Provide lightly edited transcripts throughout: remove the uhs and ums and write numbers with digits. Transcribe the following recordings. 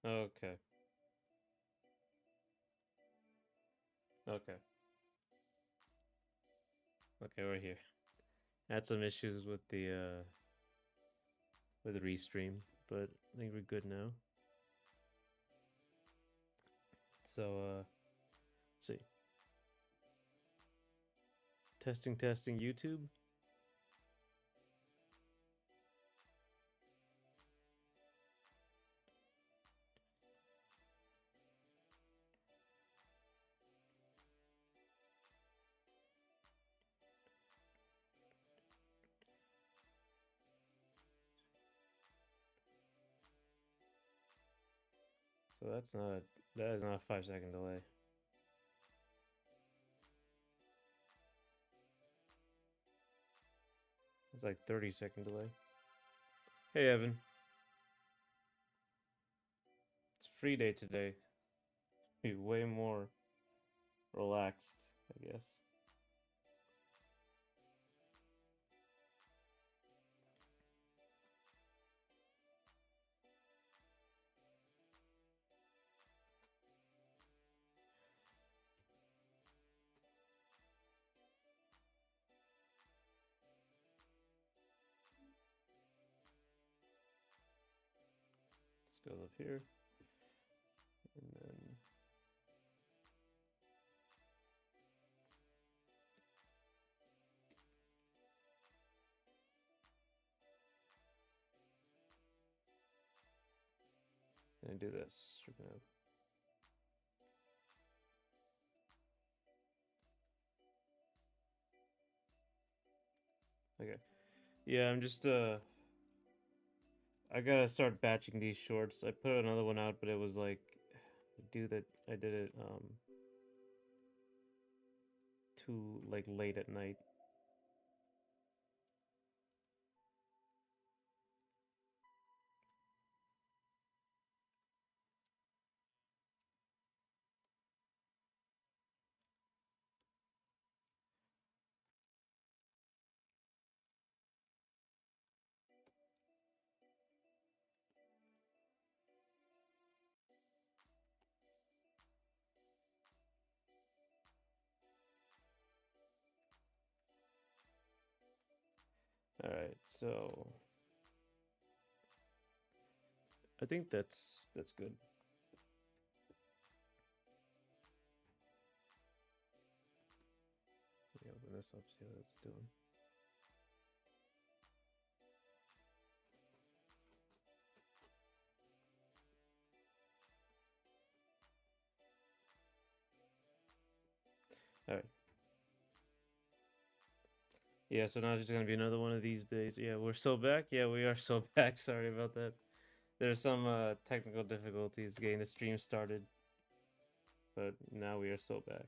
Okay. Okay. Okay, we're here. Had some issues with the restream, but I think we're good now. So let's see. Testing YouTube. So that is not a 5 second delay. It's like 30 second delay. Hey Evan. It's free day today. Be way more relaxed, I guess. Let's go up here. And then do this. We're gonna okay. Yeah, I'm just I gotta start batching these shorts. I put another one out, but it was like I did it too like late at night. All right, so I think that's good. Let me open this up, see what it's doing. All right. Yeah, so now it's gonna be another one of these days. Yeah, we're so back. Yeah, we are so back. Sorry about that. There's some technical difficulties getting the stream started, but now we are so back.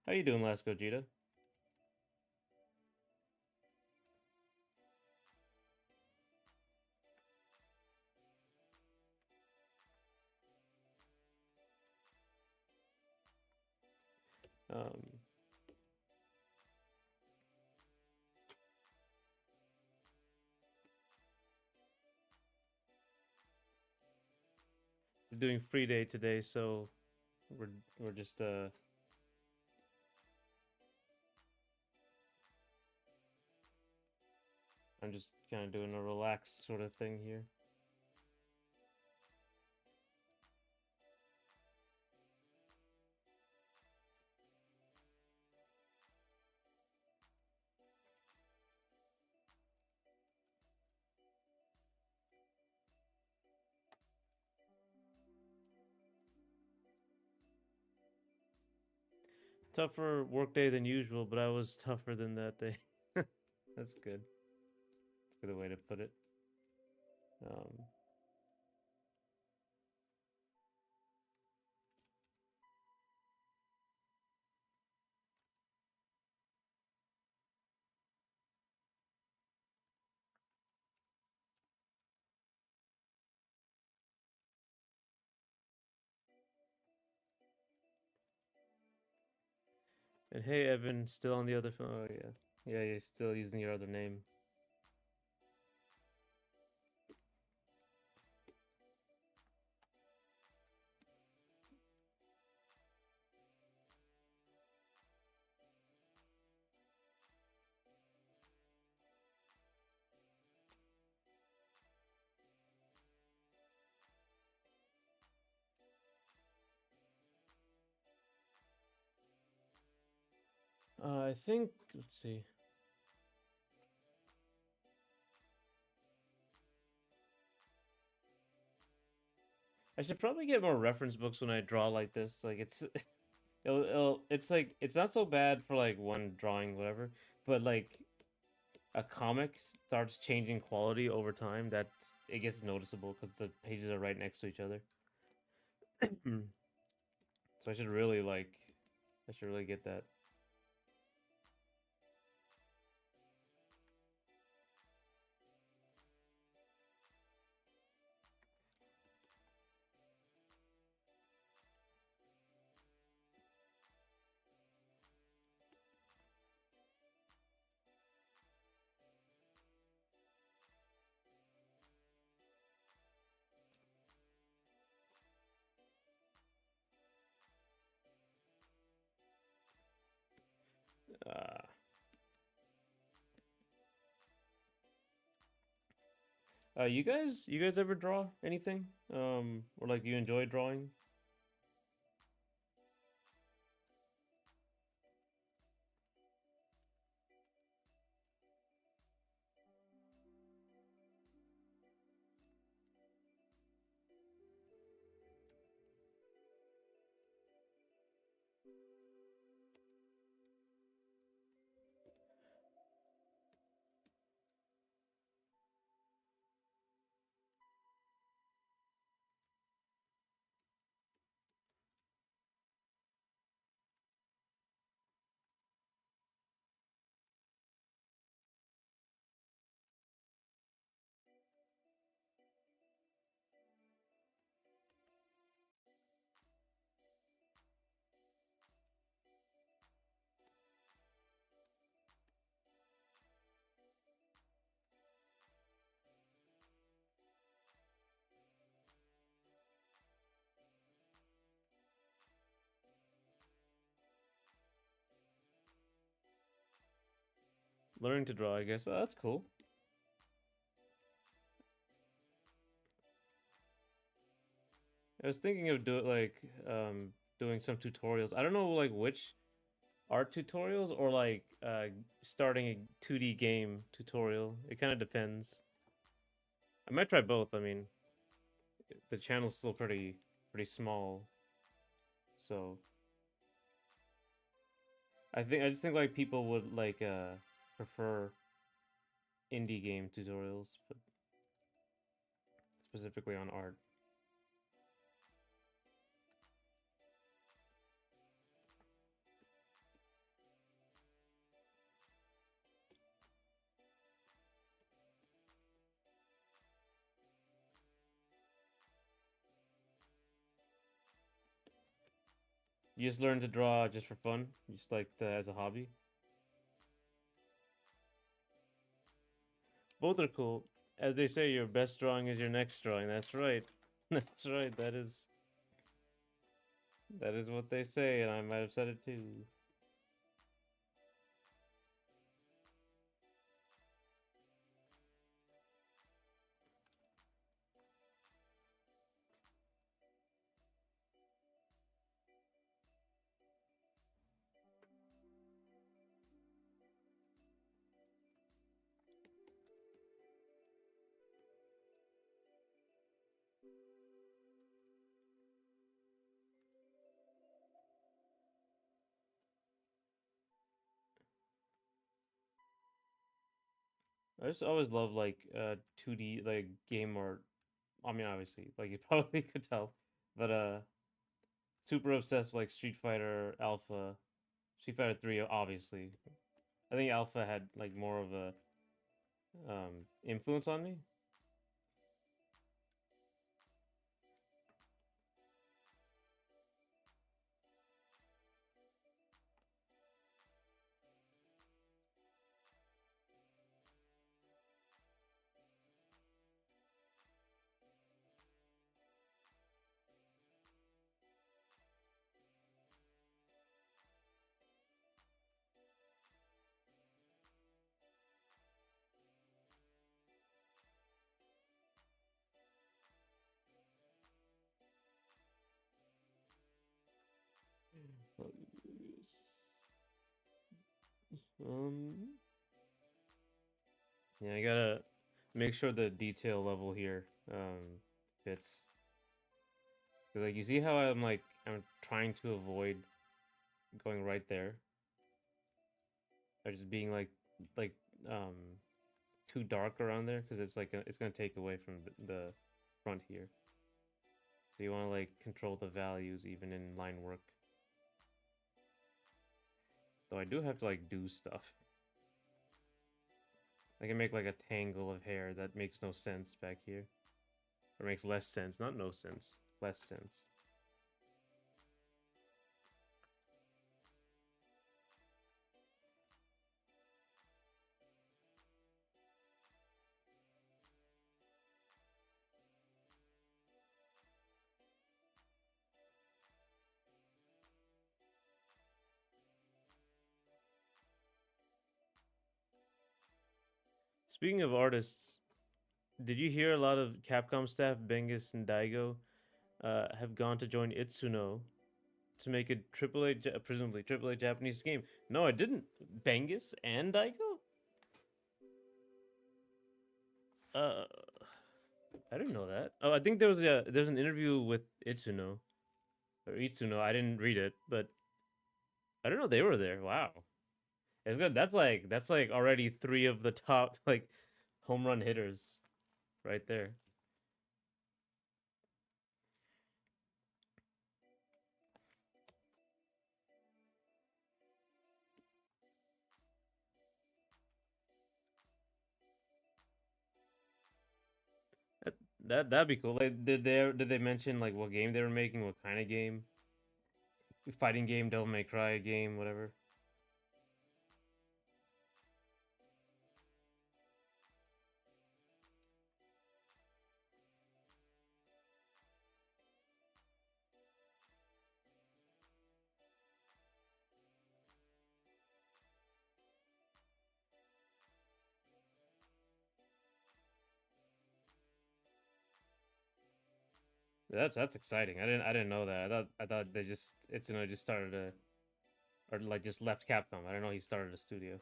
How you doing, Last Gogeta? Um, we're doing free day today, so we're we're just I'm just kind of doing a relaxed sort of thing here. Tougher work day than usual, but I was tougher than that day. That's good. That's a good way to put it. Um, and hey, Evan, still on the other phone. Oh yeah, yeah, you're still using your other name. I think, let's see. I should probably get more reference books when I draw like this. Like it's like it's not so bad for like one drawing, whatever. But like a comic starts changing quality over time, that it gets noticeable because the pages are right next to each other. So I should really like, I should really get that. Uh, you guys ever draw anything? Or like you enjoy drawing? Learning to draw, I guess. Oh, that's cool. I was thinking of doing some tutorials. I don't know like which art tutorials or like starting a 2D game tutorial. It kind of depends. I might try both. I mean, the channel's still pretty small, so I just think like people would like prefer indie game tutorials, but specifically on art. You just learn to draw just for fun, just like as a hobby. Both are cool. As they say, your best drawing is your next drawing. That's right. That's right. That is what they say, and I might have said it too. I just always love like 2D like game art. I mean, obviously, like you probably could tell, but super obsessed with, like Street Fighter Alpha, Street Fighter 3 obviously. I think Alpha had like more of a influence on me. Um, yeah, I gotta make sure the detail level here fits. Cause like you see how I'm trying to avoid going right there, or just being like um too dark around there, because it's gonna take away from the front here. So you want to like control the values even in line work. Though I do have to like do stuff. I can make like a tangle of hair that makes no sense back here. Or makes less sense, not no sense. Less sense. Speaking of artists, did you hear a lot of Capcom staff, Bengus and Daigo, have gone to join Itsuno to make a presumably AAA Japanese game? No, I didn't. Bengus and Daigo? Uh, I didn't know that. Oh, I think there's an interview with Itsuno or Itsuno. I didn't read it, but I don't know they were there. Wow, it's good. That's like already three of the top like home run hitters right there. That'd be cool. Like, did they mention like what game they were making, what kind of game? Fighting game, Devil May Cry game, whatever. That's exciting. I didn't know that. I thought they just just started a or like just left Capcom. I don't know he started a studio.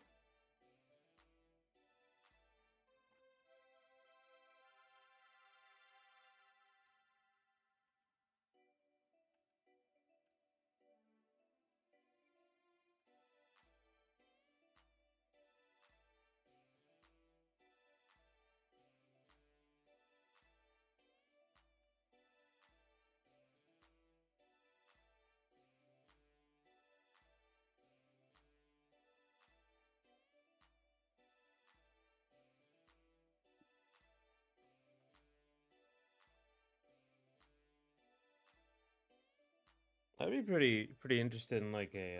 I'd be pretty interested in like a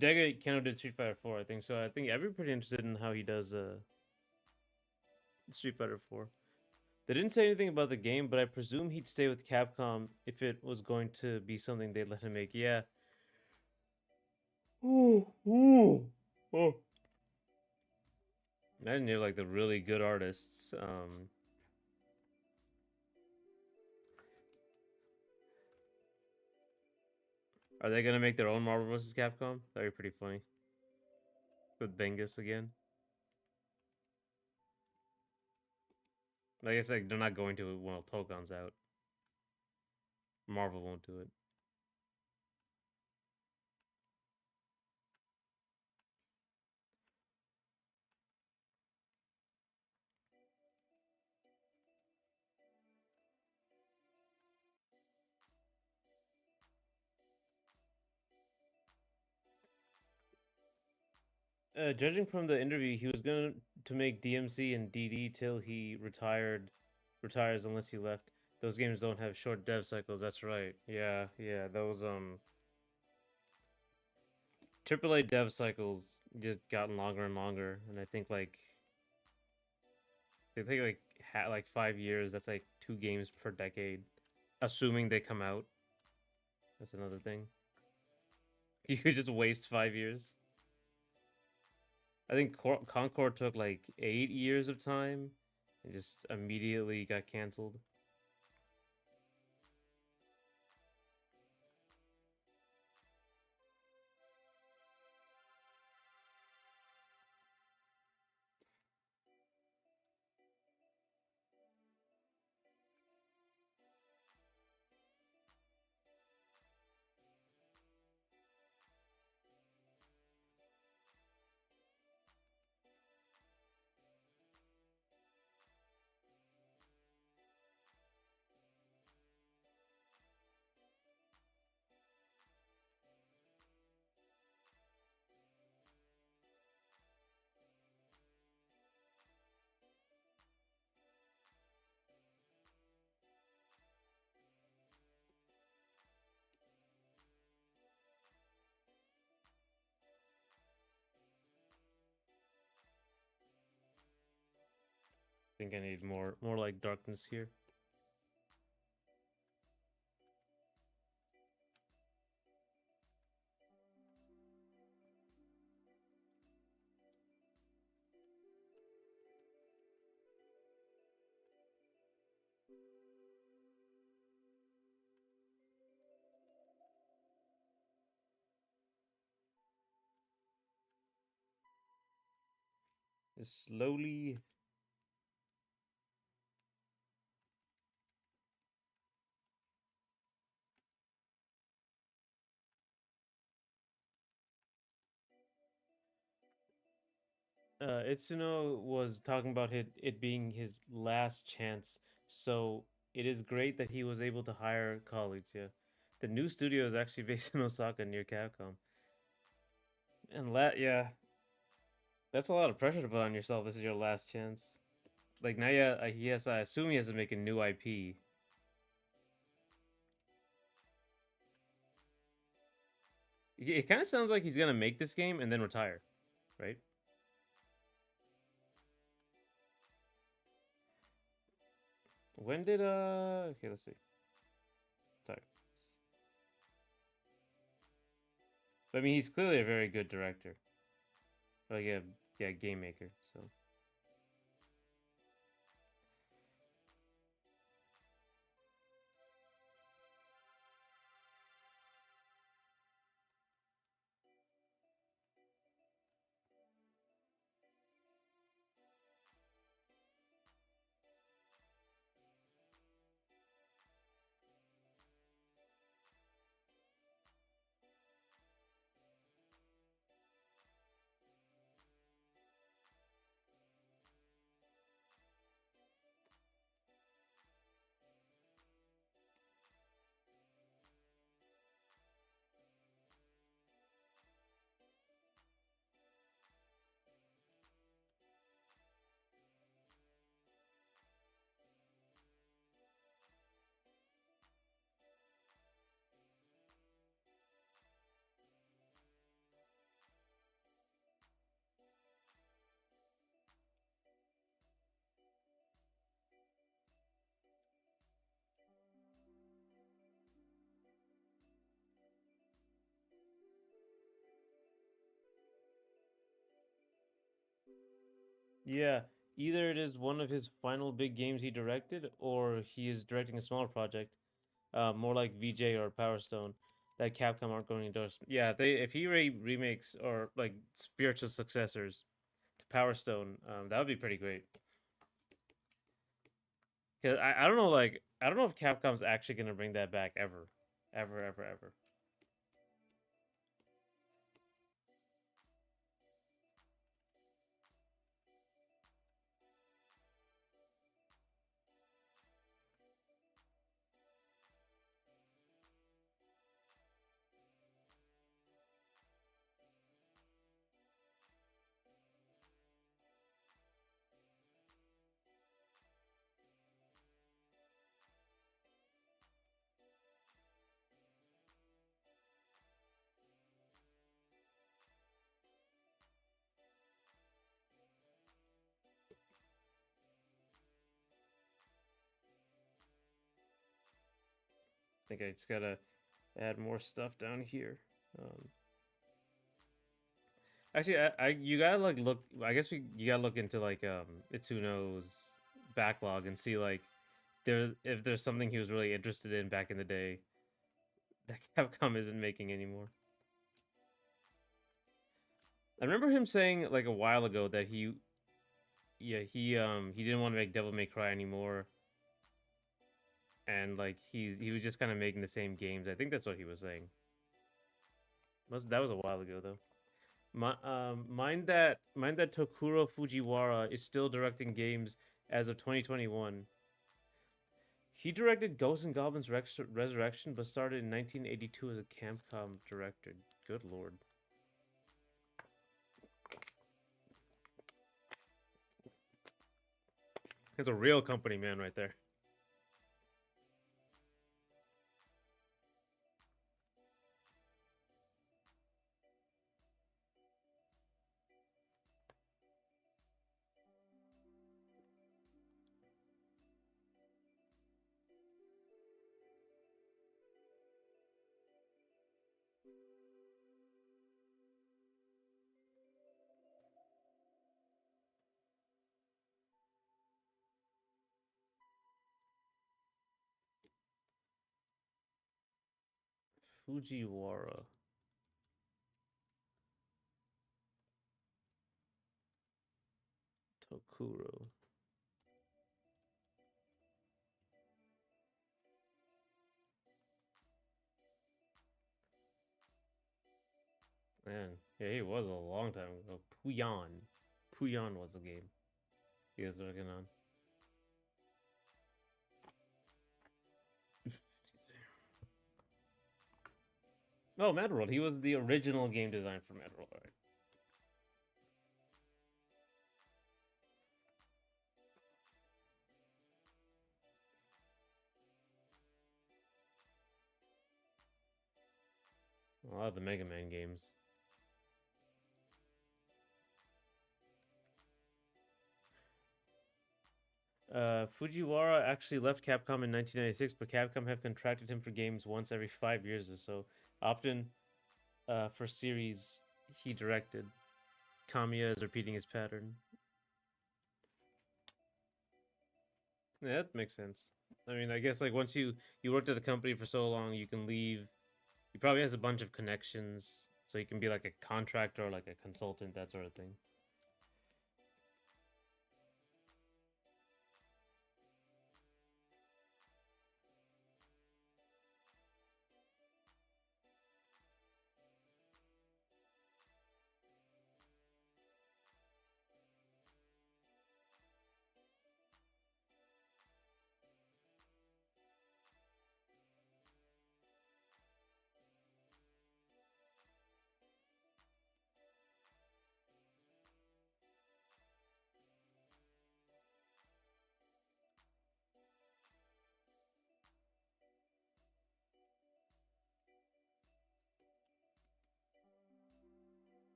Dega Keno did Street Fighter 4, I think so. I think I'd be pretty interested in how he does Street Fighter 4. They didn't say anything about the game, but I presume he'd stay with Capcom if it was going to be something they'd let him make. Yeah. Ooh, ooh, oh. Imagine you're like the really good artists. Are they gonna make their own Marvel vs. Capcom? That'd be pretty funny. With Bengus again. I guess like they're not going to when Tokon's out. Marvel won't do it. Judging from the interview, he was going to make DMC and DD till he retires unless he left. Those games don't have short dev cycles. That's right. Yeah, yeah. Those AAA dev cycles just gotten longer and longer, and I think like they take like 5 years. That's like 2 games per decade, assuming they come out. That's another thing. You could just waste 5 years. I think Concord took like 8 years of time and just immediately got canceled. think I need more like darkness here. Just slowly. Itsuno was talking about it being his last chance, so it is great that he was able to hire colleagues. Yeah, the new studio is actually based in Osaka near Capcom, and yeah, that's a lot of pressure to put on yourself. This is your last chance. Like now, yeah, yes, I assume he has to make a new IP. It kind of sounds like he's gonna make this game and then retire, right? When did Okay, let's see. Sorry. But I mean, he's clearly a very good director. Like, yeah, game maker. So yeah, either it is one of his final big games he directed, or he is directing a smaller project, more like VJ or Power Stone, that Capcom aren't going to endorse. Yeah, if he remakes or like spiritual successors to Power Stone, that would be pretty great. Cause I don't know, like I don't know if Capcom's actually gonna bring that back ever, ever, ever, ever. I think I just gotta add more stuff down here. Actually, you gotta like look. I guess you gotta look into like Itsuno's backlog and see like if there's something he was really interested in back in the day that Capcom isn't making anymore. I remember him saying like a while ago that he didn't want to make Devil May Cry anymore, and like he was just kind of making the same games. I think that's what he was saying. That was a while ago though. Mind that Tokuro Fujiwara is still directing games as of 2021. He directed Ghosts and Goblins Resurrection, but started in 1982 as a Capcom director. Good lord. That's a real company man right there. Fujiwara. Tokuro. Man, yeah, he was a long time ago. Puyon. Puyon was the game he was working on. Oh, Mad World. He was the original game design for Mad World. All right. A lot of the Mega Man games. Fujiwara actually left Capcom in 1996, but Capcom have contracted him for games once every 5 years or so. Often, for series he directed. Kamiya is repeating his pattern. Yeah, that makes sense. I mean, I guess like once you worked at a company for so long, you can leave. He probably has a bunch of connections, so he can be like a contractor or like a consultant, that sort of thing.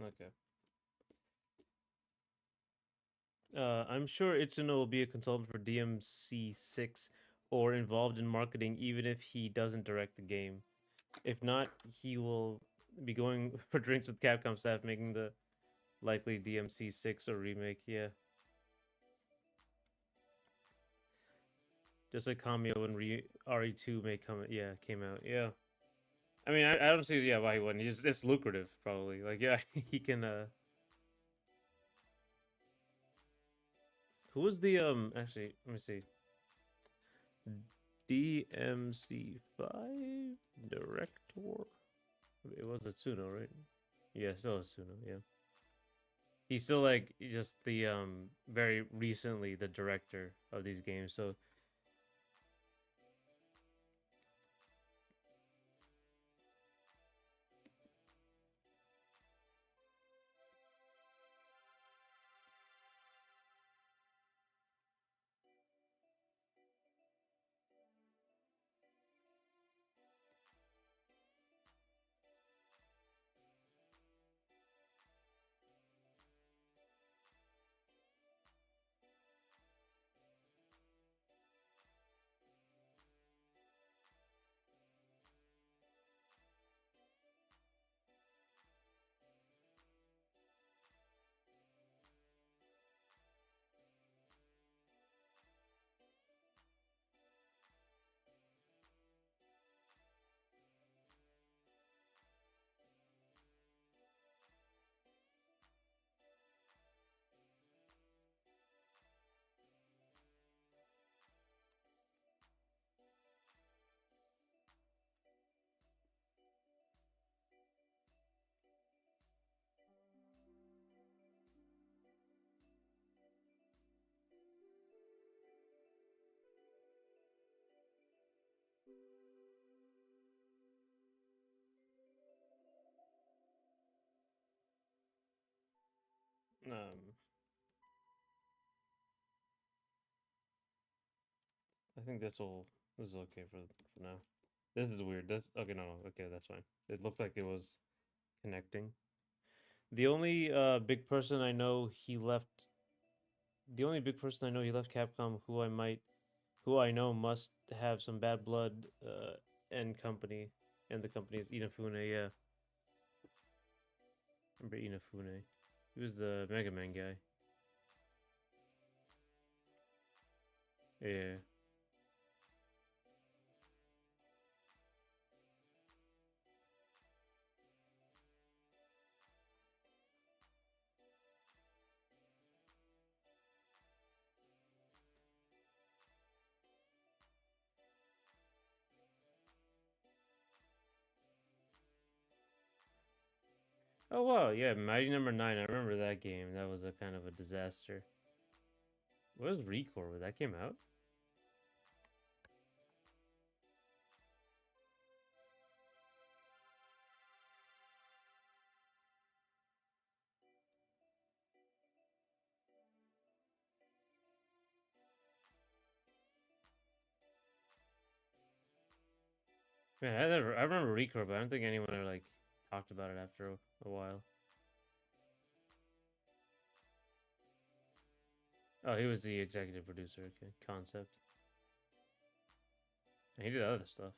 Okay. I'm sure Itsuno will be a consultant for DMC6 or involved in marketing, even if he doesn't direct the game. If not, he will be going for drinks with Capcom staff, making the likely DMC6 or remake. Yeah, just like Kameo and RE2 may come. Yeah, came out. Yeah, I mean, I don't see why he wouldn't. It's lucrative, probably. Like yeah, he can. Who was the Actually, let me see. DMC5 director. It was Atsuno, right? Yeah, still Atsuno. Yeah, he's still like just the very recently the director of these games. So um, I think this is okay for now. This is weird. That's okay. No, no, okay, that's fine. It looked like it was connecting. The only big person I know he left The only big person I know he left Capcom who I know must have some bad blood and company, and the company is Inafune. Yeah, remember Inafune? He was the Mega Man guy. Yeah. Oh wow, yeah, Mighty Number Nine. I remember that game. That was a kind of a disaster. What was Recore when that came out? Man, I remember Recore, but I don't think anyone ever like talked about it after a while. Oh, he was the executive producer. Okay, Concept. And he did other stuff.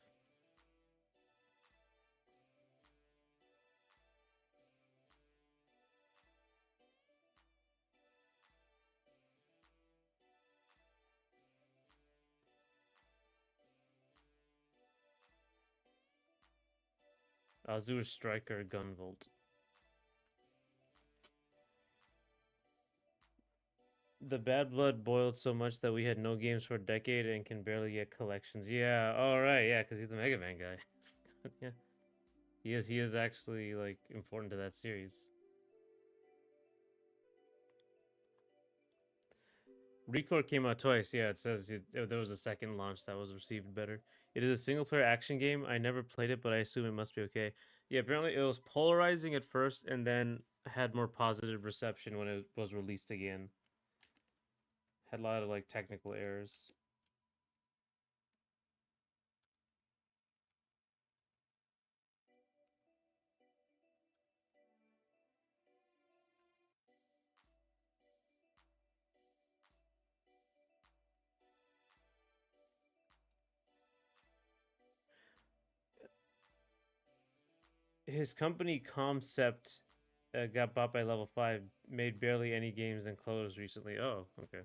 Azure Striker Gunvolt. The bad blood boiled so much that we had no games for a decade and can barely get collections. Yeah, all right, yeah, because he's the Mega Man guy. Yeah, he is. He is actually like important to that series. Recore came out twice. Yeah, it says there was a second launch that was received better. It is a single player action game. I never played it, but I assume it must be okay. Yeah, apparently it was polarizing at first and then had more positive reception when it was released again. Had a lot of like technical errors. His company Concept got bought by Level 5, made barely any games and closed recently. Oh, okay.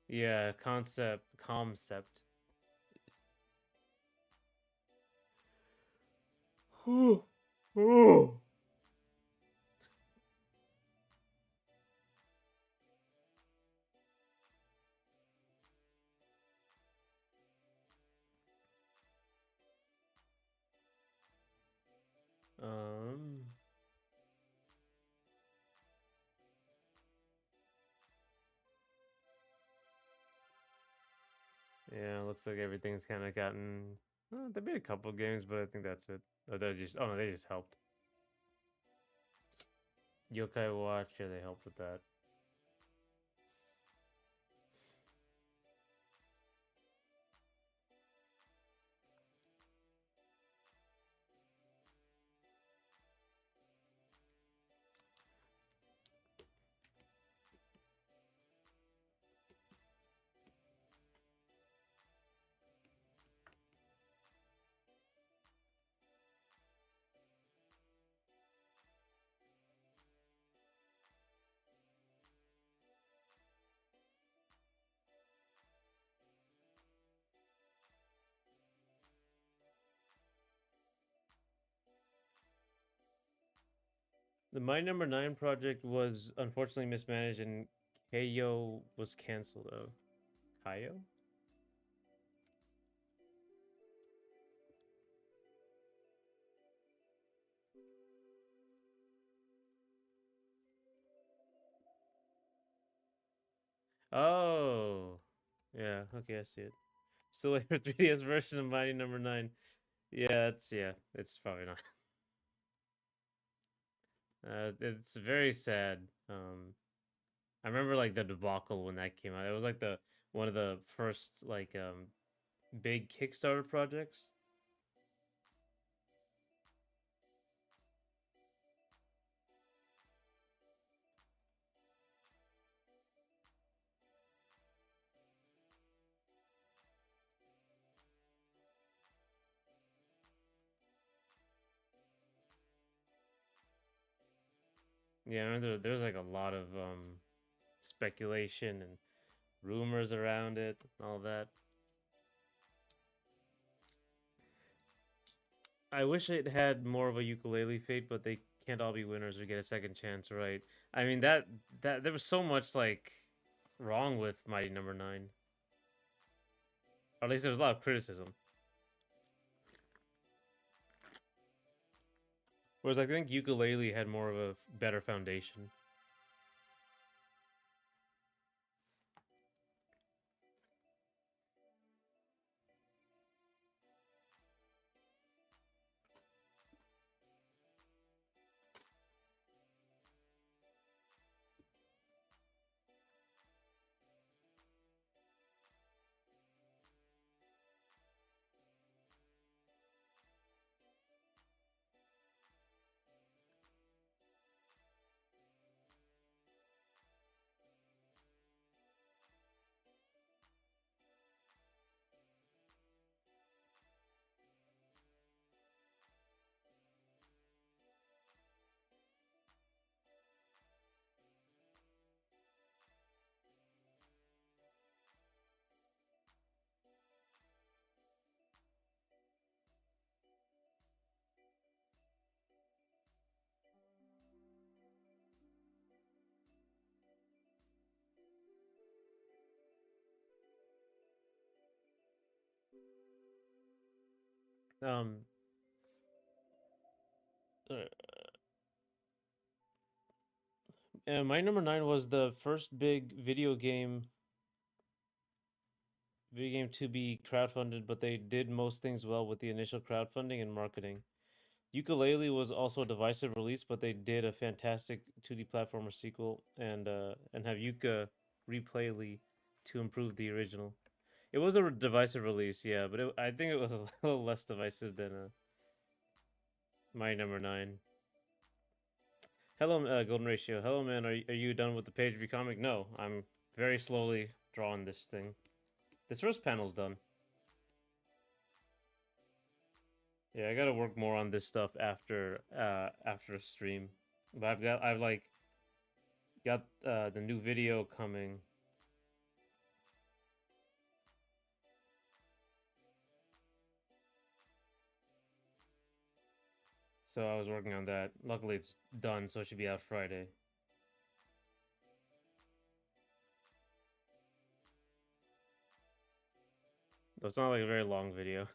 Yeah, Concept. Oh. Um, yeah, looks like everything's kind of gotten. They made a couple games, but I think that's it. Oh, they just. Oh no, they just helped. Yokai Watch. Yeah, they helped with that. The My Number Nine project was unfortunately mismanaged, and Kayo was canceled. Oh, Kayo. Oh, yeah. Okay, I see it. Still waiting for 3DS version of Mighty Number Nine. Yeah, it's probably not. It's very sad. I remember like the debacle when that came out. It was like the one of the first like big Kickstarter projects. Yeah, I remember there's like a lot of speculation and rumors around it, all that. I wish it had more of a ukulele fate, but they can't all be winners or get a second chance, right? I mean that there was so much like wrong with Mighty Number Nine, or at least there was a lot of criticism. Whereas I think ukulele had more of a better foundation. Um, uh, and my number nine was the first big video game to be crowdfunded, but they did most things well with the initial crowdfunding and marketing. Ukulele was also a divisive release, but they did a fantastic 2D platformer sequel and have Yuka Replayly to improve the original. It was a divisive release, yeah, but I think it was a little less divisive than my number nine. Hello, Golden Ratio. Hello, man. Are you done with the page view comic? No, I'm very slowly drawing this thing. This first panel's done. Yeah, I gotta work more on this stuff after a stream. But I've like got the new video coming. So I was working on that. Luckily it's done, so it should be out Friday. But it's not like a very long video.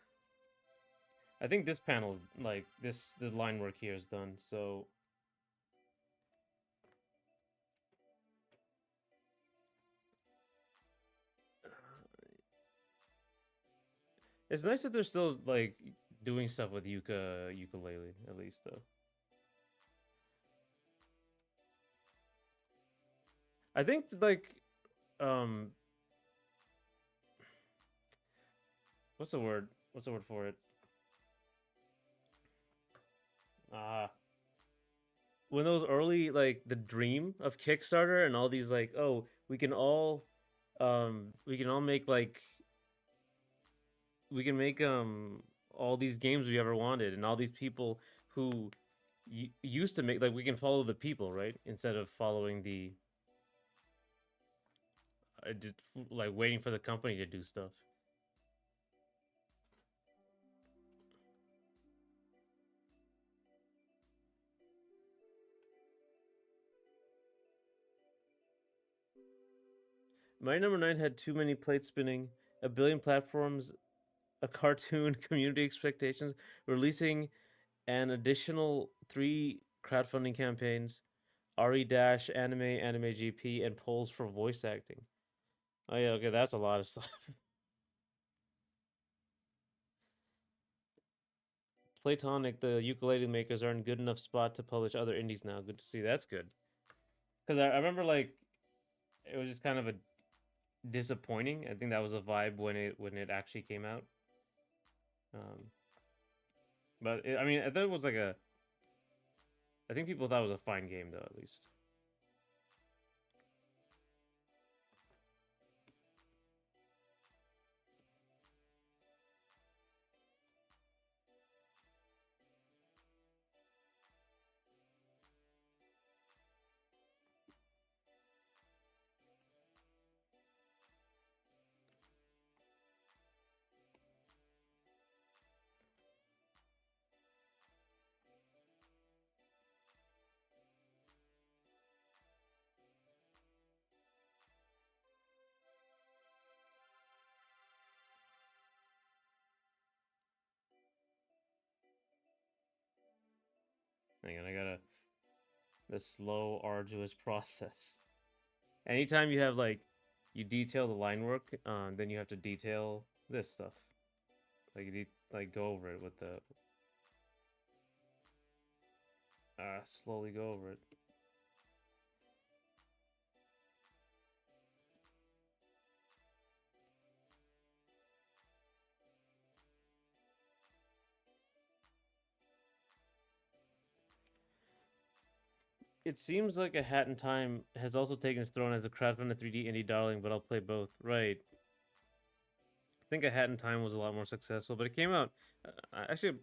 I think this panel, like the line work here is done, so it's nice that they're still like doing stuff with ukulele at least though. I think like um what's the word? What's the word for it? Uh when those early like the dream of Kickstarter and all these like, oh, we can all make like we can make all these games we ever wanted and all these people who used to make like we can follow the people, right? Instead of following the just, like waiting for the company to do stuff. My number nine had too many plates spinning, a billion platforms, a cartoon, community expectations, releasing an additional 3 crowdfunding campaigns, RE Dash, Anime GP, and polls for voice acting. Oh yeah, okay, that's a lot of stuff. Playtonic, the ukulele makers, are in good enough spot to publish other indies now. Good to see. That's good. Because I remember like it was just kind of a disappointing. I think that was a vibe when it actually came out. Um, but I mean, I thought it was like a. I think people thought it was a fine game though, at least. Hang on, I gotta the slow, arduous process. Anytime you have like you detail the line work, then you have to detail this stuff. Like like go over it with the slowly go over it. It seems like A Hat in Time has also taken its throne as a crowdfunded 3D indie darling, but I'll play both. Right. I think A Hat in Time was a lot more successful, but it came out actually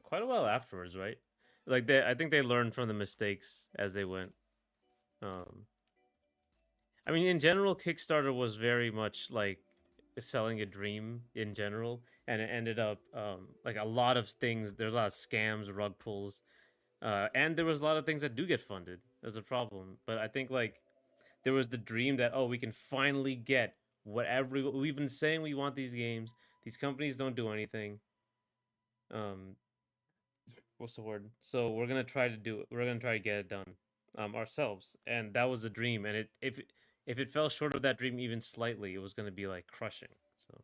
quite a while afterwards, right? Like I think they learned from the mistakes as they went. Um, I mean, in general, Kickstarter was very much like selling a dream in general, and it ended up like a lot of things. There's a lot of scams, rug pulls, and there was a lot of things that do get funded. There's a problem, but I think like there was the dream that we can finally get whatever we've been saying we want these games. These companies don't do anything. Um, what's the word? So we're gonna try to do it. We're gonna try to get it done ourselves, and that was the dream. And if it fell short of that dream even slightly, it was gonna be like crushing. So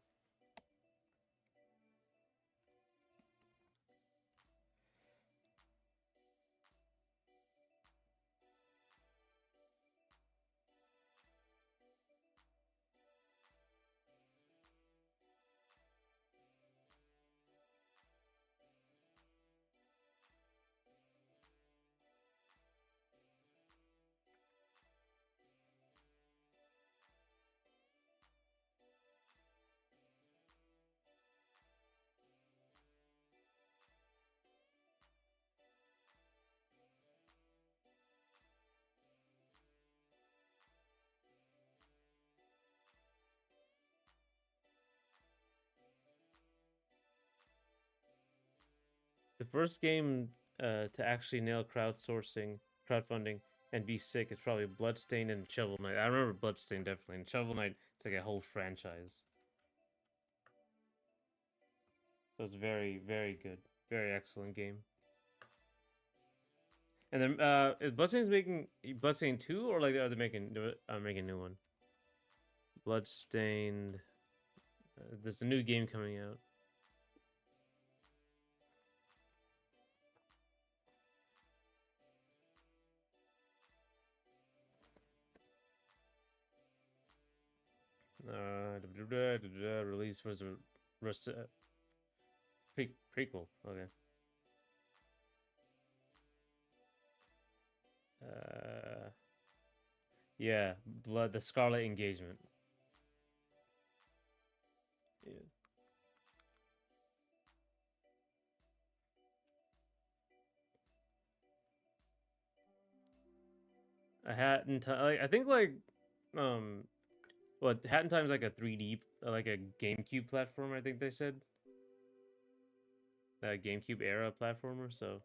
the first game to actually nail crowdfunding, and be sick is probably Bloodstained and Shovel Knight. I remember Bloodstained definitely, and Shovel Knight. It's like a whole franchise. So it's very, very good. Very excellent game. And then is Bloodstained making Bloodstained 2, or like are they making making a new one? Bloodstained. There's a new game coming out. Release was a prequel. Okay. Uh, yeah, the Scarlet Engagement. Yeah. A Hat in Time. Like, I think like um, what Hat in Time is like a 3D like a GameCube platform. I think they said a GameCube era platformer. So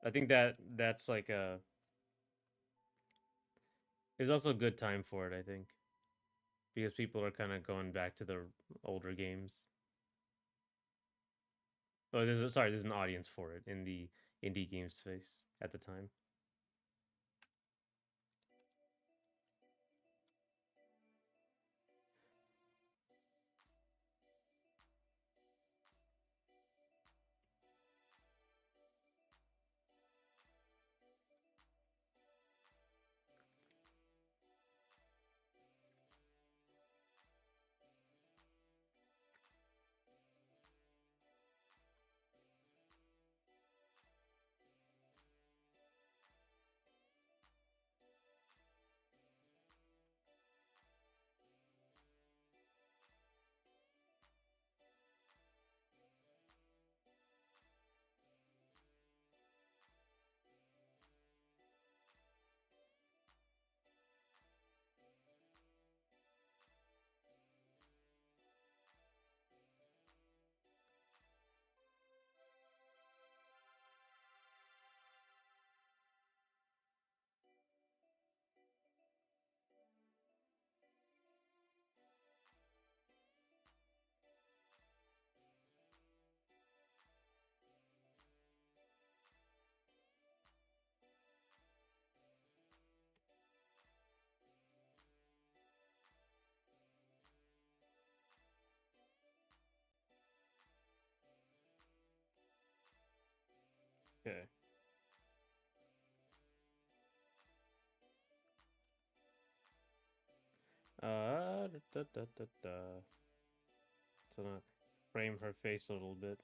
I think that's like a. It's also a good time for it. I think because people are kind of going back to the older games. Oh, there's an audience for it in the indie game space at the time. Okay. Da, da, da, da. So not frame her face a little bit.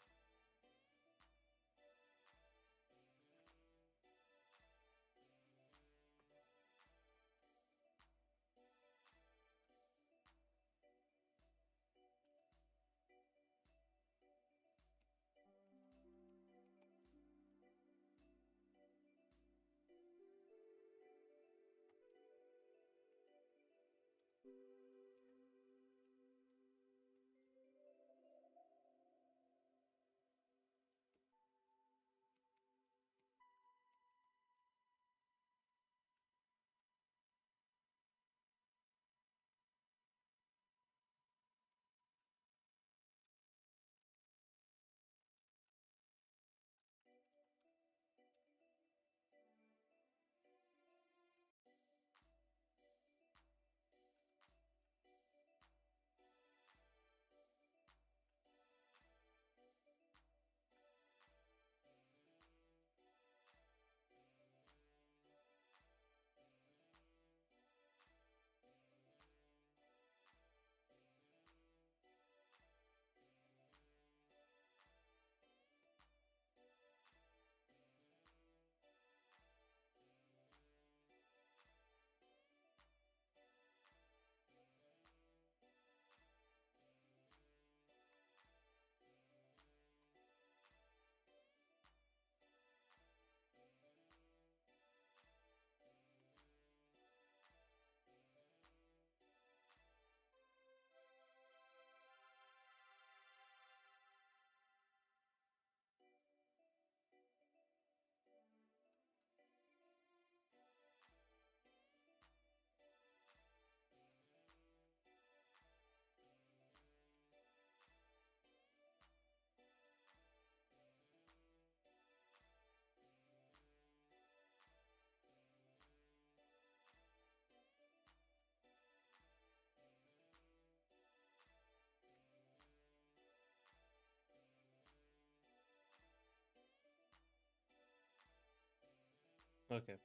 Okay.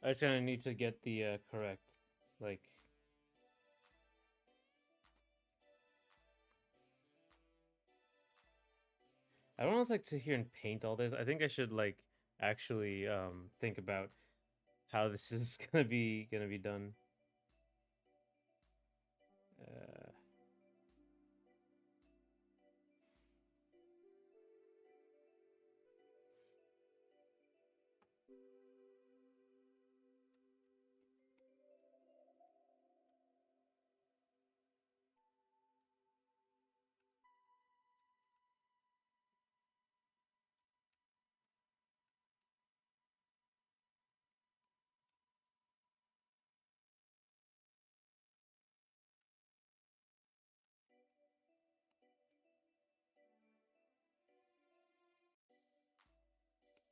I just kind of need to get the correct, like. I don't want to like sit here and paint all this. I think I should like actually think about how this is gonna be done. Uh,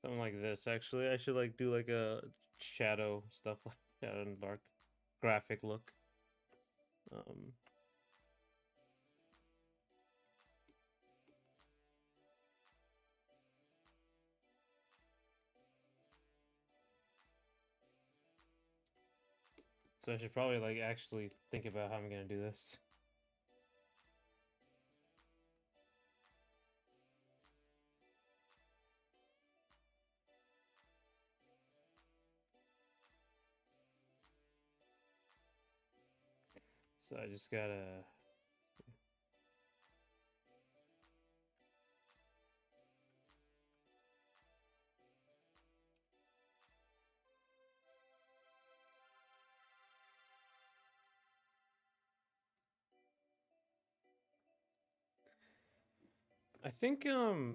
Something like this. Actually, I should like do like a shadow stuff like shadow and dark graphic look. Um, so I should probably like actually think about how I'm gonna do this. So I just gotta. I think I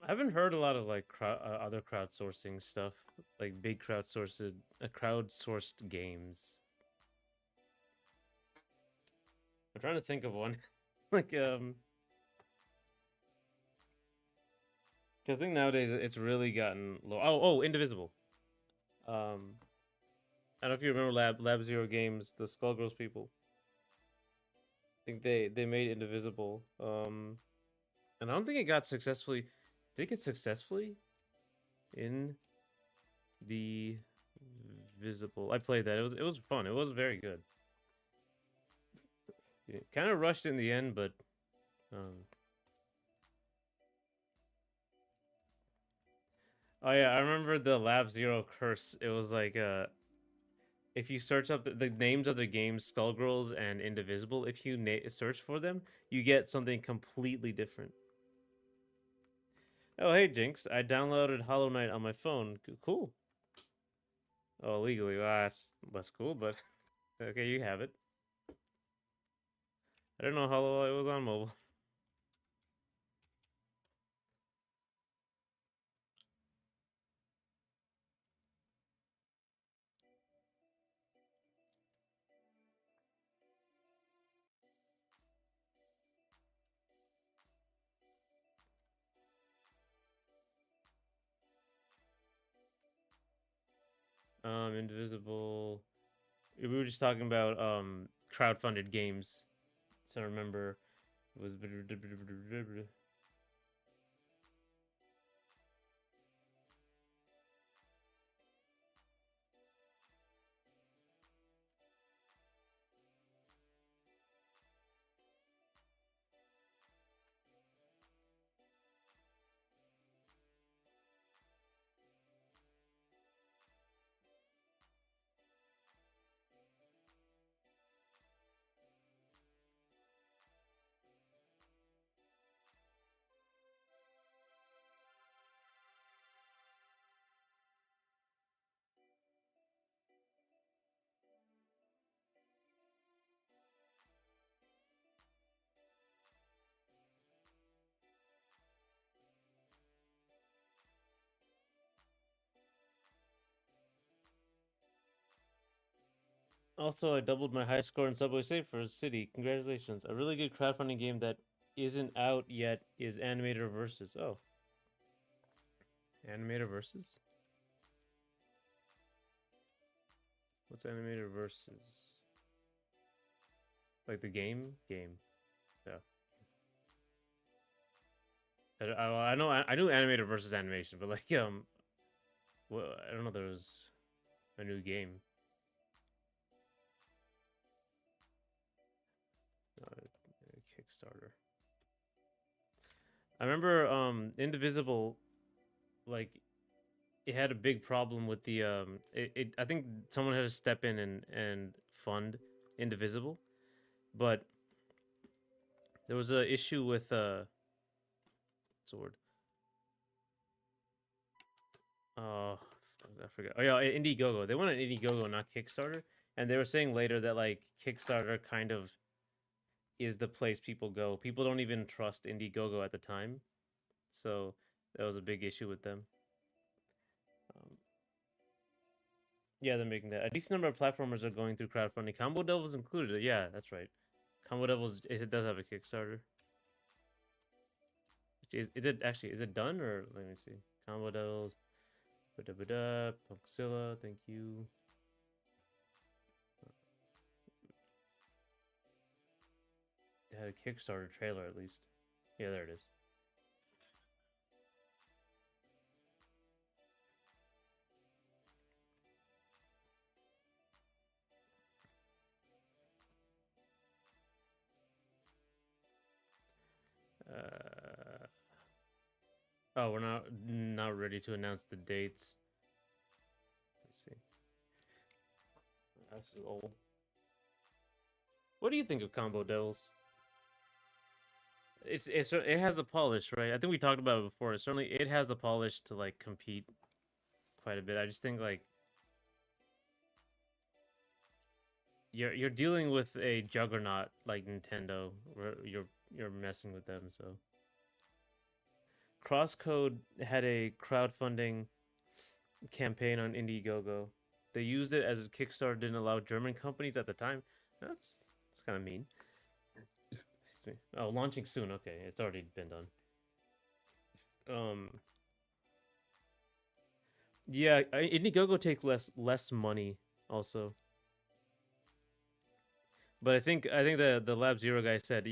haven't heard a lot of like other crowdsourcing stuff, like big crowdsourced games. I'm trying to think of one, like because I think nowadays it's really gotten low. Oh, Indivisible. I don't know if you remember Lab Zero Games, the Skullgirls people. I think they made Indivisible. And I don't think it got successfully. Did it successfully? Indivisible. I played that. It was fun. It was very good. Yeah, kind of rushed in the end, but um. Oh yeah, I remember the Lab Zero curse. It was like if you search up the names of the games Skullgirls and Indivisible, if you search for them, you get something completely different. Oh hey Jinx, I downloaded Hollow Knight on my phone. Cool. Oh legally, well, that's less cool, but okay, you have it. I don't know Hollow Knight was on mobile. Indivisible. We were just talking about crowdfunded games. So I remember it was Also, I doubled my high score in Subway Surfers City. Congratulations. A really good crowdfunding game that isn't out yet is Animator Versus. Oh. Animator Versus? What's Animator Versus? Like the game? Game. Yeah. I know I knew Animator Versus Animation, but like well, I don't know there was a new game. Kickstarter. I remember Indivisible, like it had a big problem with the I think someone had to step in and fund Indivisible, but there was a issue with what's the word? Oh, I forgot. Oh yeah, Indiegogo. They went on Indiegogo, not Kickstarter, and they were saying later that like Kickstarter kind of is the place people go. People don't even trust Indiegogo at the time, so that was a big issue with them. Um, yeah, they're making that. A decent number of platformers are going through crowdfunding. Combo Devils included. Yeah, that's right. Combo Devils it does have a Kickstarter. Is it actually is it done or let me see? Combo Devils, Punkzilla, thank you. It had a Kickstarter trailer at least. Yeah, there it is. Oh, we're not ready to announce the dates. Let's see. That's old. What do you think of Combo Devils? It has a polish, right? I think we talked about it before. Certainly, it has a polish to like compete quite a bit. I just think like you're dealing with a juggernaut like Nintendo, where you're messing with them. So Crosscode had a crowdfunding campaign on Indiegogo. They used it as a Kickstarter didn't allow German companies at the time. That's kind of mean. Excuse me. Oh, launching soon. Okay, it's already been done. Um, yeah, Indiegogo takes less money also, but I think the Lab Zero guy said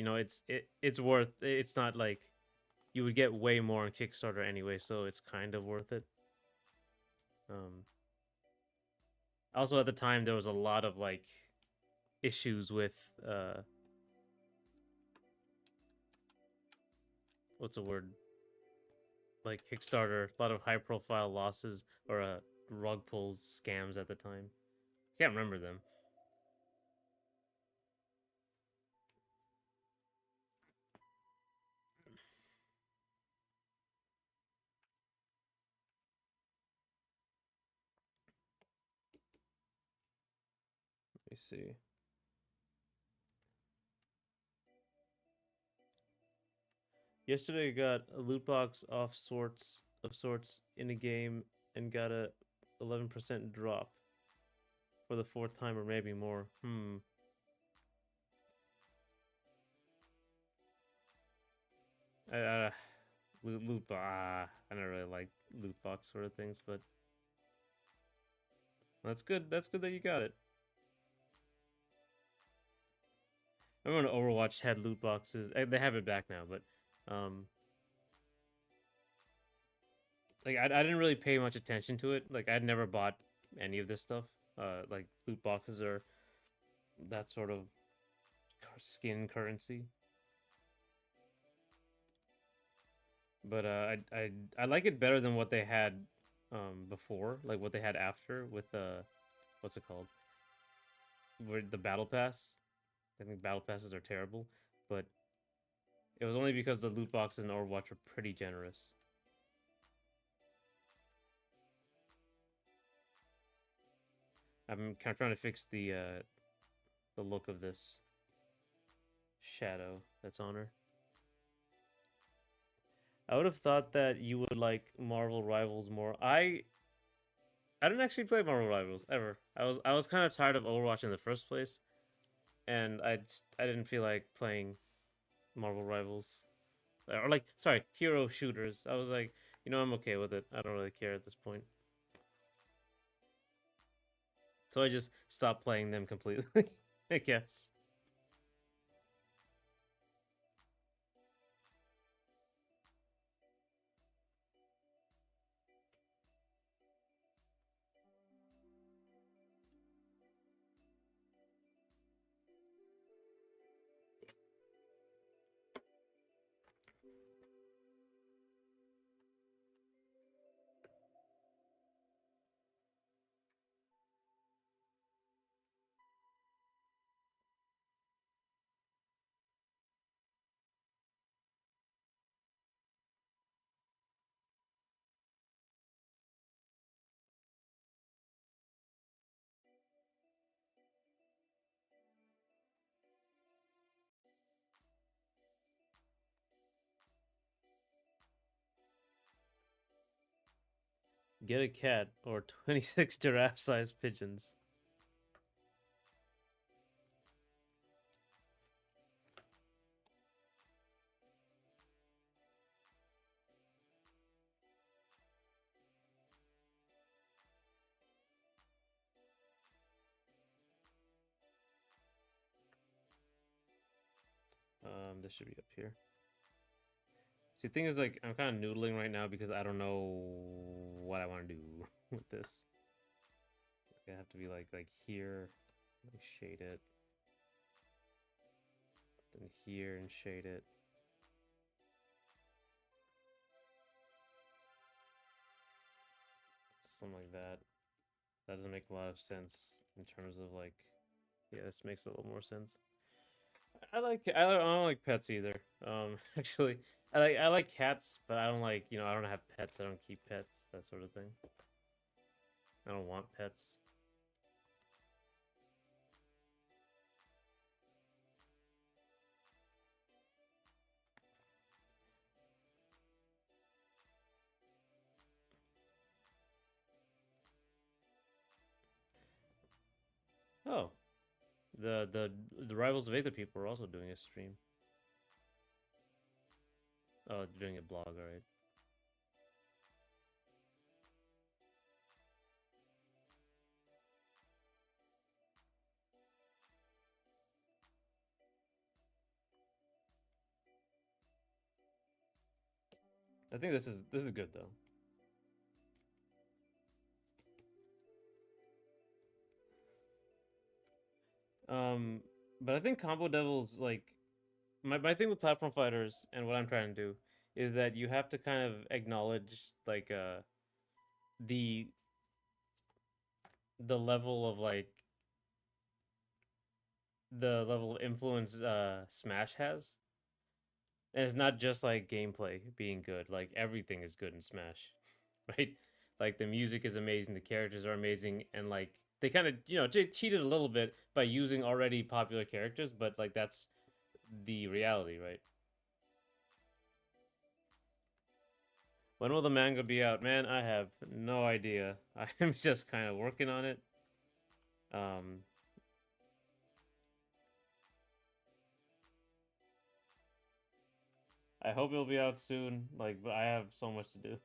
it's worth. It's not like you would get way more on Kickstarter anyway, so it's kind of worth it. Also, at the time, there was a lot of like issues with what's the word? Like Kickstarter, a lot of high-profile losses or rug pulls, scams at the time. Can't remember them. Let me see. Yesterday, I got a loot box of sorts in a game and got a 11% drop for the fourth time or maybe more. I loot box. I don't really like loot box sort of things, but that's good. That's good that you got it. I remember when Overwatch had loot boxes. They have it back now, but like I didn't really pay much attention to it. Like I'd never bought any of this stuff. Like loot boxes or that sort of skin currency. But I like it better than what they had before, like what they had after with what's it called? Where the battle pass. I think battle passes are terrible, but it was only because the loot boxes in Overwatch were pretty generous. I'm kind of trying to fix the look of this shadow that's on her. I would have thought that you would like Marvel Rivals more. I didn't actually play Marvel Rivals ever. I was kind of tired of Overwatch in the first place, and I didn't feel like playing Marvel Rivals or like sorry hero shooters. I was like, you know, I'm okay with it. I don't really care at this point. So I just stopped playing them completely. I guess. Get a cat or 26 giraffe-sized pigeons. This should be up here. See, the thing is, like, I'm kind of noodling right now because I don't know what I want to do with this. I have to be like here, like shade it, then here and shade it. Something like that. That doesn't make a lot of sense in terms of like, yeah, this makes a little more sense. I don't like pets either. Actually, I like cats, but I don't like, you know, I don't have pets. I don't keep pets, that sort of thing. I don't want pets. Oh, the Rivals of Aether people are also doing a stream. Oh, they're doing a blog, alright. I think this is good though. Um, but I think Combo Devils like my thing with platform fighters and what I'm trying to do is that you have to kind of acknowledge like the the level of like the level of influence Smash has. And it's not just like gameplay being good, like everything is good in Smash, right? Like the music is amazing, the characters are amazing, and like they kind of, cheated a little bit by using already popular characters, but like that's the reality, right? When will the manga be out? Man, I have no idea. I'm just kind of working on it. Um, I hope it'll be out soon. Like, but I have so much to do.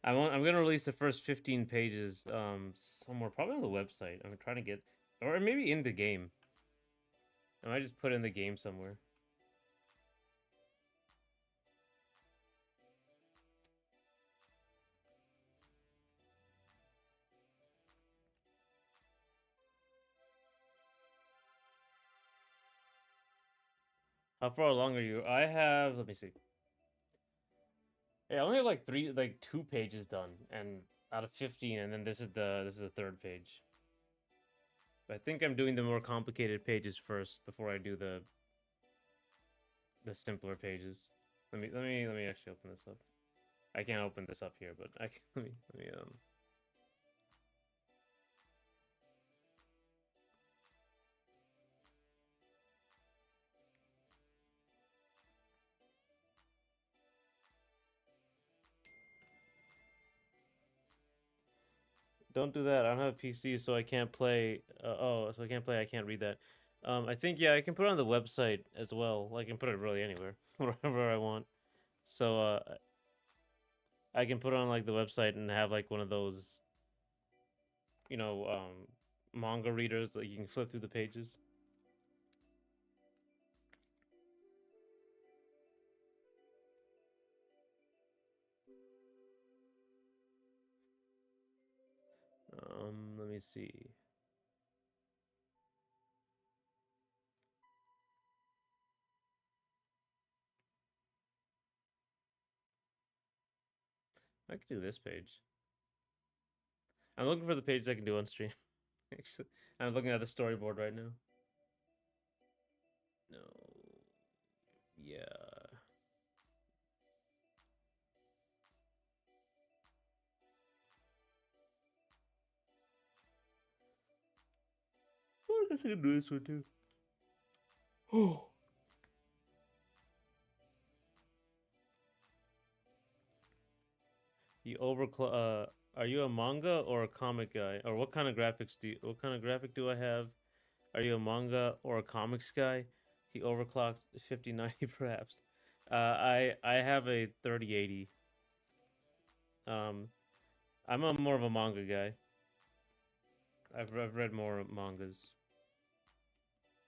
I'm gonna release the first 15 pages somewhere, probably on the website. I'm trying to get, or maybe in the game. I might just put it in the game somewhere. How far along are you? I have, let me see. Yeah, I only have like like 2 pages done, and out of 15, and then this is the third page. I think I'm doing the more complicated pages first before I do the simpler pages. Let me actually open this up. I can't open this up here, but I can, let me. Don't do that. I don't have a PC, so I can't play. Oh, so I can't play. I can't read that. I think yeah, I can put it on the website as well. I can put it really anywhere, wherever I want. So I can put it on like the website and have like one of those, you know, manga readers that you can flip through the pages. Let me see. I could do this page. I'm looking for the page I can do on stream. I'm looking at the storyboard right now. No. Yeah. Oh, I guess I can do this one too. Oh. You are you a manga or a comic guy? Or what kind of graphics do you, what kind of graphic do I have? Are you a manga or a comics guy? He overclocked 5090 perhaps. I have a 3080. Um I'm a more of a manga guy. I've read more mangas.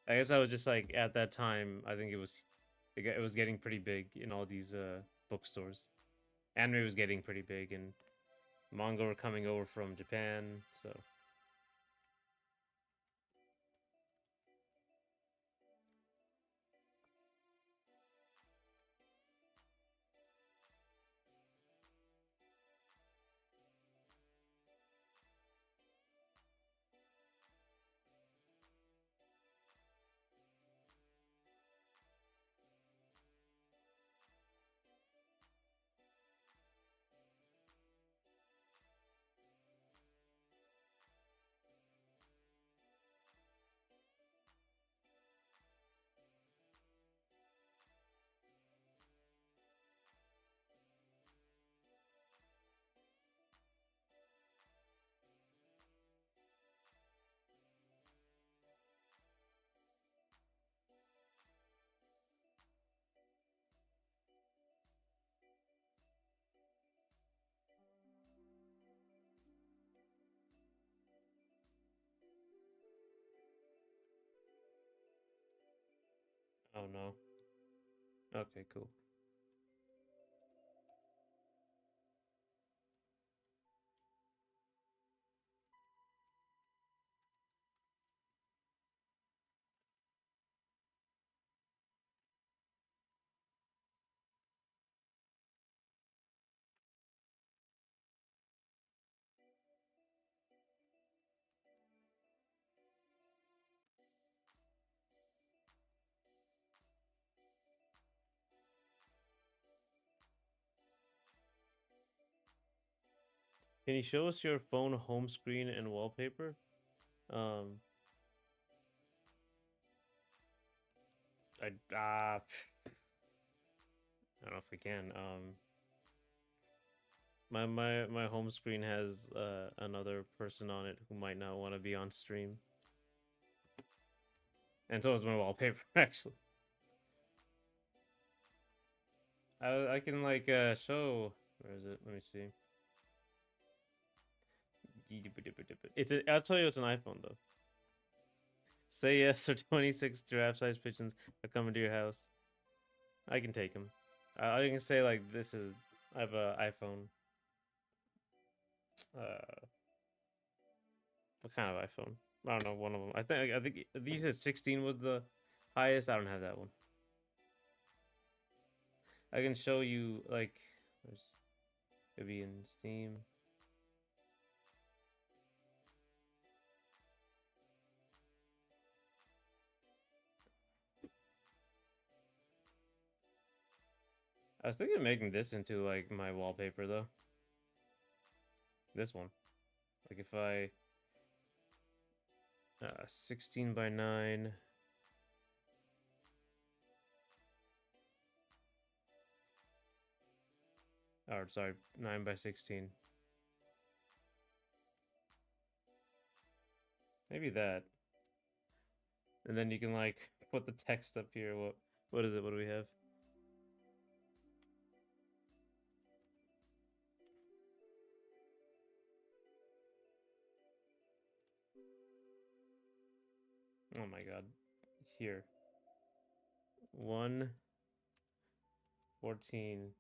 I guess I was just like at that time, I think it was getting pretty big in all these bookstores. Anime was getting pretty big and manga were coming over from Japan, so oh no. Okay, cool. Can you show us your phone home screen and wallpaper? Um, I don't know if we can. My home screen has another person on it who might not want to be on stream, and so is my wallpaper actually. I can like show. Where is it? Let me see. It's a, I'll tell you it's an iPhone though. Say yes or 26 giraffe-sized pigeons are coming to your house. I can take them. I can say like this is I have a iPhone. Uh, what kind of iPhone? I don't know. One of them. I think you said 16 was the highest. I don't have that one. I can show you like there's maybe in Steam. I was thinking of making this into like my wallpaper though. This one. Like if I 16 by 9. Or sorry, 9 by 16. Maybe that. And then you can like put the text up here. What is it? What do we have? Oh my god. Here. 114.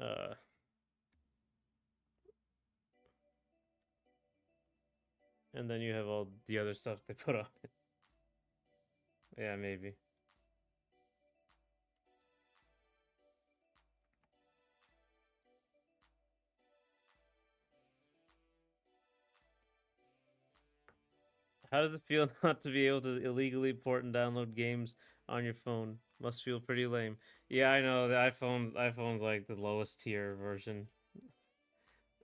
Uh and then you have all the other stuff they put on it. Yeah, maybe. How does it feel not to be able to illegally port and download games on your phone? Must feel pretty lame. Yeah, I know the iPhone's like the lowest tier version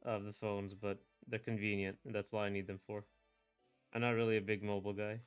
of the phones, but they're convenient, and that's all I need them for. I'm not really a big mobile guy.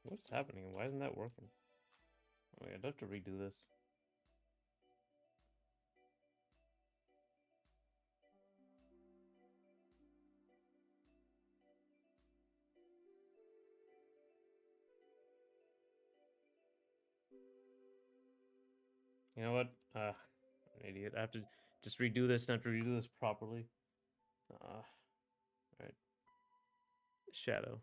What's happening? Why isn't that working? Oh, I'd have to redo this. You know what? An idiot. I have to just redo this and I have to redo this properly. Alright. Shadow.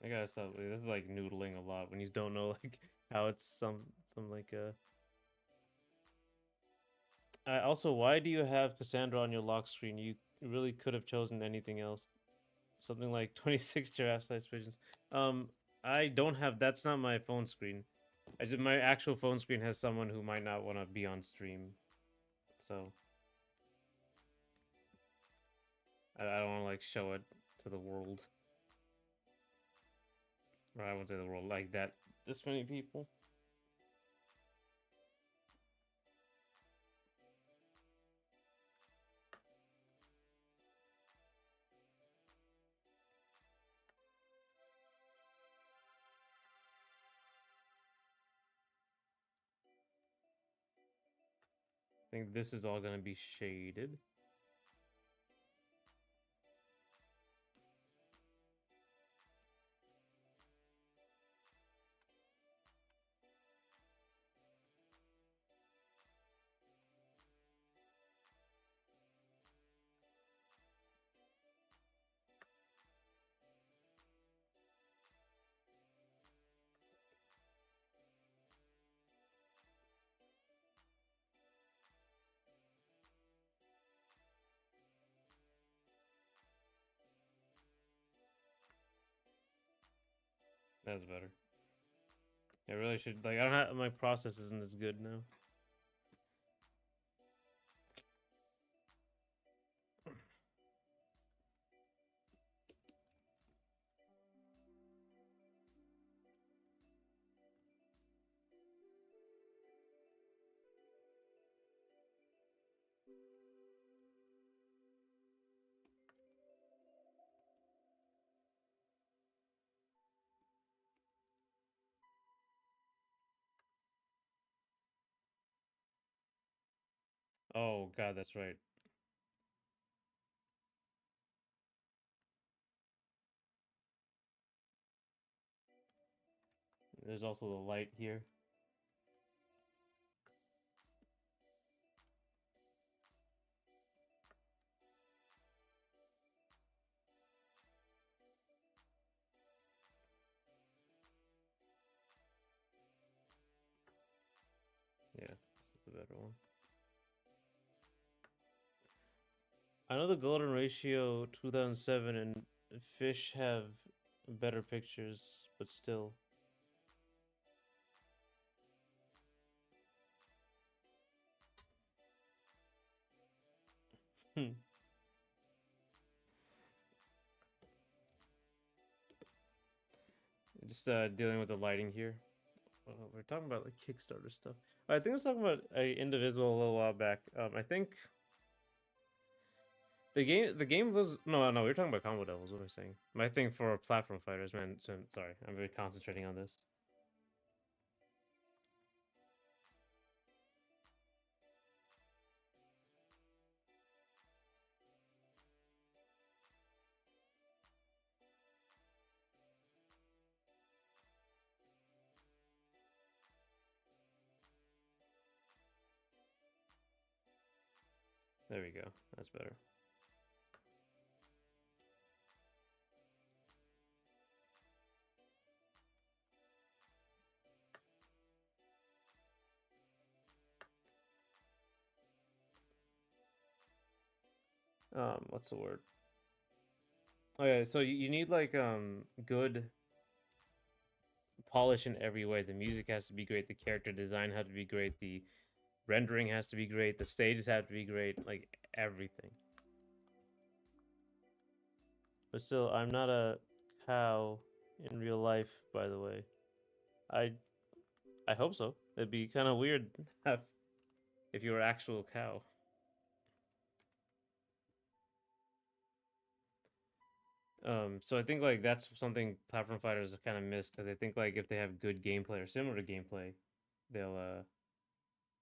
I gotta stop. This is like noodling a lot when you don't know like how it's some like also, why do you have Cassandra on your lock screen? You really could have chosen anything else. Something like 26 giraffe size pigeons. Um, I don't have. That's not my phone screen. My actual phone screen has someone who might not want to be on stream, so I don't want to like show it to the world. Or I won't say the world like that. This many people. I think this is all gonna be shaded. That's better. I really should like. I don't have my process isn't as good now. Oh god, that's right. There's also the light here. Yeah, this is the better one. I know the Golden Ratio 2007 and Fish have better pictures, but still. Just dealing with the lighting here. We're talking about like Kickstarter stuff. I think I was talking about a Indivisible a little while back. I think the game was no, we were talking about Combo Devils. What am I saying? My thing for platform fighters, man. So, sorry, I'm really concentrating on this. There we go. That's better. What's the word? Okay, so you need like good polish in every way. The music has to be great, the character design has to be great, the rendering has to be great, the stages have to be great, like everything. But still, I'm not a cow in real life, by the way. I I hope so. It'd be kind of weird if you were actual cow. So I think like that's something platform fighters kind of miss because I think like if they have good gameplay or similar to gameplay, they'll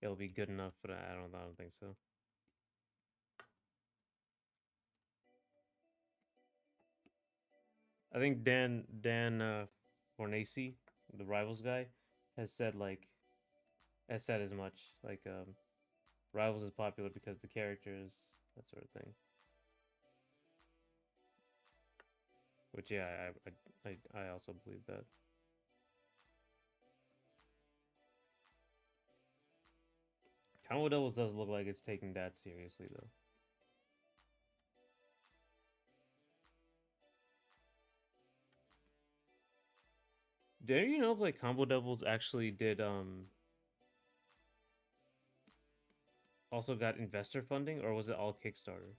it'll be good enough. But I don't think so. I think Dan Fornacy, the Rivals guy, has said like has said as much. Like Rivals is popular because the characters, that sort of thing. Which yeah, I also believe that. Combo Doubles does look like it's taking that seriously though. Do you know if like Combo Doubles actually did also got investor funding, or was it all Kickstarter?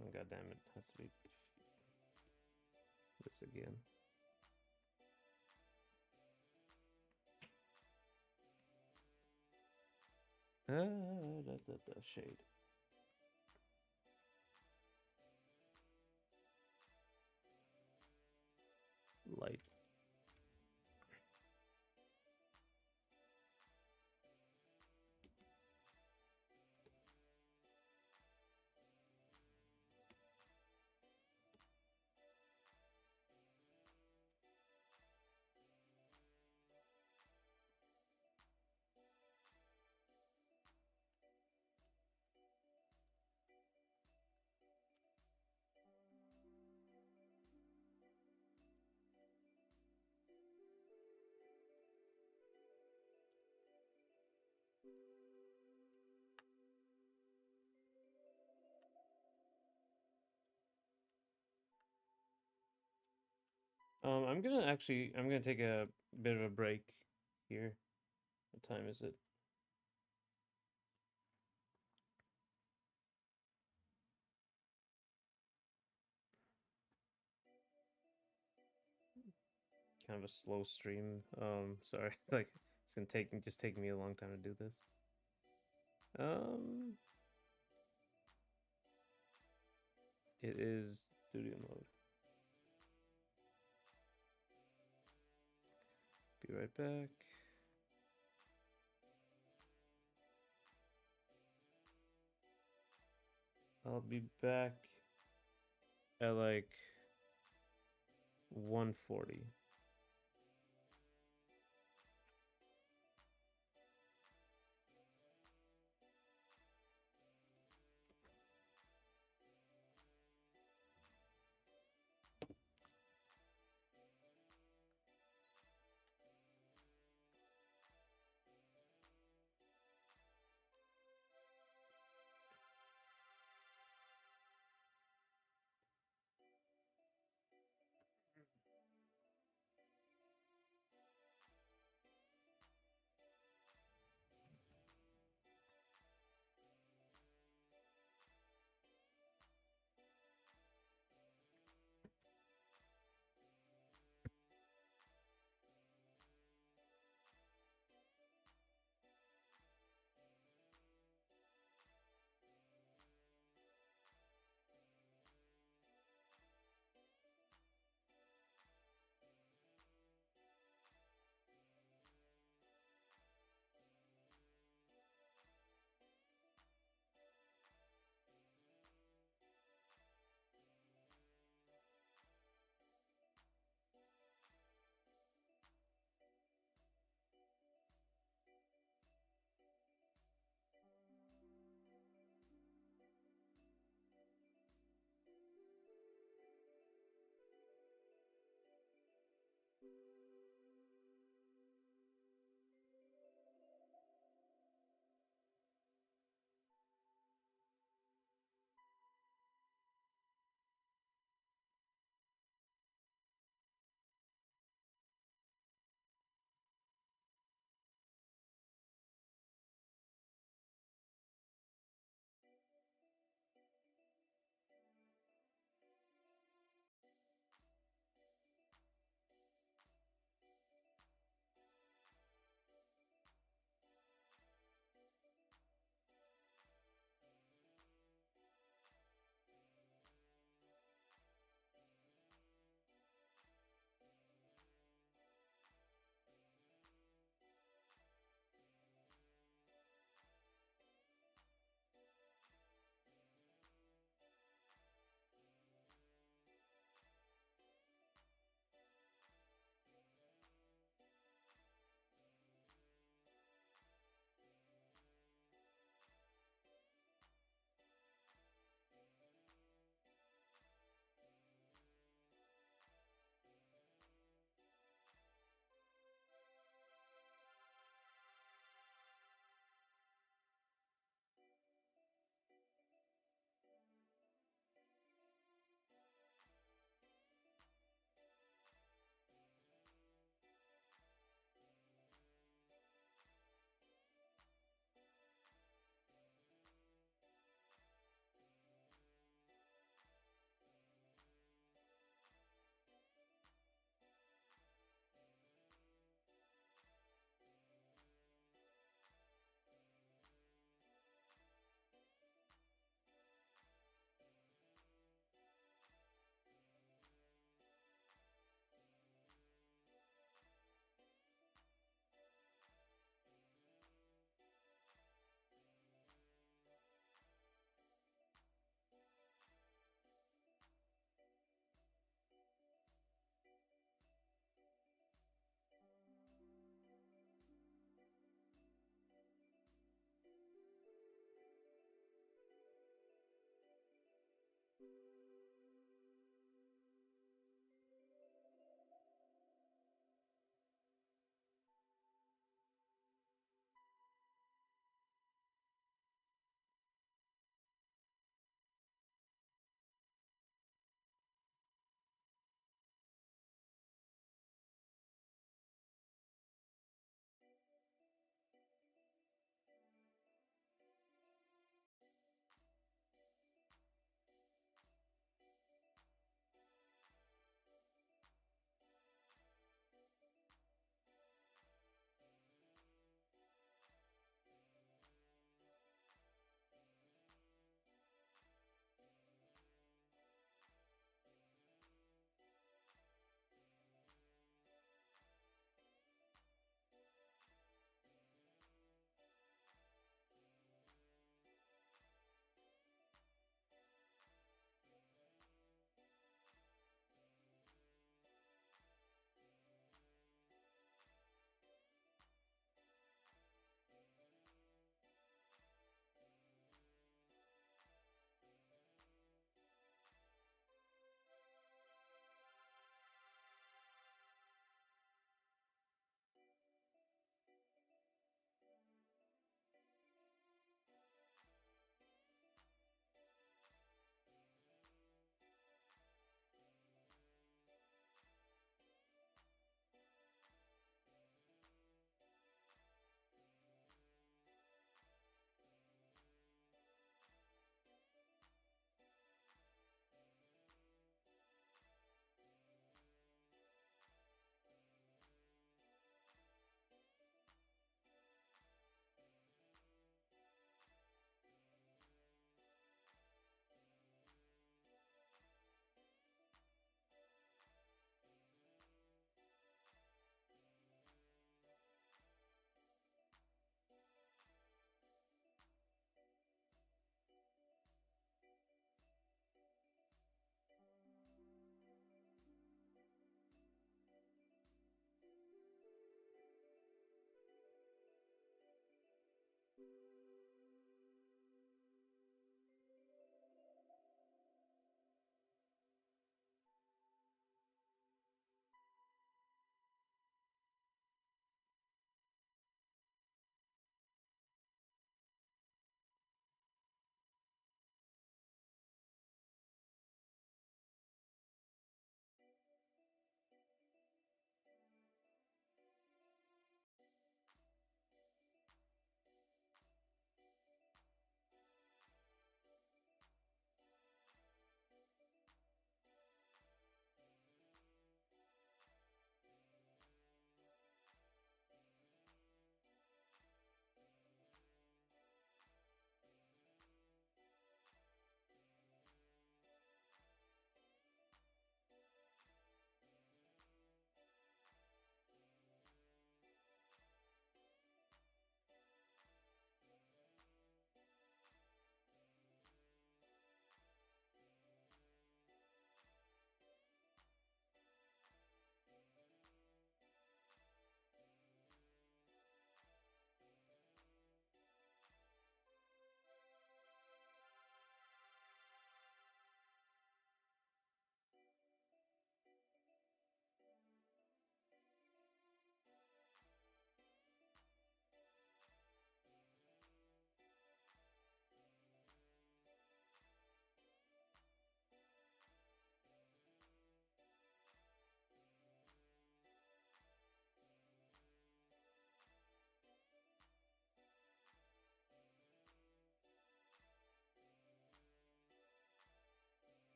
Oh, God damn it, has to be this again. Shade. Light. I'm gonna take a bit of a break here. What time is it? Kind of a slow stream. Sorry, like it's gonna take me a long time to do this. Um, it is studio mode. Be right back. I'll be back at like 1:40.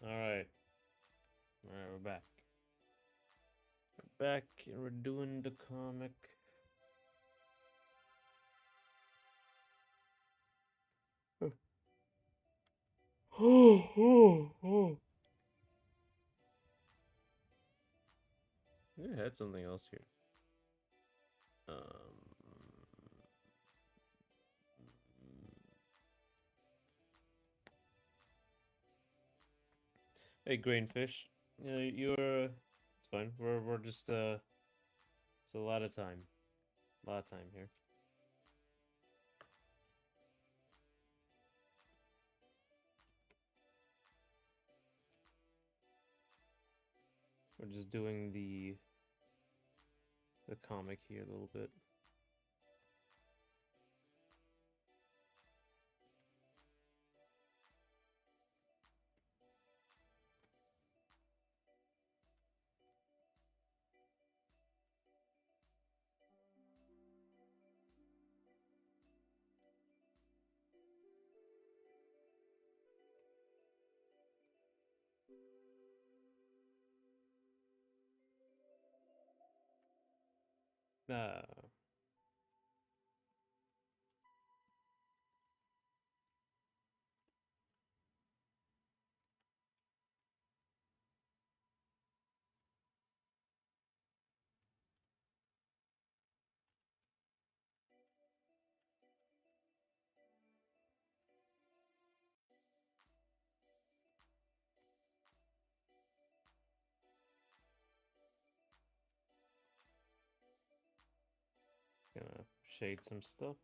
Alright. Alright, we're back. We're back and we're doing the comic. I had something else here. Hey, Grainfish. You're. It's fine. We're just It's a lot of time. A lot of time here. We're just doing the comic here a little bit. Ah, gonna shade some stuff.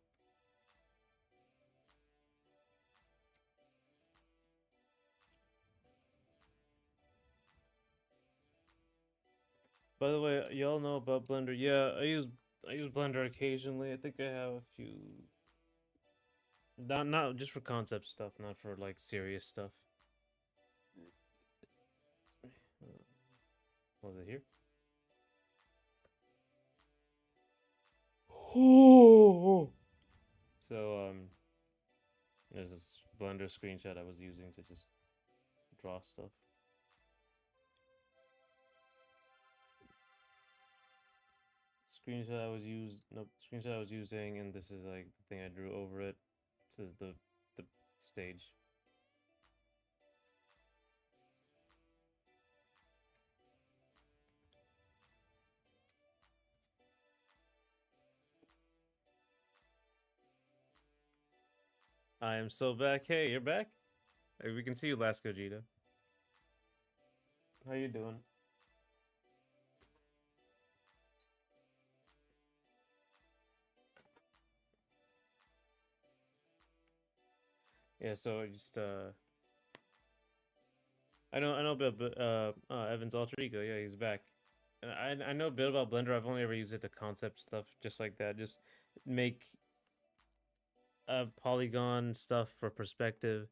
By the way, y'all know about Blender? Yeah, I use Blender occasionally. I think I have a few. Not just for concept stuff, not for like serious stuff. Was it here? So there's this Blender screenshot I was using to just draw stuff. Screenshot I was using, and this is like the thing I drew over it. This is the stage. I am so back. Hey, you're back? Hey, we can see you last, Gogeta. How you doing? Yeah, so just I know a bit, but Evan's alter ego. Yeah, he's back. I know a bit about Blender. I've only ever used it to concept stuff, just like that. Just make polygon stuff for perspective,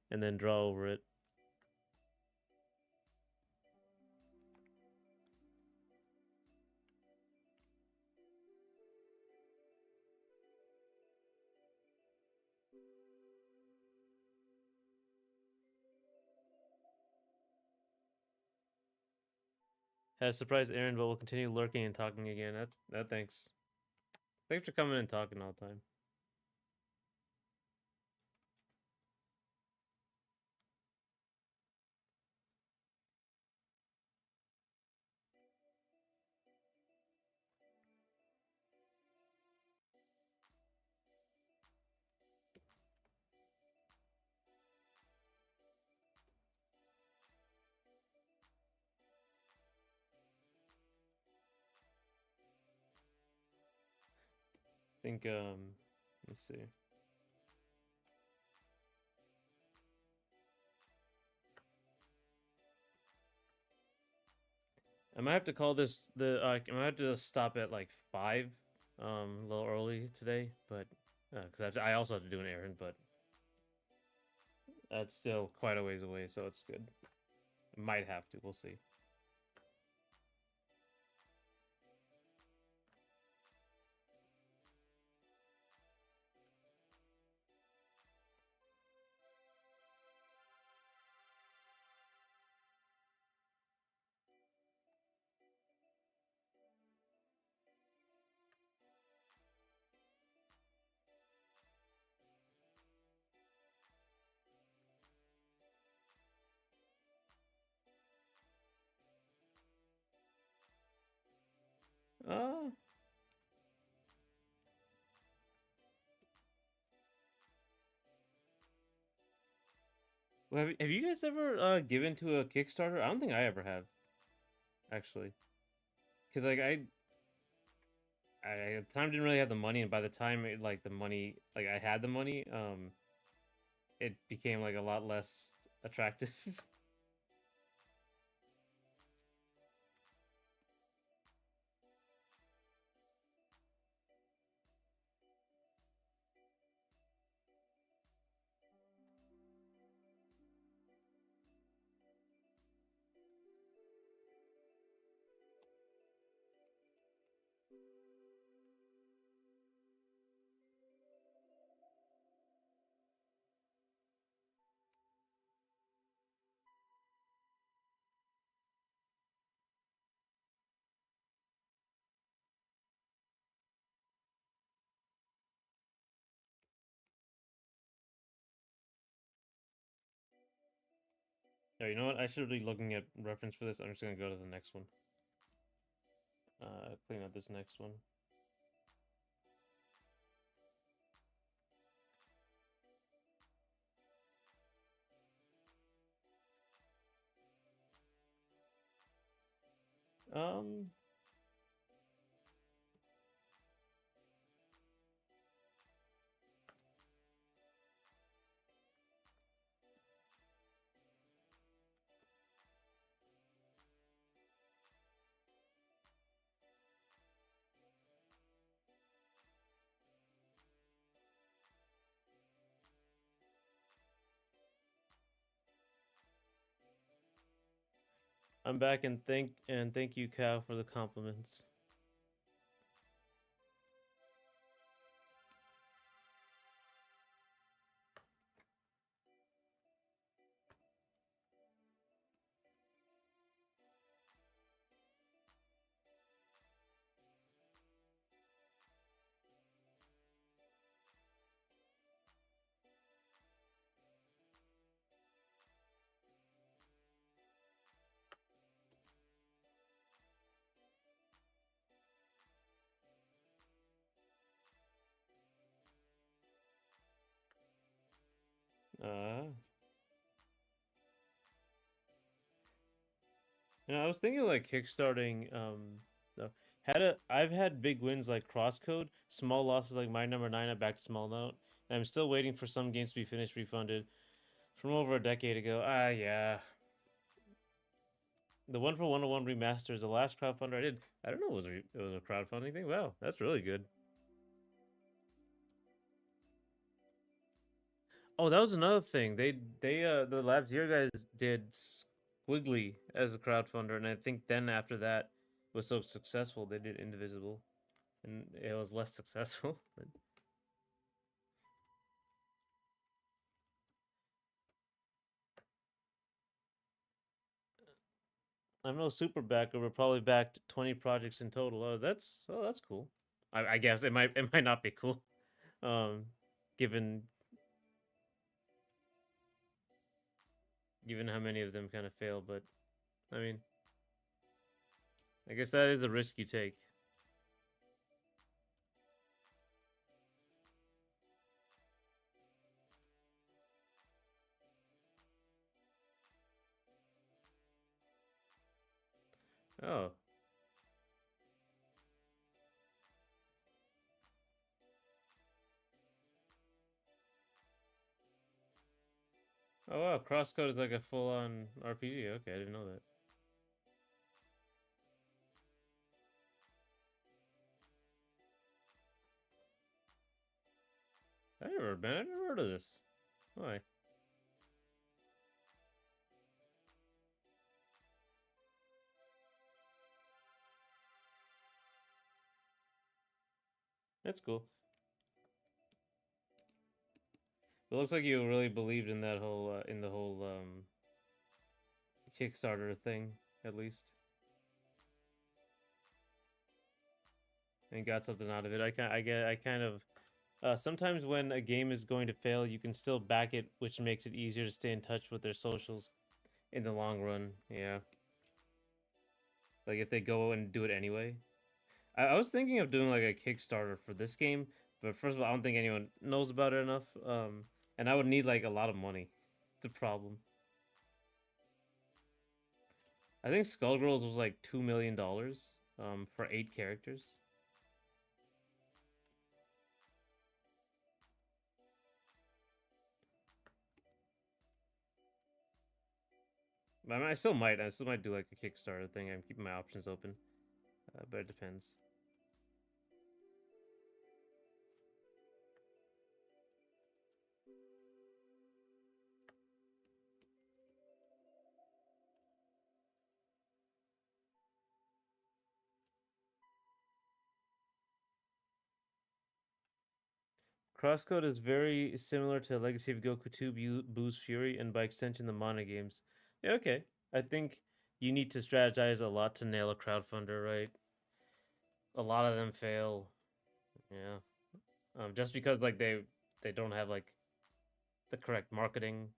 and then draw over it. Has surprised Aaron, but will continue lurking and talking again. That thanks. Thanks for coming and talking all the time. I think let's see. I might have to call this I might have to stop at like 5, a little early today, but because I also have to do an errand, but that's still quite a ways away, so it's good. Might have to. We'll see. Uh, well, have you guys ever given to a Kickstarter? I don't think I ever have, actually. Because like I at the time didn't really have the money, and by the time like the money, like I had the money, it became like a lot less attractive. Oh, you know what? I should be looking at reference for this. I'm just gonna go to the next one. Clean up this next one. Um, I'm back and thank you, Cal, for the compliments. Uh, I was thinking like kickstarting. I've had big wins like Crosscode, small losses like My Number Nine at Back to Small Note, and I'm still waiting for some games to be finished refunded from over a decade ago. Ah, yeah. The one for 101 remaster is the last crowdfunder I did. I don't know it was a crowdfunding thing. Wow, that's really good. Oh, that was another thing. The Labs Here guys did Squiggly as a crowdfunder, and I think then after that was so successful they did Indivisible, and it was less successful. I'm no super backer. We're probably backed 20 projects in total. That's cool. I guess it might not be cool, um, given given how many of them kind of fail. But I mean, I guess that is the risk you take. Oh, oh wow, Crosscode is like a full-on RPG. Okay, I didn't know that. I never heard of this. Why? That's cool. It looks like you really believed in that whole in the whole Kickstarter thing, at least, and got something out of it. I kind of sometimes when a game is going to fail, you can still back it, which makes it easier to stay in touch with their socials in the long run. Yeah, like if they go and do it anyway. I was thinking of doing like a Kickstarter for this game, but first of all, I don't think anyone knows about it enough. And I would need like a lot of money. The problem. I think Skullgirls was like $2 million. For 8 characters. But I, mean, I still might. I still might do like a Kickstarter thing. I'm keeping my options open, but it depends. Crosscode is very similar to Legacy of Goku 2, Boo's Fury, and by extension, the Mana games. Yeah, okay. I think you need to strategize a lot to nail a crowdfunder, right? A lot of them fail. Yeah. Just because like they don't have like the correct marketing.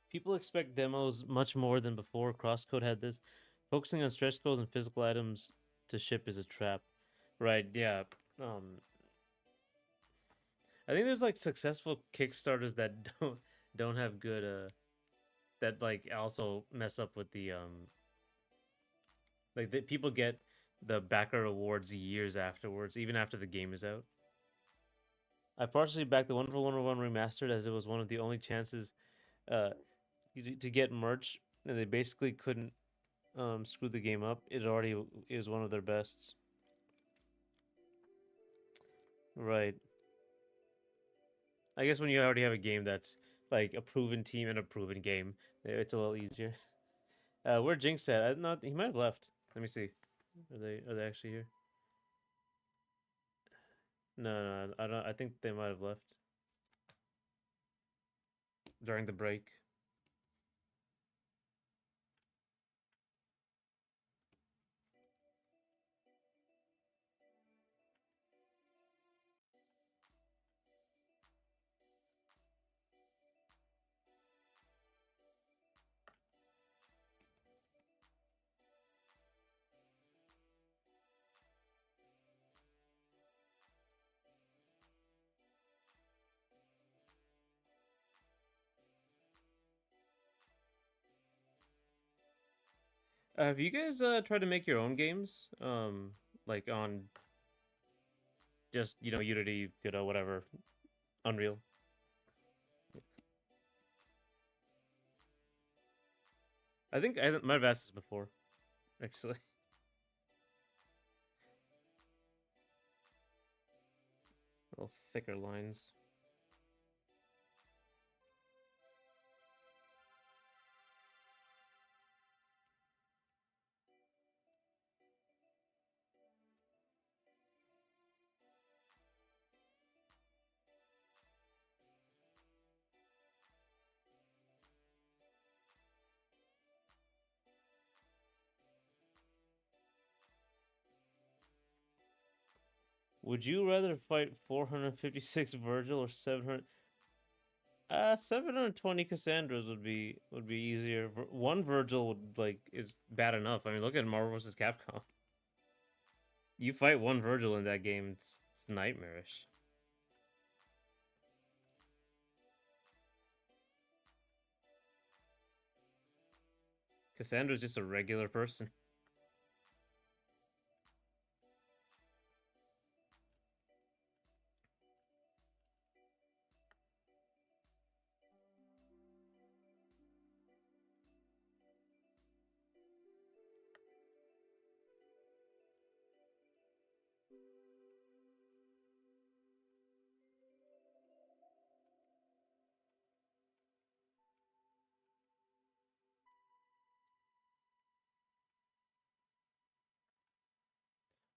People expect demos much more than before. Crosscode had this. Focusing on stretch codes and physical items to ship is a trap. Right, yeah. I think there's like successful Kickstarters that don't have good that like also mess up with the like the people get the backer rewards years afterwards, even after the game is out. I partially backed the Wonderful 101 remastered as it was one of the only chances uh to get merch, and they basically couldn't screw the game up. It already is one of their bests. Right. I guess when you already have a game that's like a proven team and a proven game, it's a little easier. Where Jinx at? I not he might have left. Let me see. Are they actually here? No, I don't. I think they might have left during the break. Have you guys tried to make your own games? Like on just Unity, whatever, Unreal. I think I might have asked this before, actually. A little thicker lines. Would you rather fight 456 Virgil or 700? 720 Cassandras would be easier. One Virgil would like is bad enough. I mean, look at Marvel vs. Capcom. You fight one Virgil in that game, it's nightmarish. Cassandra's just a regular person.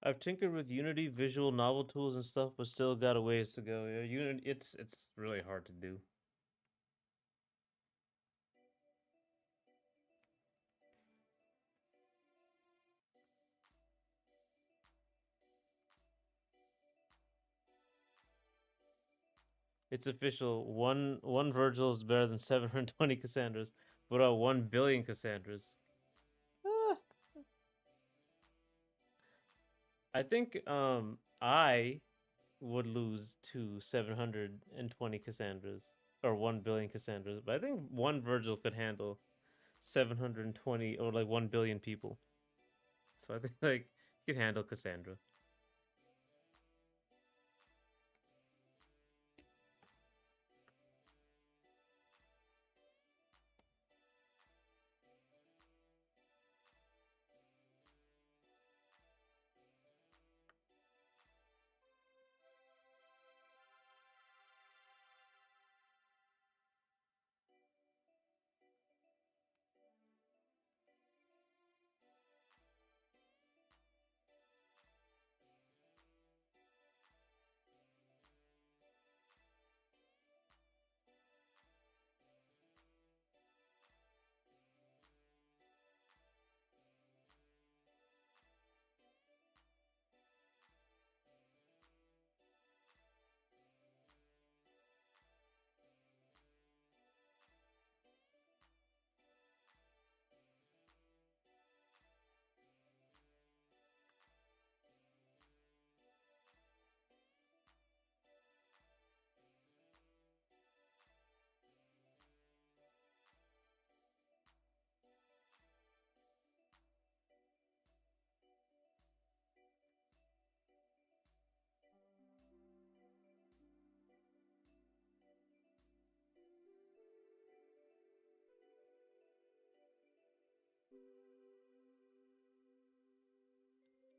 I've tinkered with Unity visual novel tools and stuff, but still got a ways to go. Yeah, Unity, it's really hard to do. It's official. One Virgil is better than 720 Cassandras. What about 1 billion Cassandras? Ah, I think I would lose to 720 Cassandras or 1 billion Cassandras, but I think one Virgil could handle 720 or like 1 billion people. So I think like you could handle Cassandra.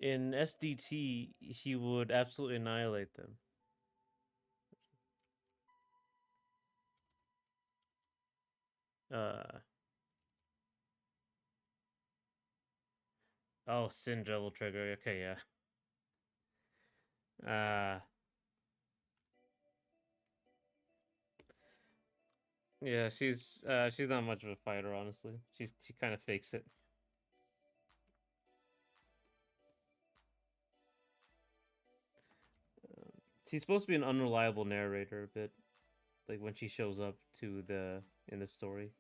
In SDT, he would absolutely annihilate them. Oh, Sin Devil Trigger. Okay, yeah. Yeah, she's not much of a fighter, honestly. She kind of fakes it. She's supposed to be an unreliable narrator a bit, like when she shows up to the in the story.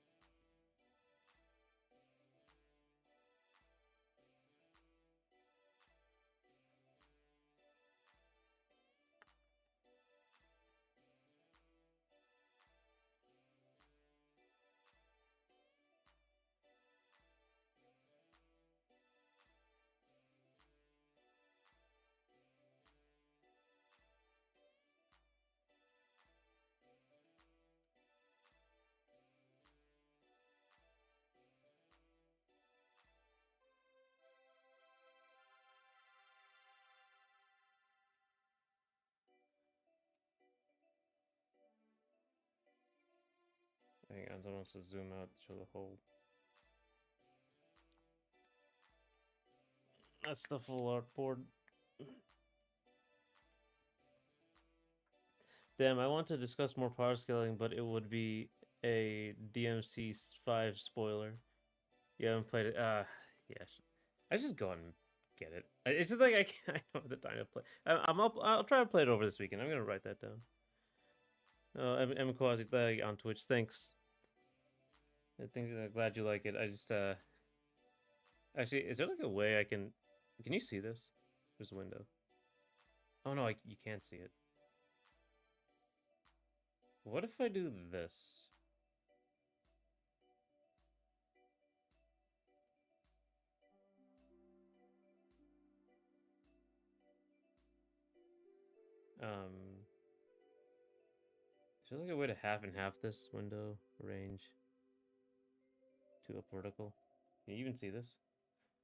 Hang on, someone wants to zoom out to show the whole. That's the full artboard. Damn, I want to discuss more power scaling, but it would be a DMC5 spoiler. You haven't played it? Yeah. I just go and get it. It's just like I can't. I don't have the time to play. I'll try to play it over this weekend. I'm gonna write that down. Oh, M Quasi on Twitch. Thanks. Glad you like it. I just actually, is there like a way I can? Can you see this? There's a window. Oh no, you can't see it. What if I do this? Is there like a way to half and half this window range to up vertical? Can you even see this?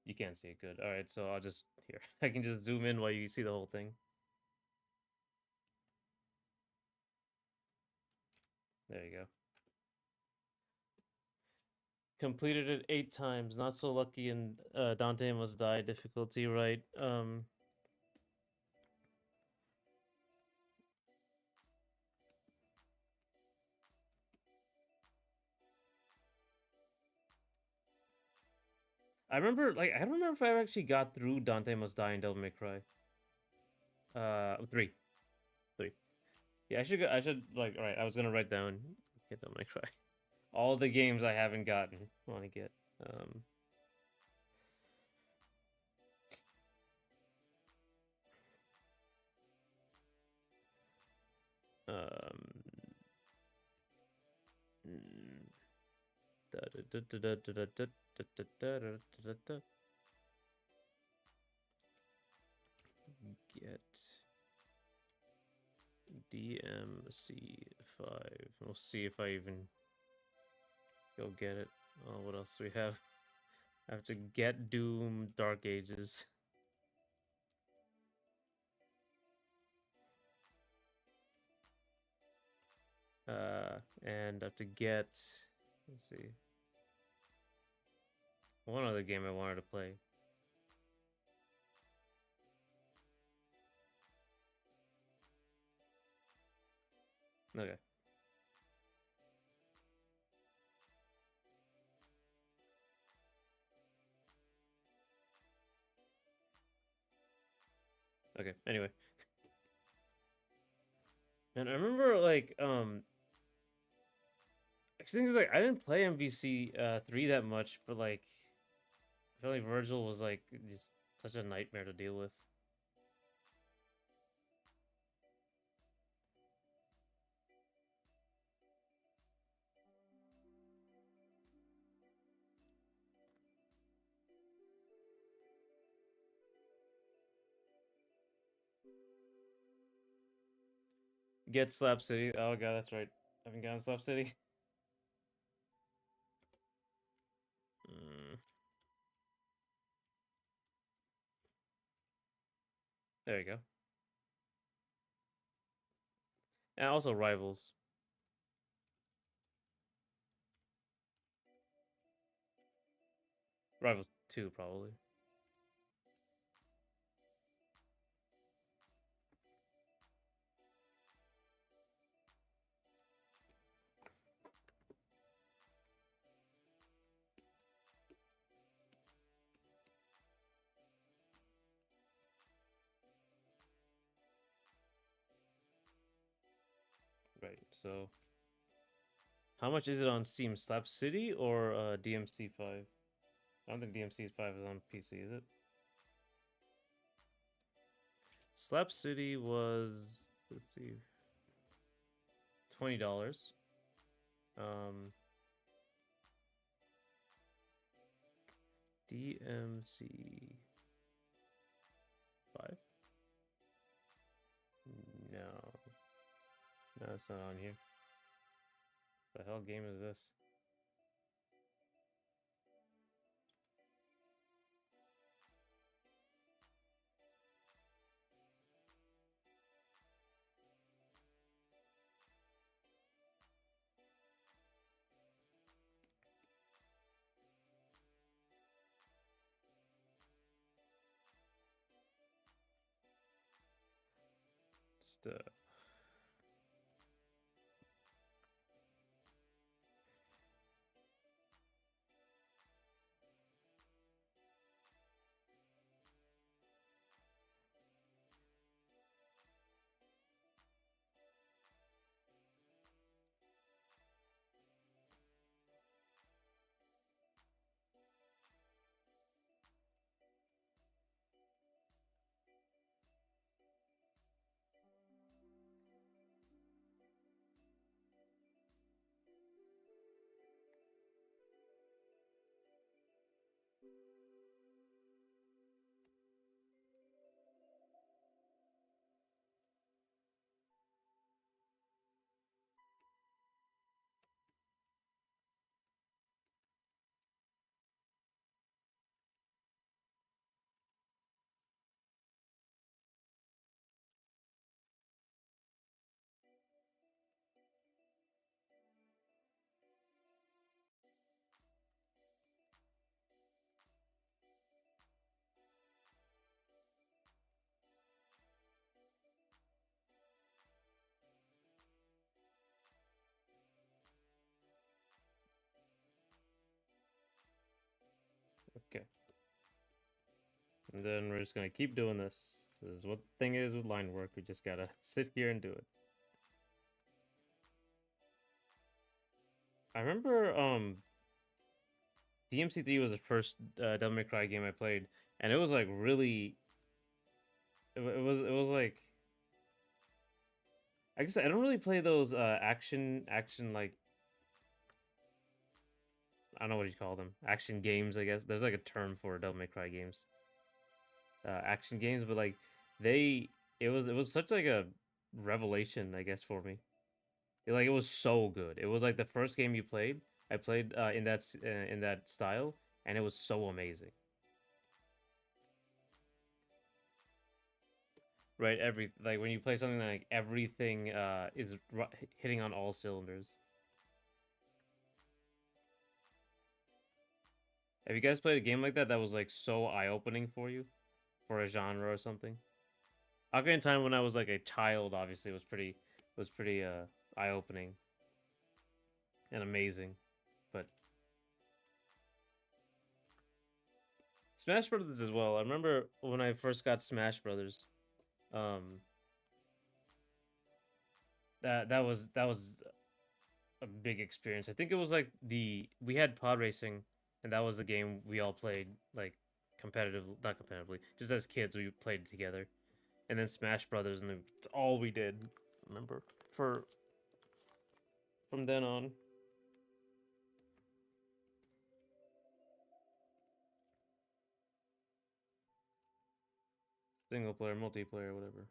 You can't see it good. All right, so I'll just here. I can just zoom in while you see the whole thing. There you go. Completed it 8 times. Not so lucky in Dante Must Die difficulty, right? I remember, like, I don't remember if I actually got through Dante Must Die in Devil May Cry. 3. Yeah, I should, like, alright, I was gonna write down, get Devil May Cry. All the games I haven't gotten, want to get. Get DMC5. We'll see if I even go get it. Oh, what else do we have? I have to get Doom Dark Ages. And I have to get, let's see, one other game I wanted to play. Okay. Okay, anyway. And I remember, like, actually, things like, I didn't play MVC 3 that much, but, like, I feel like Virgil was, like, just such a nightmare to deal with. Get Slap City. Oh, God, that's right. I haven't gotten Slap City. There you go. And also Rivals. Rivals 2, probably. Right, so how much is it on Steam? Slap City or DMC 5? I don't think DMC 5 is on PC, is it? Slap City was, let's see, $20. DMC 5? No. No, it's not on here. The hell game is this? Just And then we're just gonna keep doing this. This is what the thing is with line work. We just gotta sit here and do it. I remember DMC3 was the first Devil May Cry game I played, and it was like really. It was like I guess I don't really play those action like I don't know what you call them, action games. I guess there's like a term for Devil May Cry games, action games, but like they it was such like a revelation, I guess, for me. Like it was so good. It was like the first game you played. I played in that style, and it was so amazing. Right, every like when you play something like everything is hitting on all cylinders. Have you guys played a game like that that was like so eye opening for you, for a genre or something? Ocarina of Time when I was like a child, obviously was pretty eye opening and amazing. But Smash Brothers as well. I remember when I first got Smash Brothers. Um, that was a big experience. I think it was like we had pod racing, and that was the game we all played like competitive, not competitively, just as kids we played together. And then Smash Brothers, and it's all we did. Remember for from then on. Single player, multiplayer, whatever.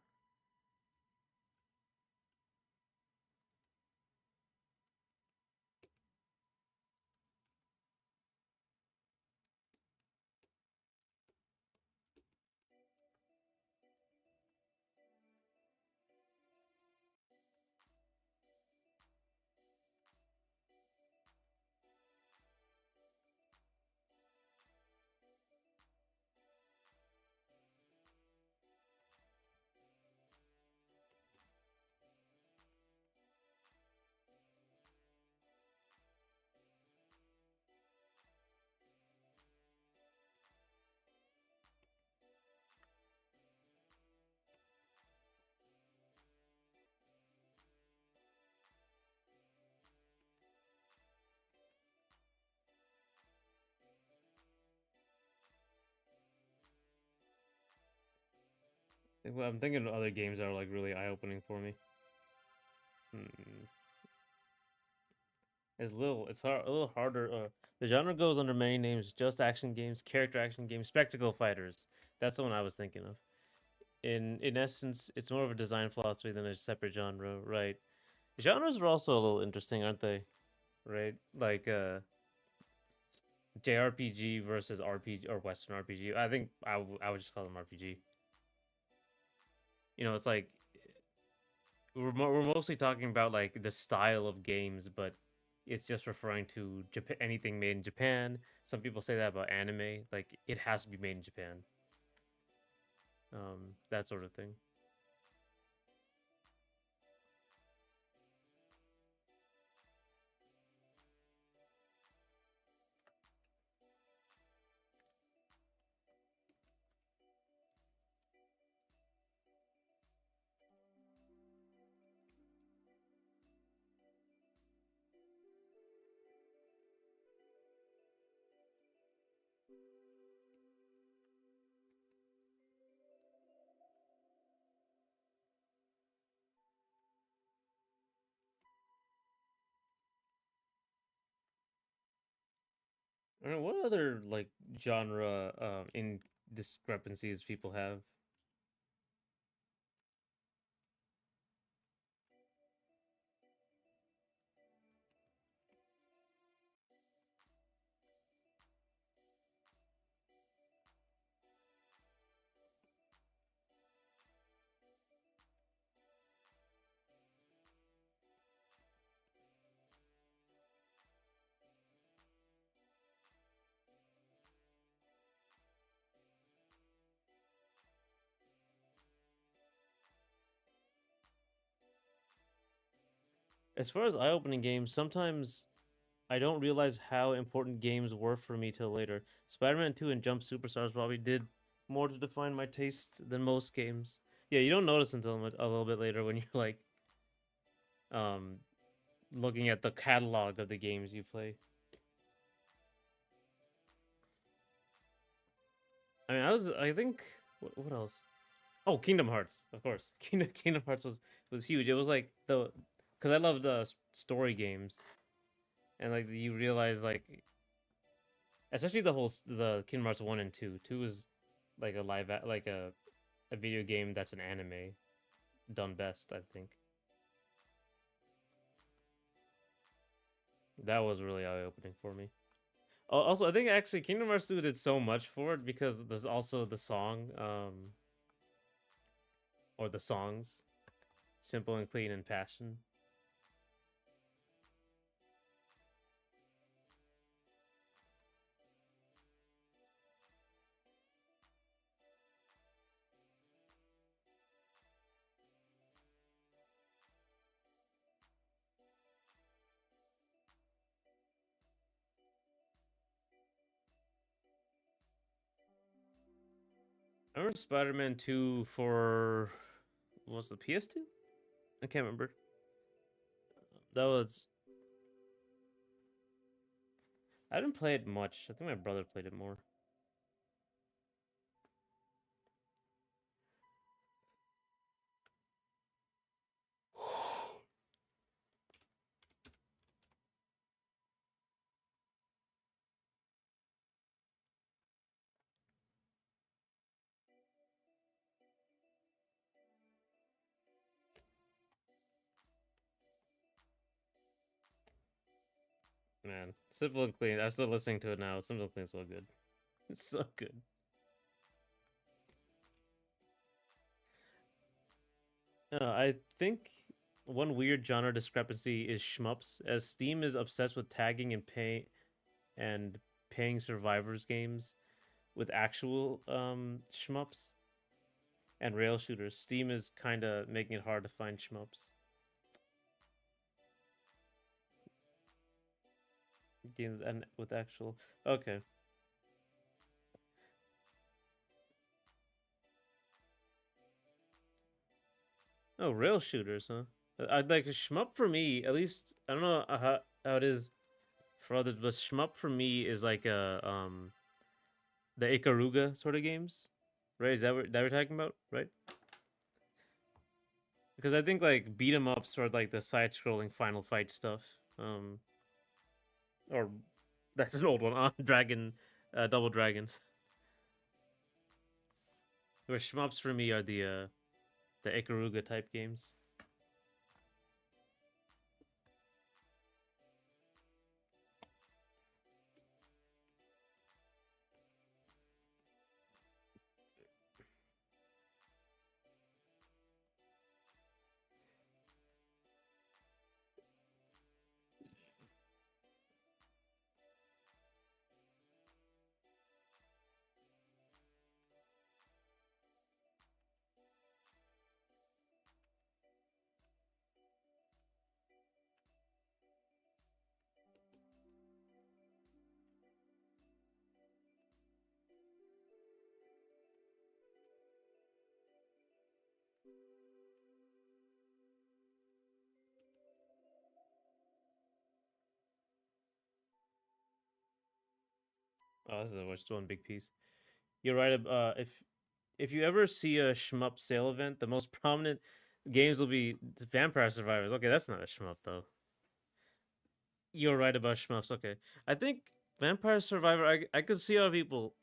Well, I'm thinking of other games that are like really eye opening for me. Hmm. It's a little harder. The genre goes under many names: just action games, character action games, spectacle fighters. That's the one I was thinking of. In essence, it's more of a design philosophy than a separate genre, right? Genres are also a little interesting, aren't they? Right, like JRPG versus RPG or Western RPG. I think I would just call them RPG. It's like we're mostly talking about like the style of games, but it's just referring to Japan, anything made in Japan. Some people say that about anime, like it has to be made in Japan. That sort of thing. I don't know what other like genre in discrepancies people have. As far as eye-opening games, sometimes I don't realize how important games were for me till later. Spider-Man 2 and Jump Superstars probably did more to define my taste than most games. Yeah, you don't notice until a little bit later when you're like um looking at the catalog of the games you play. I mean, I think what else? Oh, Kingdom Hearts, of course. Kingdom Hearts was huge. It was like the because I loved story games, and like you realize like especially the Kingdom Hearts 1 and 2. 2 is like like a video game that's an anime done best, I think. That was really eye opening for me. Also, I think actually Kingdom Hearts 2 did so much for it because there's also the song, or the songs, Simple and Clean and Passion. I remember Spider-Man 2 for was the PS2? I can't remember. That was I didn't play it much. I think my brother played it more. Man, Simple and Clean. I'm still listening to it now. Simple and Clean is so good. It's so good. I think one weird genre discrepancy is shmups, as Steam is obsessed with tagging and paying survivors games with actual shmups and rail shooters. Steam is kind of making it hard to find shmups games and with actual. Okay. Oh, rail shooters, huh? I'd like a shmup for me. At least I don't know how it is for others, but shmup for me is like the Ikaruga sort of games, right? Is that we're talking about, right? Because I think like beat 'em ups or like the side-scrolling Final Fight stuff, or that's an old one on Double Dragons. Where shmups for me are the Ikaruga type games. Oh, this is just one big piece. You're right. If you ever see a shmup sale event, the most prominent games will be Vampire Survivors. Okay, that's not a shmup though. You're right about shmups. Okay, I think Vampire Survivor. I could see how people.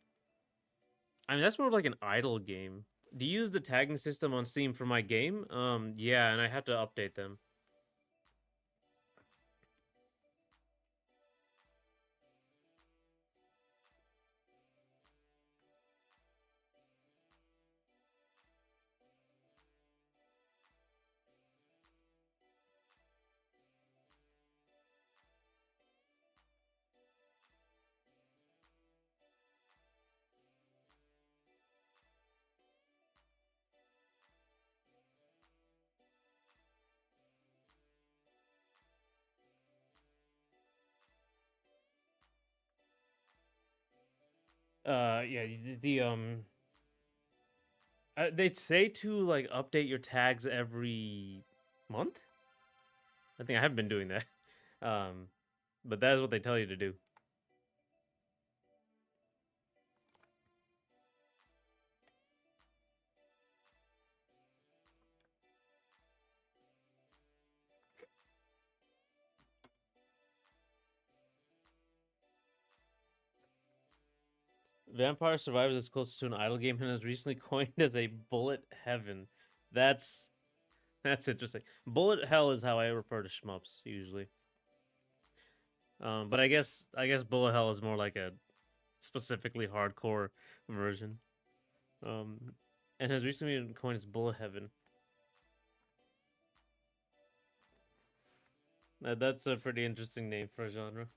I mean, that's more like an idle game. Do you use the tagging system on Steam for my game? Yeah, and I have to update them. Yeah, the They'd say to like update your tags every month. I think I have been doing that, but that is what they tell you to do. Vampire Survivors is close to an idle game and has recently coined as a bullet heaven. That's that's interesting. Bullet hell is how I refer to shmups usually. But I guess bullet hell is more like a specifically hardcore version. Um, and has recently been coined as bullet heaven. That's a pretty interesting name for a genre.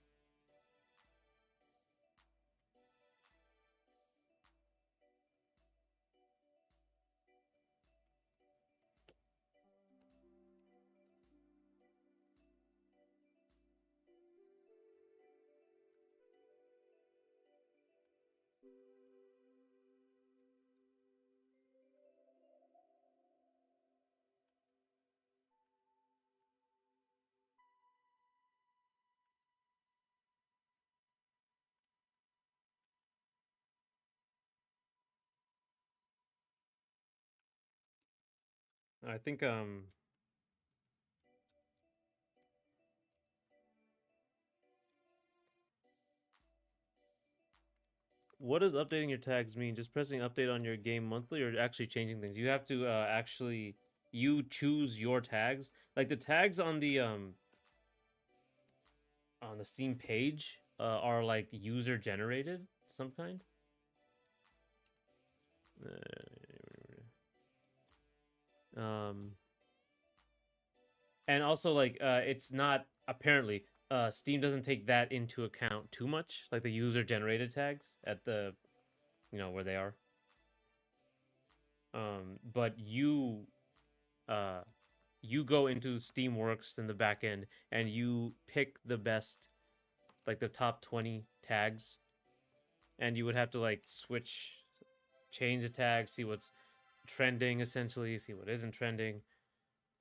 I think what does updating your tags mean? Just pressing update on your game monthly, or actually changing things? You have to actually you choose your tags. Like the tags on the Steam page are like user generated, some kind. Um, and also like it's not apparently Steam doesn't take that into account too much, like the user generated tags at the where they are. But uh you go into Steamworks in the back end and you pick the best, like the top 20 tags, and you would have to like change the tag, see what's trending essentially, see what isn't trending,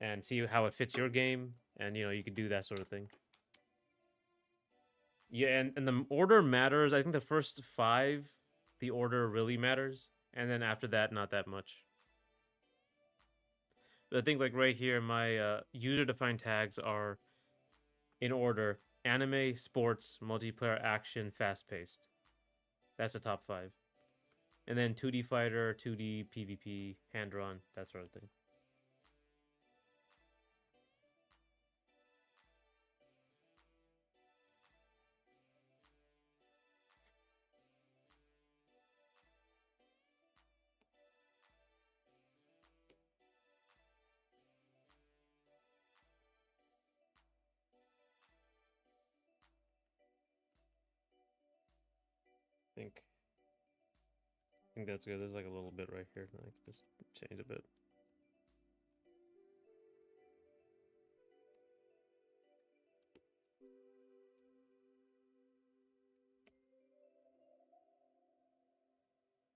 and see how it fits your game, and you could do that sort of thing. Yeah, and the order matters. I think the first five, the order really matters, and then after that, not that much. But I think like right here, my user-defined tags are in order: anime, sports, multiplayer, action, fast-paced. That's the top five, and then 2D fighter, 2D PvP, hand-drawn, that sort of thing. I think that's good. There's like a little bit right here. I can just change a bit.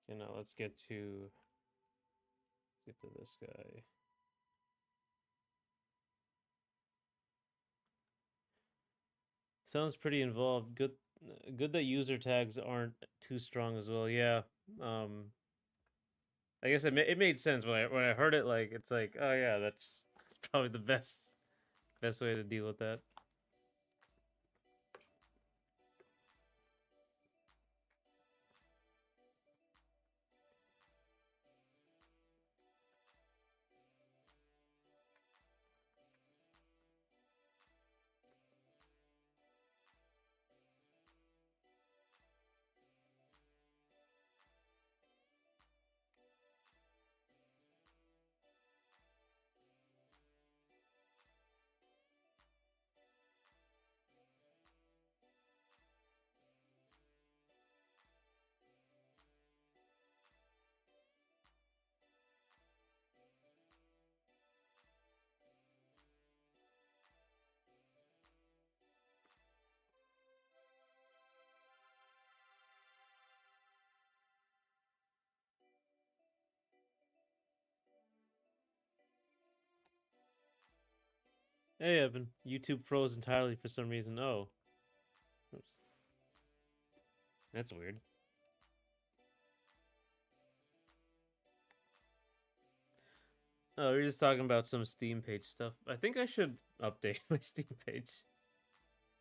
Okay, now let's get to this guy. Sounds pretty involved. Good that user tags aren't too strong as well. Yeah. Um, I guess it made sense when I heard it. Like it's like, oh yeah, that's probably the best way to deal with that. Hey, Evan. YouTube froze entirely for some reason. Oh, oops. That's weird. Oh, we're just talking about some Steam page stuff. I think I should update my Steam page.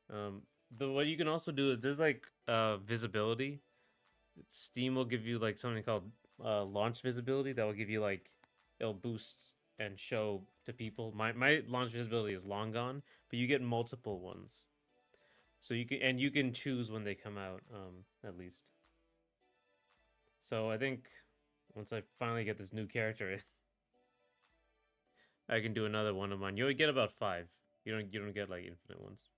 The what you can also do is there's like visibility. Steam will give you like something called launch visibility that will give you like it'll boost and show to people. My launch visibility is long gone, but you get multiple ones. So you can choose when they come out, at least. So I think once I finally get this new character, I can do another one of mine. You only get about 5. You don't get like infinite ones.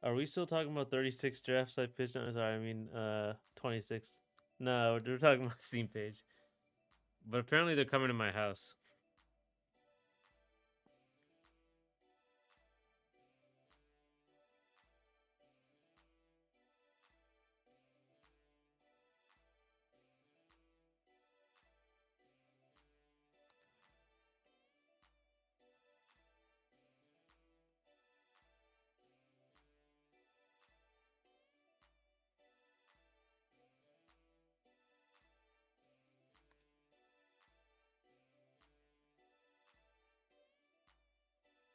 Are we still talking about 36 drafts I pitched on? Sorry, I mean 26. No, we're talking about Steam page. But apparently they're coming to my house.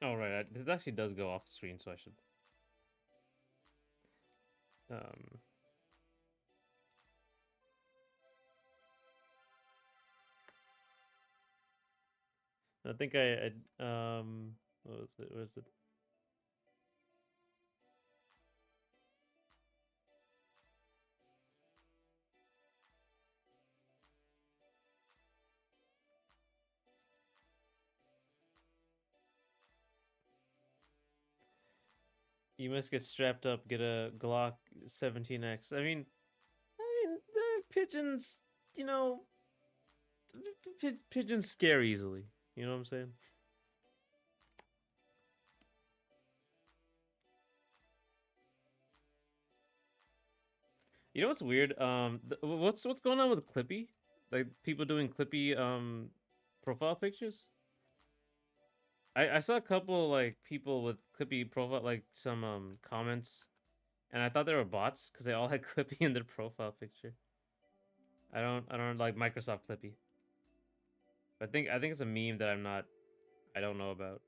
Oh right, this actually does go off the screen, so I should. Um, I think what was it? Was it? You must get strapped up, get a Glock 17X. I mean, the pigeons, you know, pigeons scare easily. You know what I'm saying? You know what's weird? What's going on with Clippy? Like people doing Clippy profile pictures? I saw a couple like people with Clippy profile like some comments, and I thought they were bots because they all had Clippy in their profile picture. I don't like Microsoft Clippy. I think it's a meme that I don't know about.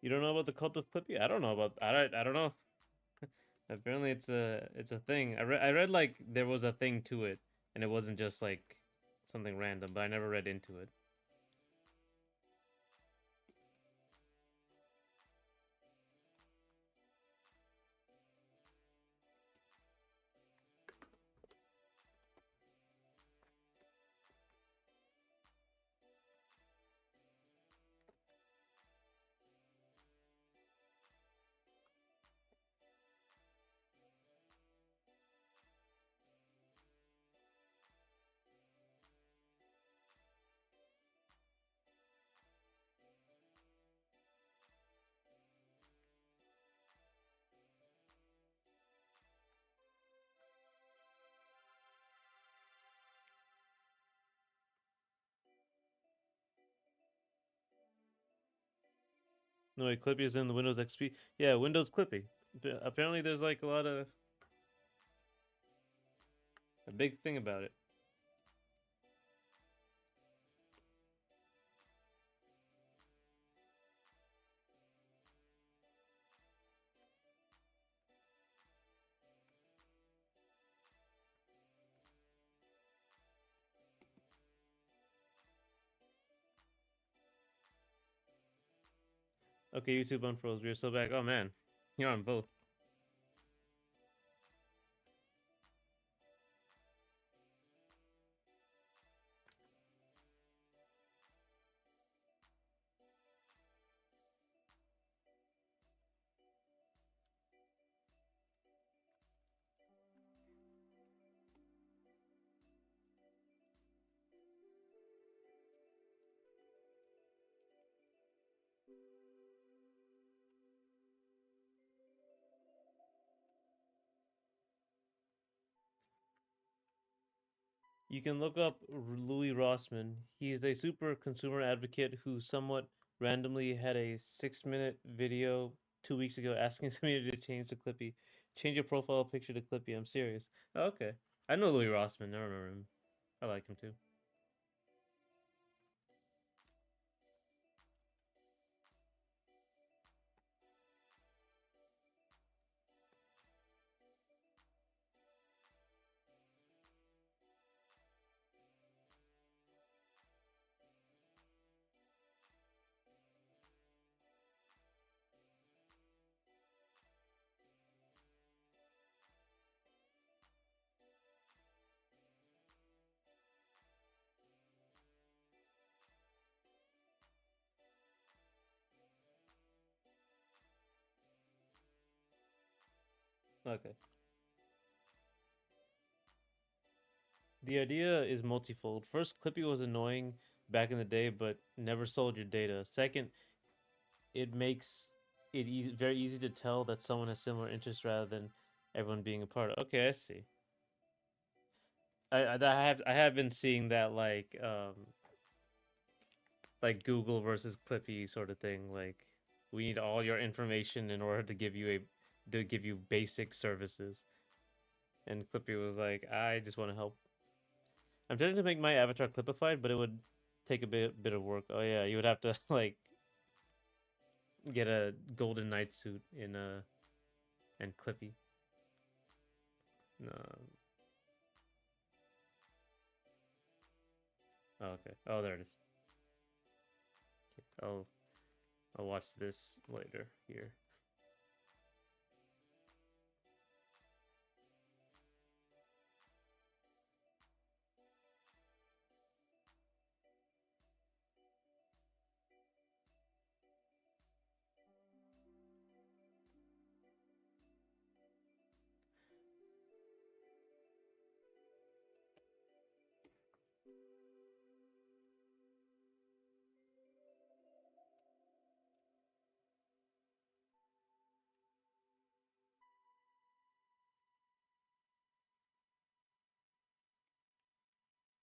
You don't know about the cult of Clippy? I don't know. Apparently it's a thing. I read like there was a thing to it and it wasn't just like something random, but I never read into it. No, wait, Clippy is in the Windows XP. Yeah, Windows Clippy. Apparently there's like a lot of a big thing about it. Okay, YouTube unfroze. We're still back. Oh man, you're on both. You can look up Louis Rossman. He's a super consumer advocate who somewhat randomly had a 6-minute video 2 weeks ago asking somebody to change the Clippy, change your profile picture to Clippy. I'm serious. Oh, okay, I know Louis Rossman. I remember him. I like him too. Okay. The idea is multifold. First, Clippy was annoying back in the day, but never sold your data. Second, it makes it very easy to tell that someone has similar interests rather than everyone being a part of. Okay, I see. I have been seeing that like Google versus Clippy sort of thing. Like we need all your information in order to give you basic services. And Clippy was like, I just want to help. I'm trying to make my avatar clipified, but it would take a bit of work. Oh yeah, you would have to like get a golden knight suit in and Clippy. No. Oh, okay. Oh, there it is. Okay. I'll watch this later here.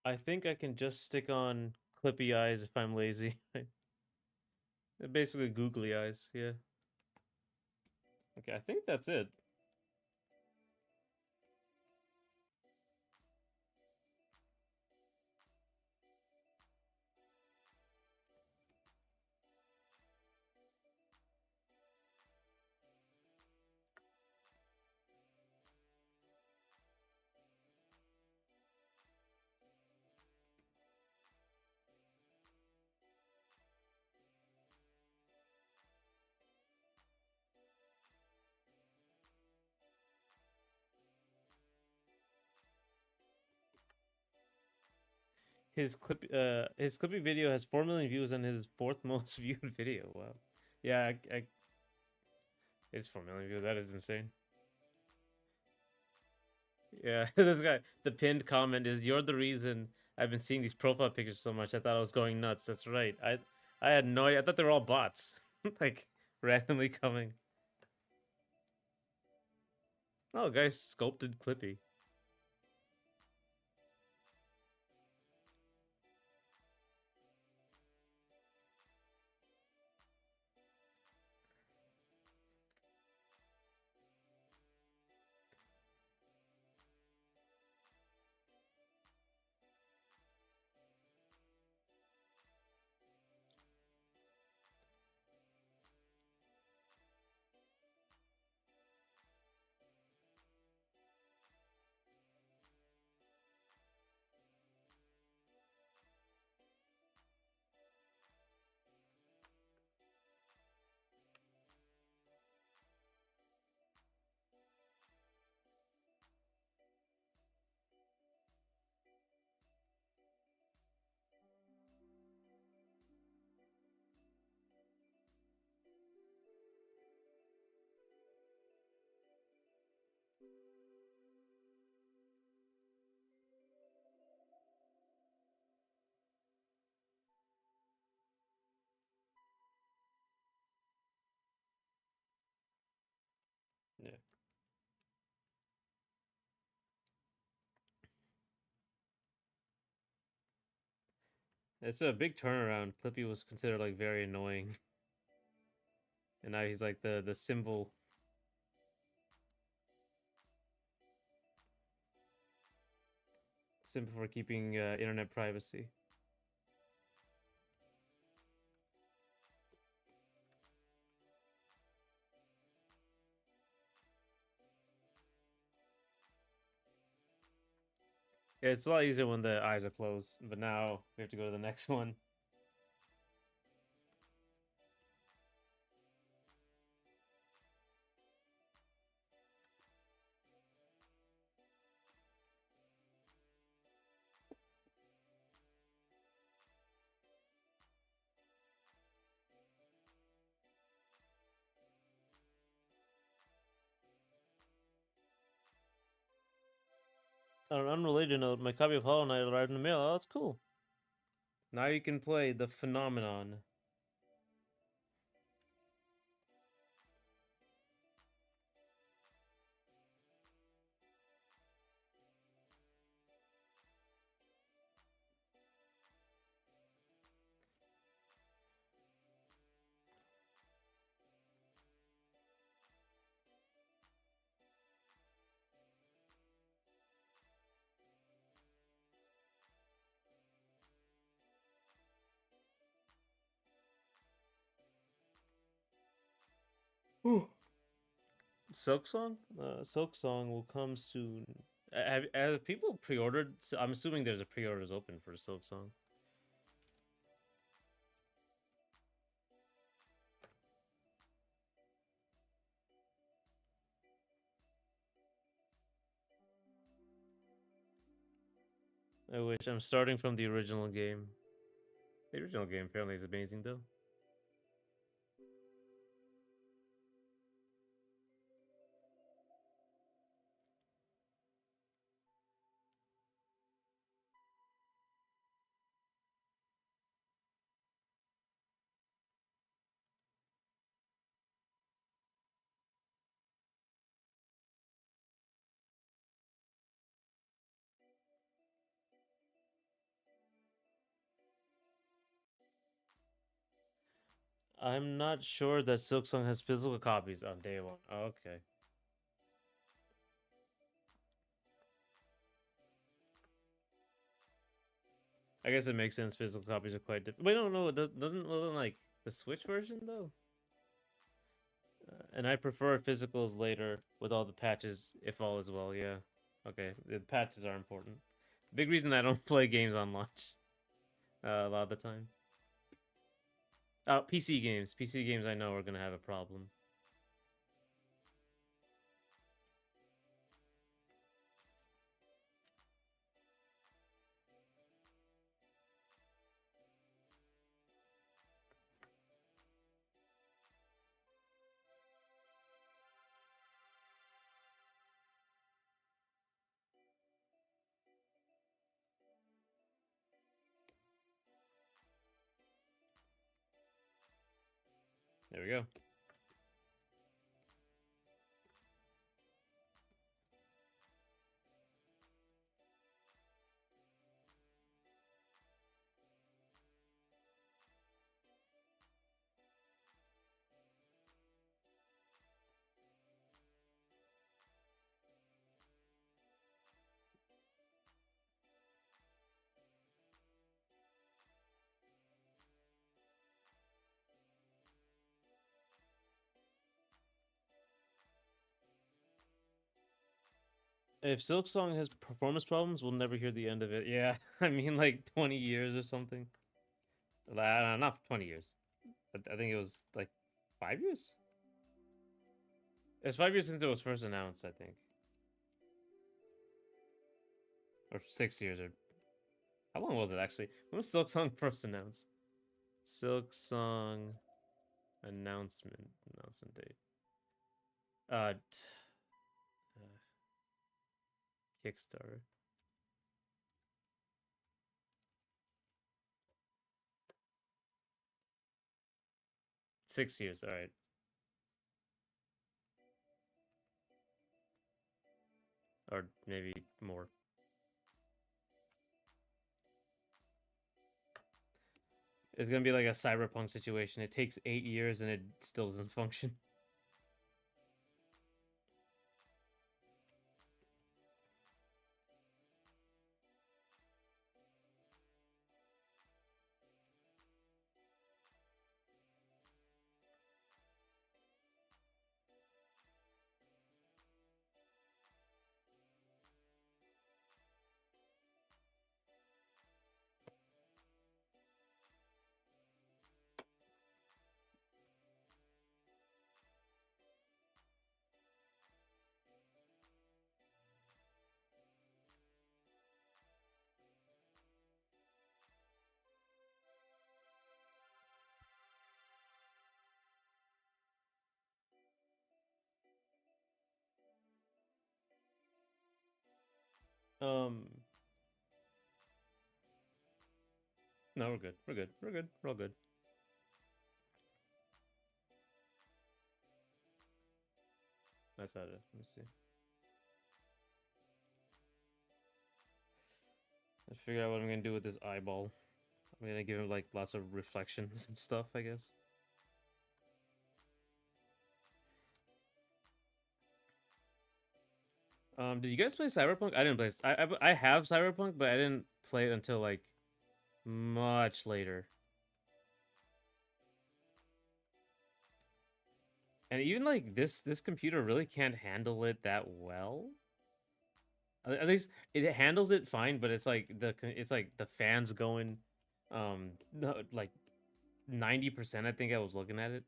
I think I can just stick on Clippy eyes if I'm lazy. Basically googly eyes, yeah. Okay, I think that's it. His Clippy video has 4 million views on his fourth most viewed video. Wow. Yeah, it's 4 million views. That is insane. Yeah, this guy. The pinned comment is, "You're the reason I've been seeing these profile pictures so much. I thought I was going nuts." That's right. I had no idea. I thought they were all bots, like randomly coming. Oh, guys, sculpted Clippy. It's a big turnaround. Clippy was considered like very annoying, and now he's like the symbol for keeping internet privacy. Yeah, it's a lot easier when the eyes are closed, but now we have to go to the next one. On an unrelated note, my copy of Hollow Knight arrived in the mail. Oh, that's cool. Now you can play The Phenomenon. Ooh. Silksong? Silksong will come soon. Have people pre-ordered? I'm assuming there's a pre-orders open for Silksong. I wish. I'm starting from the original game. The original game apparently is amazing, though. I'm not sure that Silksong has physical copies on day one. Oh, okay. I guess it makes sense. Physical copies are quite different. Wait, no, doesn't like the Switch version though. And I prefer physicals later with all the patches, if all is well. Yeah. Okay, the patches are important. Big reason I don't play games on launch a lot of the time. PC games. PC games I know are gonna have a problem. There we go. If Silksong has performance problems, we'll never hear the end of it. Yeah, I mean like 20 years or something. Not 20 years. I think it was like 5 years. It's 5 years since it was first announced, I think, or 6 years. Or how long was it actually? When was Silksong first announced? Silksong announcement date. Uh, uh, Kickstarter. 6 years. All right. Or maybe more. It's gonna be like a cyberpunk situation. It takes 8 years and it still doesn't function. Um, no, we're good. We're good. We're good. We're all good. That's how it is. Let me see. Let's figure out what I'm gonna do with this eyeball. I'm gonna give him like lots of reflections and stuff, I guess. Did you guys play Cyberpunk? I didn't play. I have Cyberpunk, but I didn't play it until like much later. And even like this computer really can't handle it that well. At least it handles it fine, but it's like the fans going, no, like 90%. I think I was looking at it.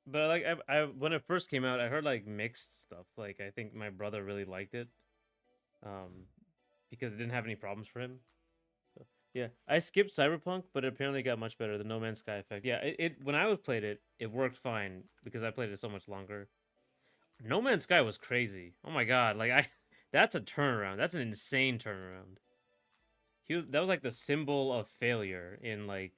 But like I when it first came out, I heard like mixed stuff. Like I think my brother really liked it, um, because it didn't have any problems for him. So, yeah, I skipped Cyberpunk, but it apparently got much better. The No Man's Sky effect. Yeah, it when I was played it, it worked fine because I played it so much longer. No Man's Sky was crazy. Oh my god, like I, that's a turnaround. That's an insane turnaround. That was like the symbol of failure in like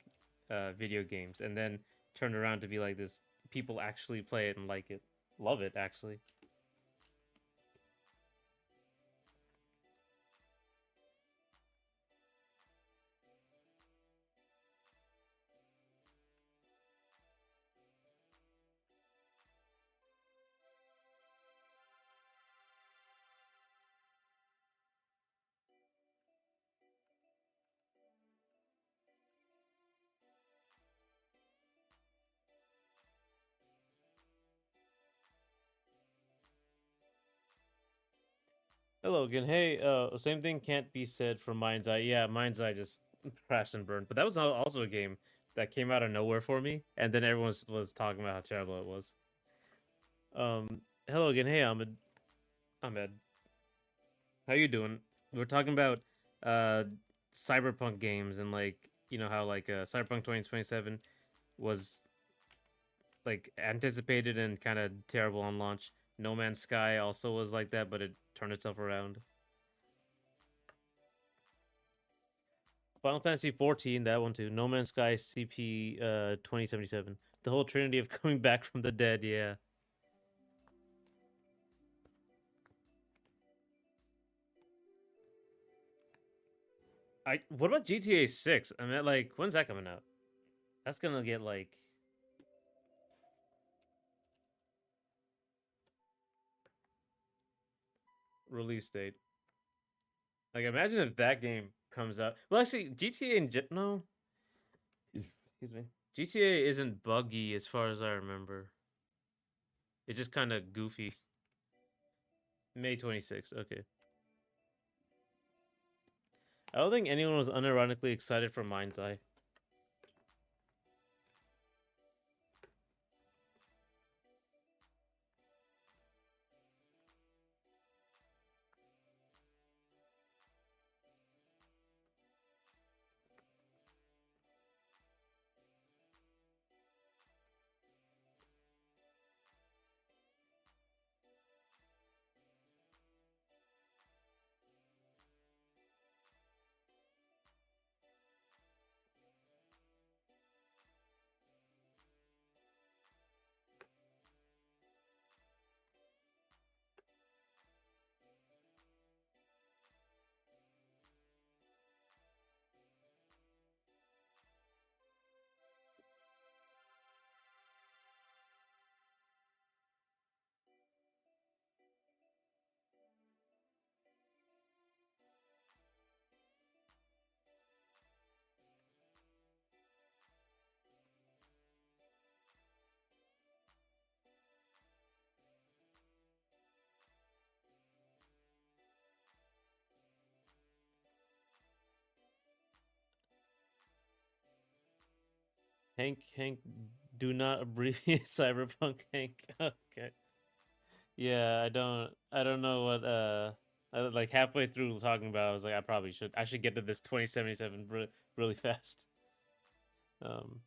video games, and then turned around to be like this. People actually play it and like it, love it actually. Hello again. Hey, same thing can't be said for Mind's Eye. Yeah, Mind's Eye just crashed and burned, but that was also a game that came out of nowhere for me, and then everyone was talking about how terrible it was. Hello again. Hey, Ahmed, how you doing? We're talking about uh cyberpunk games and like how like Cyberpunk 2027 was like anticipated and kind of terrible on launch. No Man's Sky also was like that, but it turned itself around. Final Fantasy 14, that one too. No Man's Sky, CP 2077. The whole trinity of coming back from the dead, yeah. I what about GTA 6? I mean like when's that coming out? That's gonna get like release date. Like imagine if that game comes out. Well actually GTA no. Excuse me. GTA isn't buggy as far as I remember. It's just kind of goofy. May 26th. Okay. I don't think anyone was unironically excited for Mind's Eye. Hank, do not abbreviate Cyberpunk, Hank. Okay. Yeah, I don't know what like halfway through talking about it, I was like I should get to this 2077 really fast. Um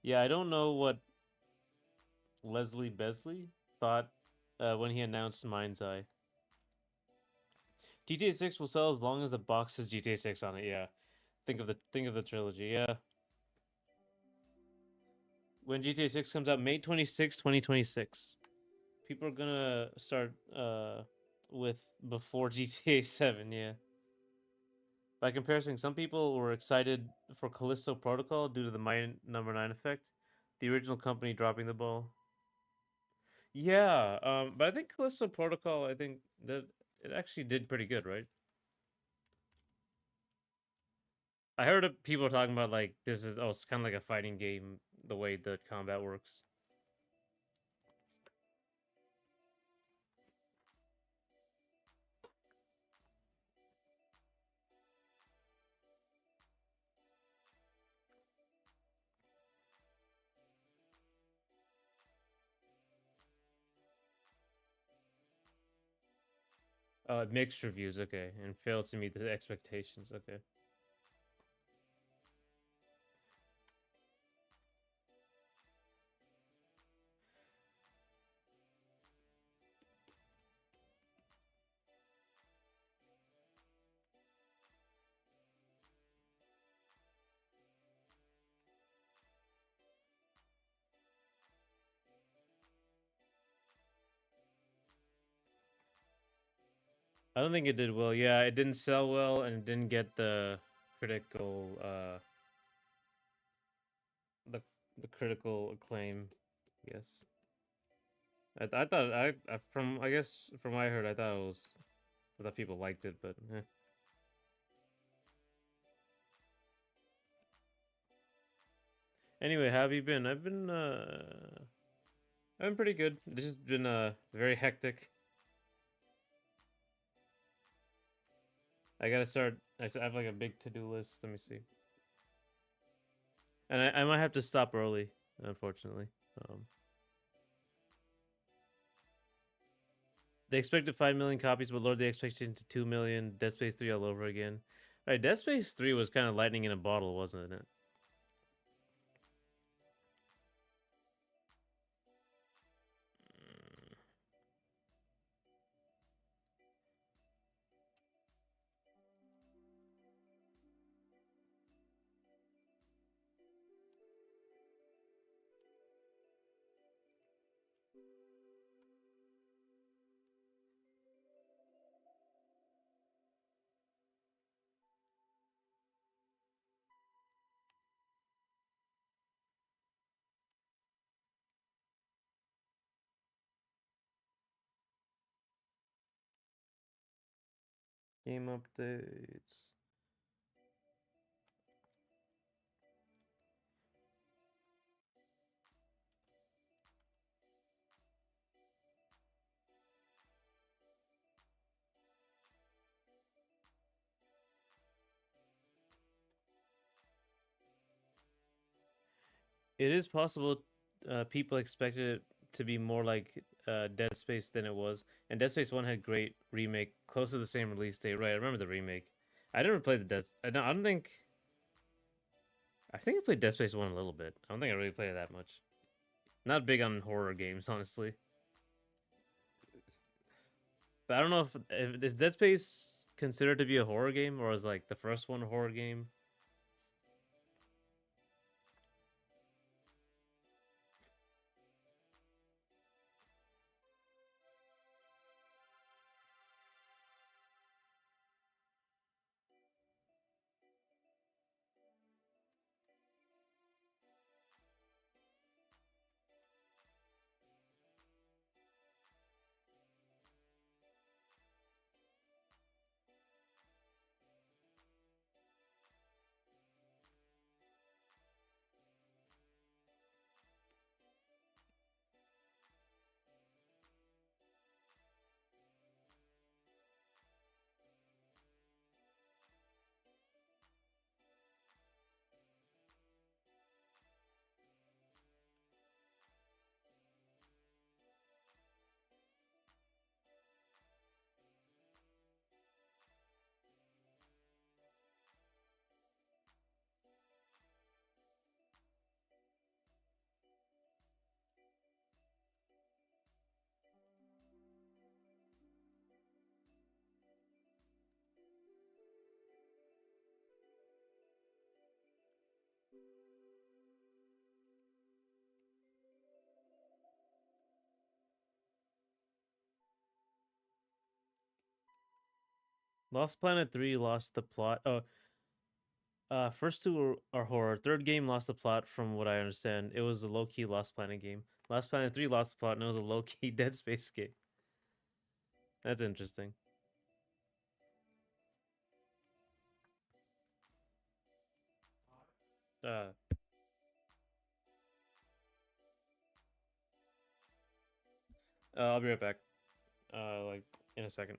yeah, I don't know what Leslie Besley thought when he announced Mind's Eye. GTA 6 will sell as long as the box says GTA 6 on it. Yeah. Think of the trilogy. Yeah. When GTA 6 comes out May 26, 2026. People are going to start with before GTA 7, yeah. By comparison, some people were excited for Callisto Protocol due to the number 9 effect, the original company dropping the ball. Yeah, but I think Callisto Protocol, I think that it actually did pretty good, right? I heard of people talking about like this is it's kind of like a fighting game the way the combat works. Mixed reviews, okay, and failed to meet the expectations, okay. I don't think it did well. Yeah, it didn't sell well and it didn't get the critical the the critical acclaim. Yes, I thought from I guess from what I heard I thought people liked it, but anyway, how have you been? I've been pretty good. This has been very hectic. I gotta start. I have like a big to do list. Let me see, and I might have to stop early, unfortunately. Um, They expected 5 million copies, but lowered the expectation to 2 million. Dead Space 3 all over again. All right, Dead Space 3 was kind of lightning in a bottle, wasn't it? Game updates. It is possible people expected it to be more like Dead Space than it was. And Dead Space 1 had great remake, close to the same release date. Right, I remember the remake. I never played the Dead... I don't think... I think I played Dead Space 1 a little bit. I don't think I really played it that much. Not big on horror games, honestly. But I don't know if is Dead Space considered to be a horror game, or is like the first one a horror game? Lost Planet 3 lost the plot. Oh, first two are horror. Third game lost the plot, from what I understand. It was a low key Lost Planet game. Lost Planet 3 lost the plot, and it was a low key Dead Space game. That's interesting. Uh, I'll be right back. Like in a second.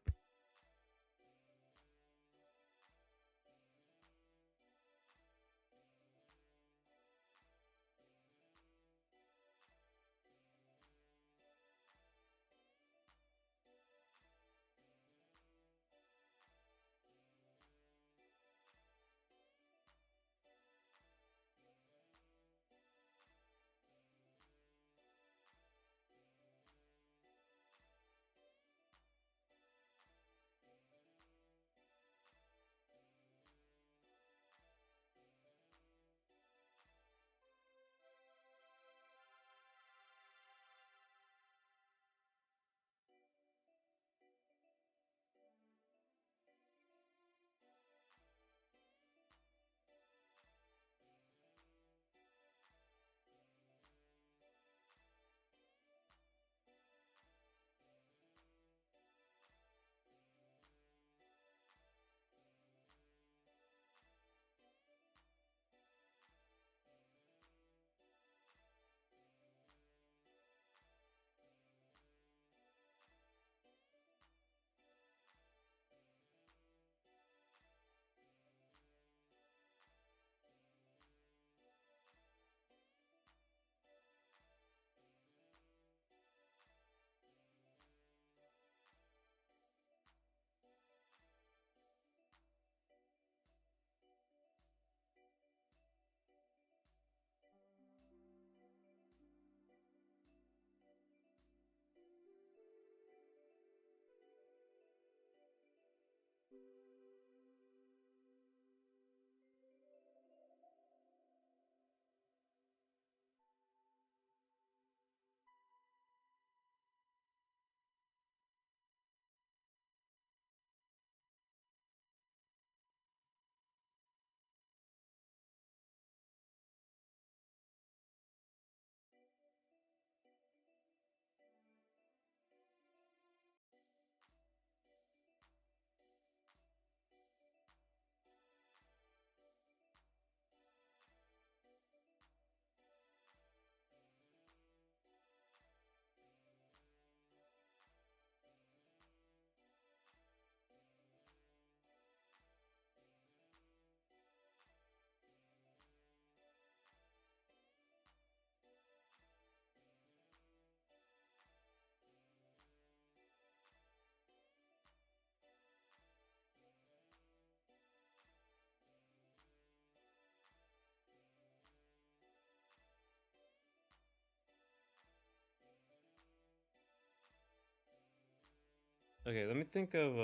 Okay, let me think of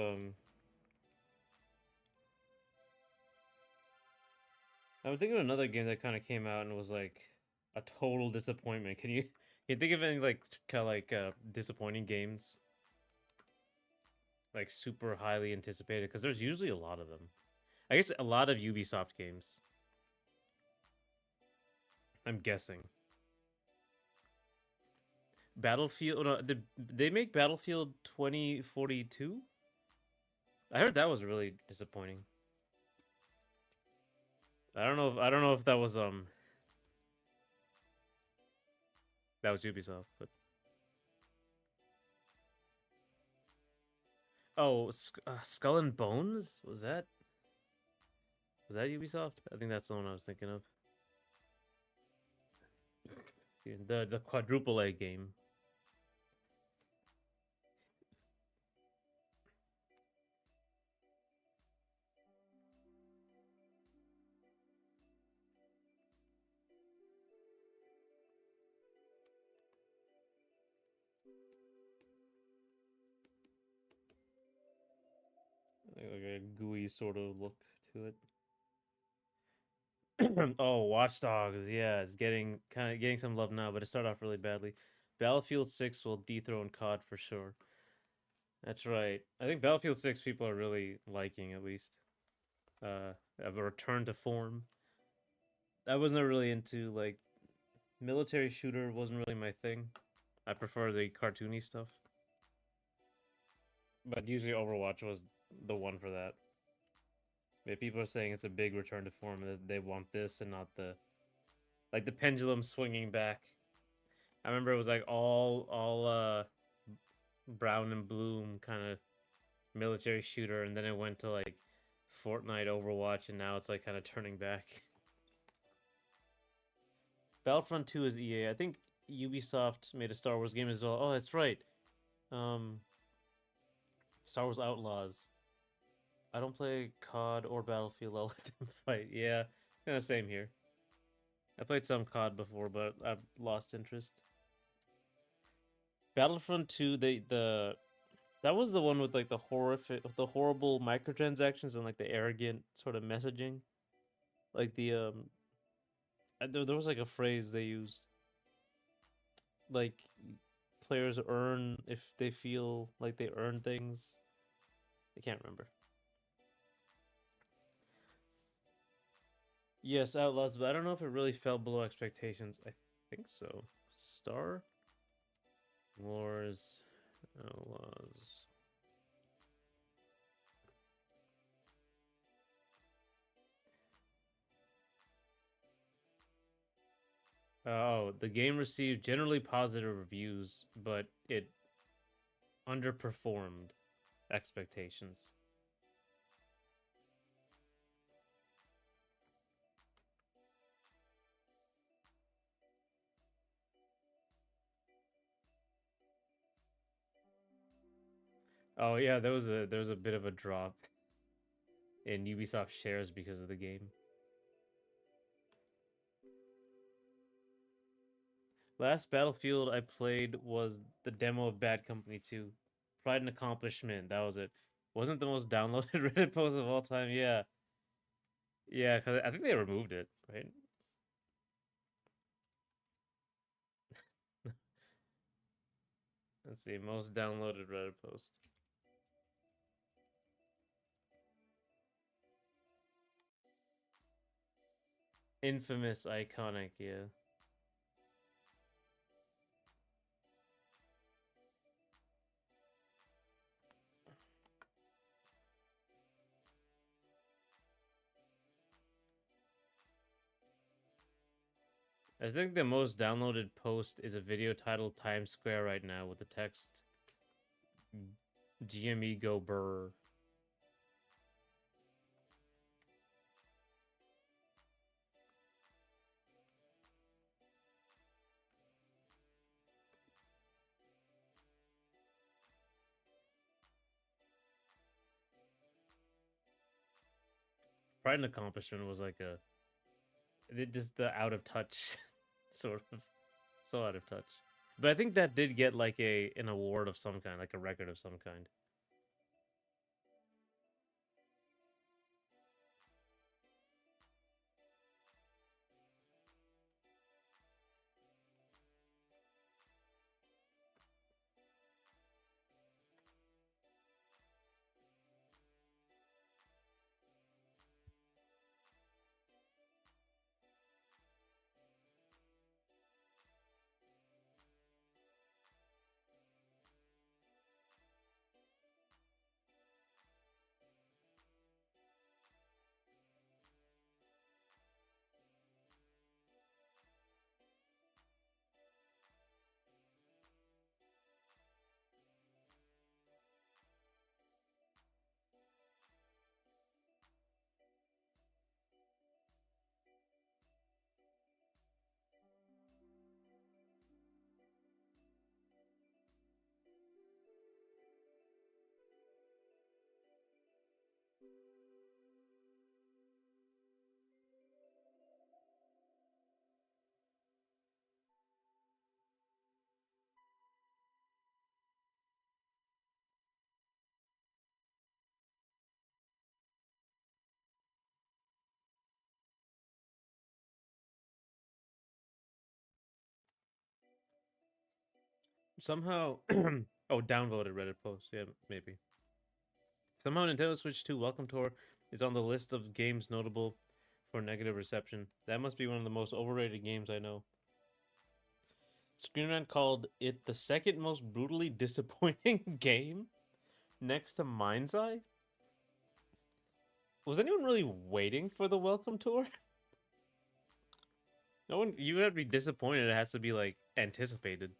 I'm thinking of another game that kind of came out and was like a total disappointment. Can you think of any like kind of like disappointing games, like super highly anticipated? Because there's usually a lot of them. I guess a lot of Ubisoft games. I'm guessing. Battlefield. No, did they make Battlefield 2042? I heard that was really disappointing. I don't know. I don't know if that was Ubisoft, but oh, Skull and Bones was that Ubisoft? I think that's the one I was thinking of. Yeah, the quadruple A game. Like a gooey sort of look to it. Oh, Watch Dogs, yeah, it's getting some love now, but it started off really badly. Battlefield 6 will dethrone COD for sure. That's right. I think Battlefield 6 people are really liking at least. A return to form. I wasn't really into like military shooter wasn't really my thing. I prefer the cartoony stuff. But usually Overwatch was the one for that. If people are saying it's a big return to form, that they want this and not the like the pendulum swinging back. I remember it was like all brown and bloom kind of military shooter, and then it went to like Fortnite, Overwatch, and now it's like kind of turning back. Battlefront 2 is EA. I think Ubisoft made a Star Wars game as well. Oh, that's right. Um, Star Wars Outlaws. I don't play COD or Battlefield. I'll let them fight. Yeah, kind of same here. I played some COD before, but I've lost interest. Battlefront 2, the that was the one with like the horrible microtransactions and like the arrogant sort of messaging. Like there was like a phrase they used, like players earn if they feel like they earn things. I can't remember. Yes, Outlaws, but I don't know if it really fell below expectations. I think so. Star Wars Outlaws. Oh, the game received generally positive reviews, but it underperformed expectations. Oh yeah, there was a bit of a drop in Ubisoft shares because of the game. Last Battlefield I played was the demo of Bad Company 2. Pride and Accomplishment, that was it. Wasn't the most downloaded Reddit post of all time. Yeah. Yeah, cuz I think they removed it, right? Let's see, most downloaded Reddit post. Infamous iconic, yeah. I think the most downloaded post is a video titled Times Square right now with the text GME go burr. Pride and Accomplishment was like just the out of touch sort of so out of touch. But I think that did get like an award of some kind, like a record of some kind. Somehow Oh, downvoted Reddit post. Yeah, maybe. Somehow Nintendo Switch 2 Welcome Tour is on the list of games notable for negative reception. That must be one of the most overrated games I know. Screen Rant called it the second most brutally disappointing game next to Mind's Eye. Was anyone really waiting for the Welcome Tour? No one. You have to be disappointed. It has to be like anticipated.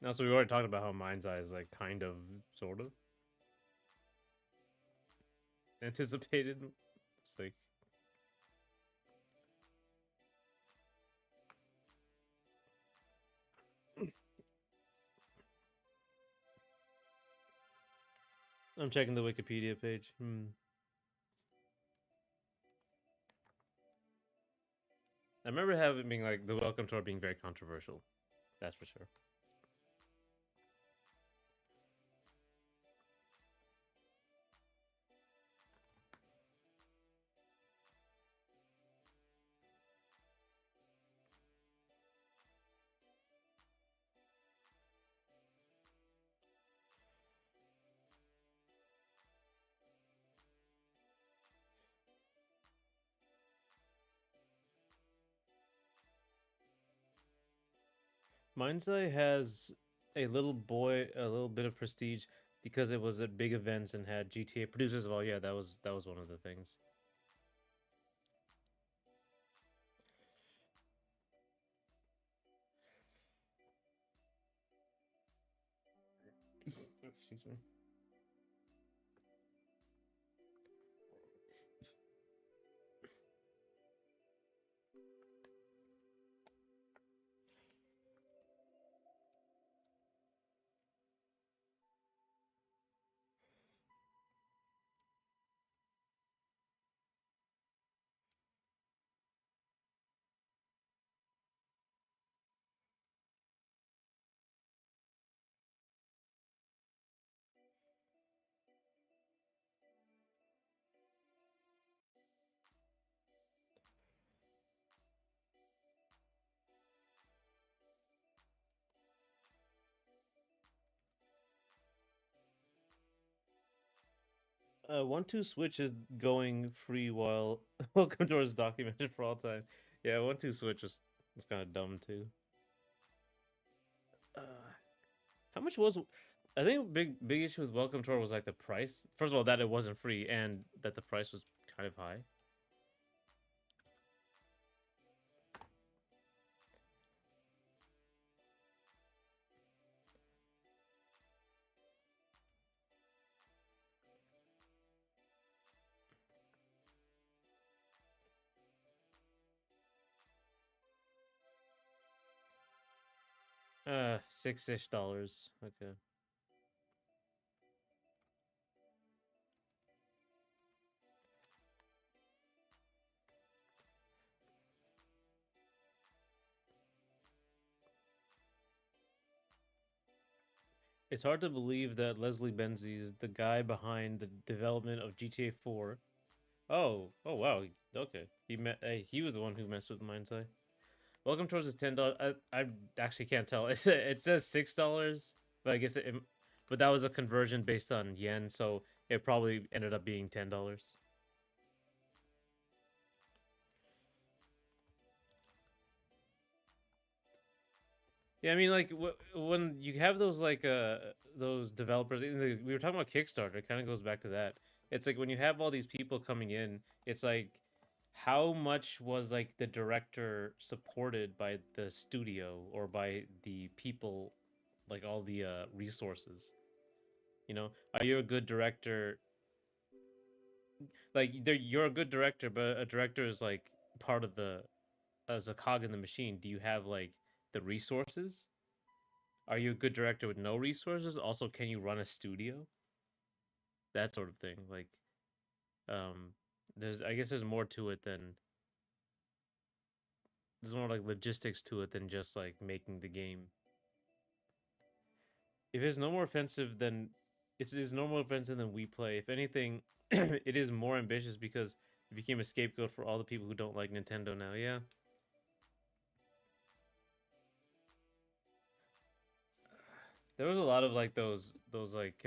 Now, so we already talked about how Mind's Eye is like kind of, sort of anticipated. It's like I'm checking the Wikipedia page. I remember having being like the Welcome Tour being very controversial. That's for sure. Mind's Eye has a little bit of prestige because it was at big events and had GTA producers. Well, yeah, that was one of the things. Excuse me. One Two Switch is going free while Welcome Tour is documented for all time. Yeah, One Two Switch was kind of dumb too. Uh, how much was? I think big issue with Welcome Tour was like the price. First of all, that it wasn't free and that the price was kind of high. 6-ish dollars. Okay. It's hard to believe that Leslie Benzies is the guy behind the development of GTA 4. Oh wow. Okay, he was the one who messed with Mind's Eye. Welcome Tours is $10. I actually can't tell. It says $6, but I guess but that was a conversion based on yen, so it probably ended up being $10. Yeah, I mean, like when you have those developers, we were talking about Kickstarter. It kind of goes back to that. It's like when you have all these people coming in, it's like how much was like the director supported by the studio or by the people, like all the resources. You know, are you a good director? Like you're a good director, but a director is like part of the as a cog in the machine. Do you have like the resources? Are you a good director with no resources? Also, can you run a studio? That sort of thing. Like, there's I guess there's more to it than there's more like logistics to it than just like making the game. If it's no more offensive than it is no more offensive than we play. If anything, it is more ambitious because it became a scapegoat for all the people who don't like Nintendo now. Yeah, There was a lot of like those like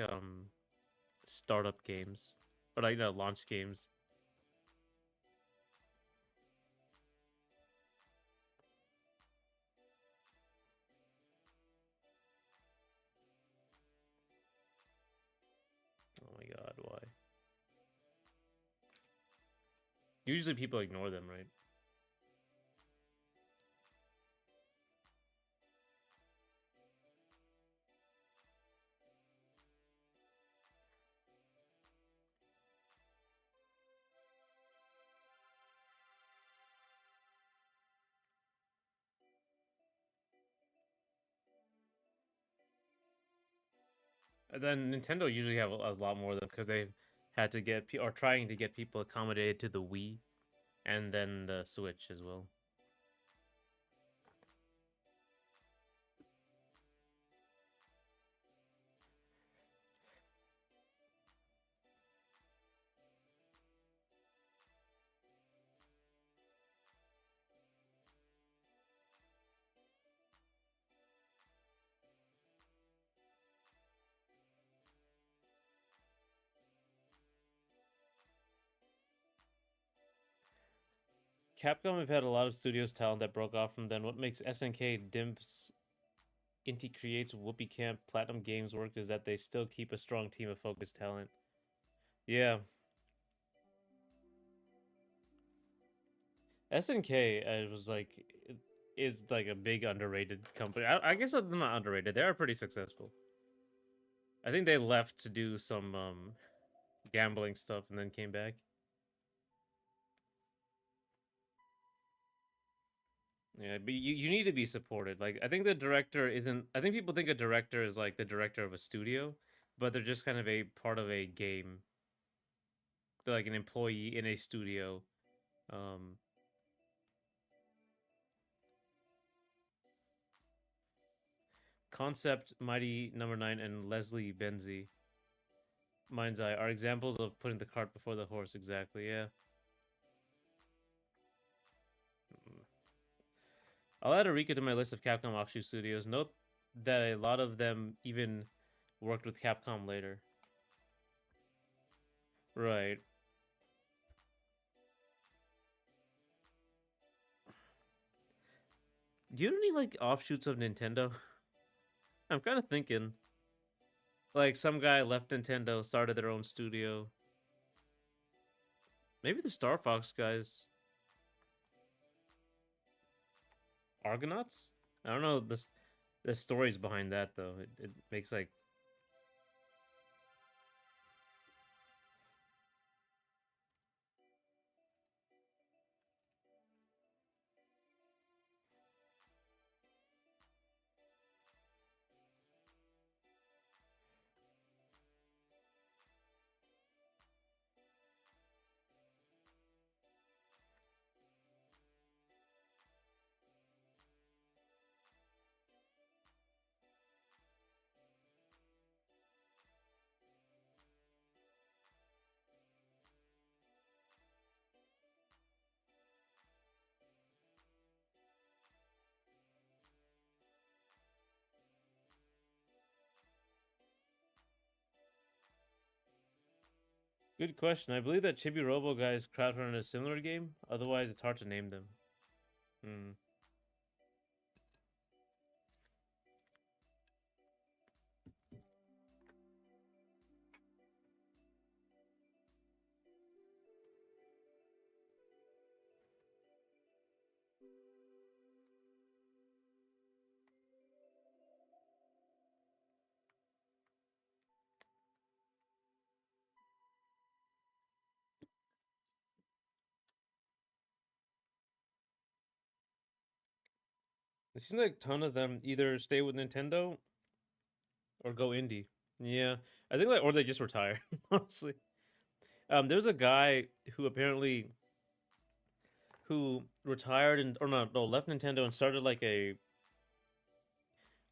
startup games or like launch games. Oh my god, why? Usually people ignore them, right? And then Nintendo usually have a lot more of them because they've had to get or trying to get people accommodated to the Wii and then the Switch as well. Capcom have had a lot of studios talent that broke off from them. What makes SNK, Dimps, Inti Creates, Whoopee Camp, Platinum Games work is that they still keep a strong team of focused talent. Yeah, SNK was like is like a big underrated company. I guess they're not underrated. They are pretty successful. I think they left to do some gambling stuff and then came back. Yeah, but you need to be supported. Like I think the director isn't. I think people think a director is like the director of a studio, but they're just kind of a part of a game. They're like an employee in a studio. Um, Concept, Mighty Number Nine, and Leslie Benzie, Mind's Eye are examples of putting the cart before the horse. Exactly. Yeah. Mm. I'll add Arika to my list of Capcom offshoot studios. Note that a lot of them even worked with Capcom later. Right. Do you know any like offshoots of Nintendo? I'm kind of thinking like some guy left Nintendo, started their own studio. Maybe the Star Fox guys, Argonauts. I don't know the stories behind that though. It makes like good question. I believe that Chibi Robo guys crowdfunded a similar game. Otherwise, it's hard to name them. Hmm. It seems like a ton of them either stay with Nintendo or go indie. Yeah, I think like or they just retire. Honestly, there's a guy who apparently who retired and or no left Nintendo and started like a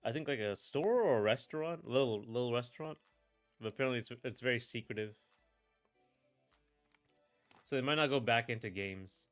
I think like a store or a restaurant, little restaurant. But apparently it's very secretive, so they might not go back into games.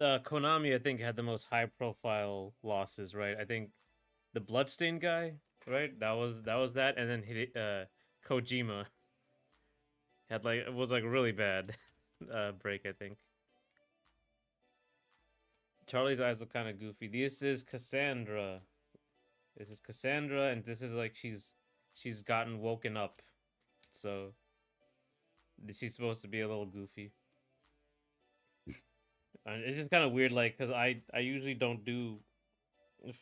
Konami, I think, had the most high-profile losses, right? I think the Bloodstained guy, right? That was that, and then Kojima had like it was like really bad break. I think Charlie's eyes look kind of goofy. This is Cassandra. This is Cassandra, and this is like she's gotten woken up, so she's supposed to be a little goofy. And it's just kind of weird, like, cause I usually don't do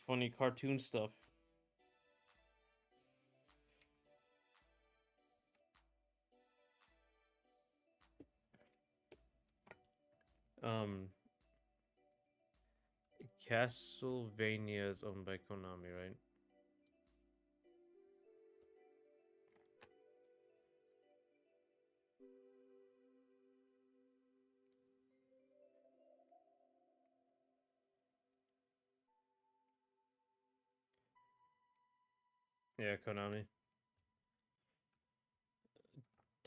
funny cartoon stuff. Um, Castlevania is owned by Konami, right? Yeah, Konami.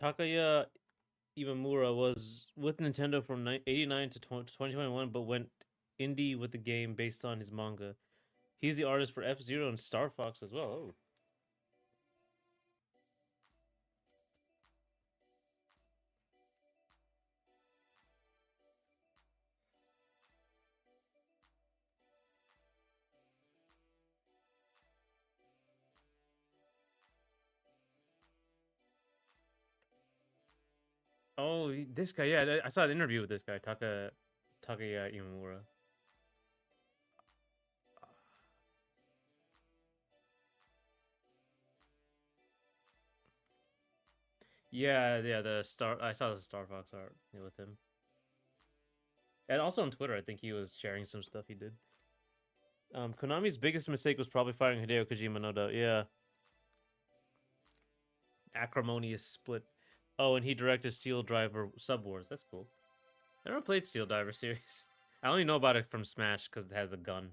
Takaya Imamura was with Nintendo from 89 to 2021, but went indie with the game based on his manga. He's the artist for F-Zero and Star Fox as well. Oh. Oh, this guy. Yeah, I saw an interview with this guy, Takaya Imamura. Yeah. The Star. I saw the Star Fox art with him, and also on Twitter. I think he was sharing some stuff he did. Konami's biggest mistake was probably firing Hideo Kojima, no doubt. Yeah, acrimonious split. Oh, and he directed Steel Driver Sub Wars. That's cool. I never played Steel Diver series. I only know about it from Smash because it has a gun.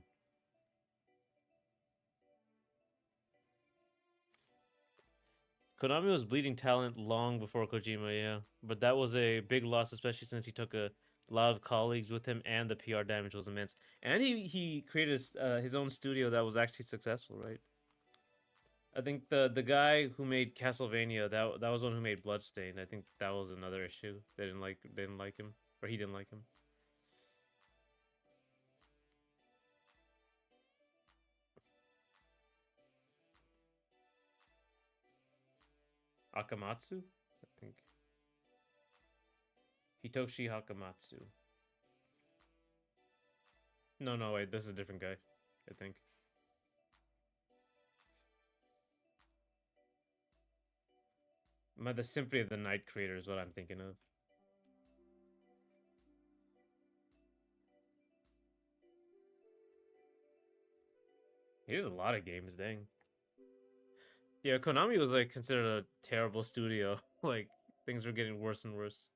Konami was bleeding talent long before Kojima, yeah. But that was a big loss, especially since he took a lot of colleagues with him and the PR damage was immense. And he created his own studio that was actually successful, right? I think the guy who made Castlevania, that was one who made Bloodstained. I think that was another issue. They didn't like him, or he didn't like him. Akamatsu, I think. Hitoshi Hakamatsu. No, wait, this is a different guy, I think. The Symphony of the Night creator is what I'm thinking of. He did a lot of games, dang. Yeah, Konami was like considered a terrible studio. Like things were getting worse and worse.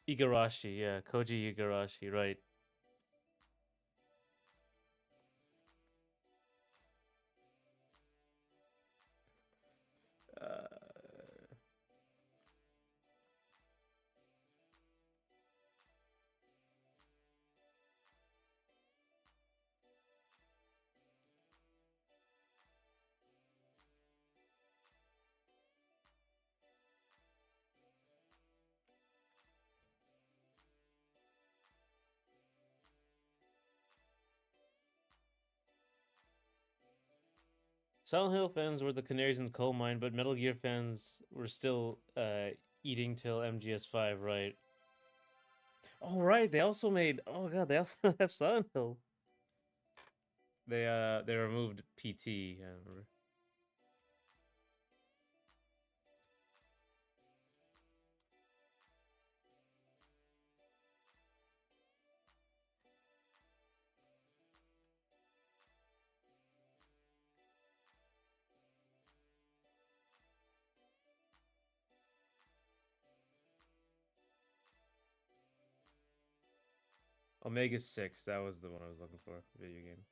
Igarashi, yeah, Koji Igarashi, right. Uh, Silent Hill fans were the canaries in the coal mine, but Metal Gear fans were still eating till MGS5, right? Oh, right. They also made. Oh god, they also have Silent Hill. They removed PT. I remember. Omega 6, that was the one I was looking for. Video game.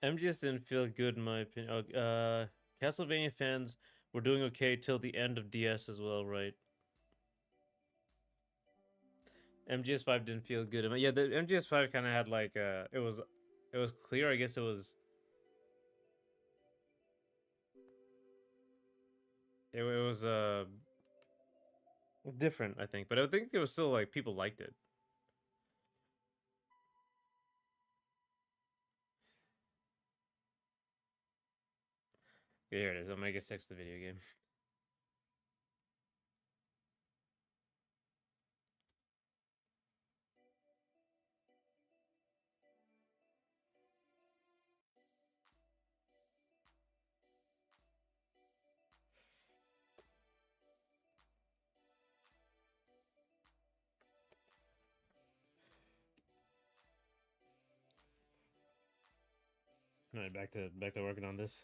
MGS didn't feel good in my opinion. Castlevania fans were doing okay till the end of DS as well, right? MGS5 didn't feel good. Yeah, the MGS5 kind of had like it was clear. I guess it was different. I think, but I think it was still like people liked it. Okay, here it is. Omega 6, the video game. All right, back to working on this.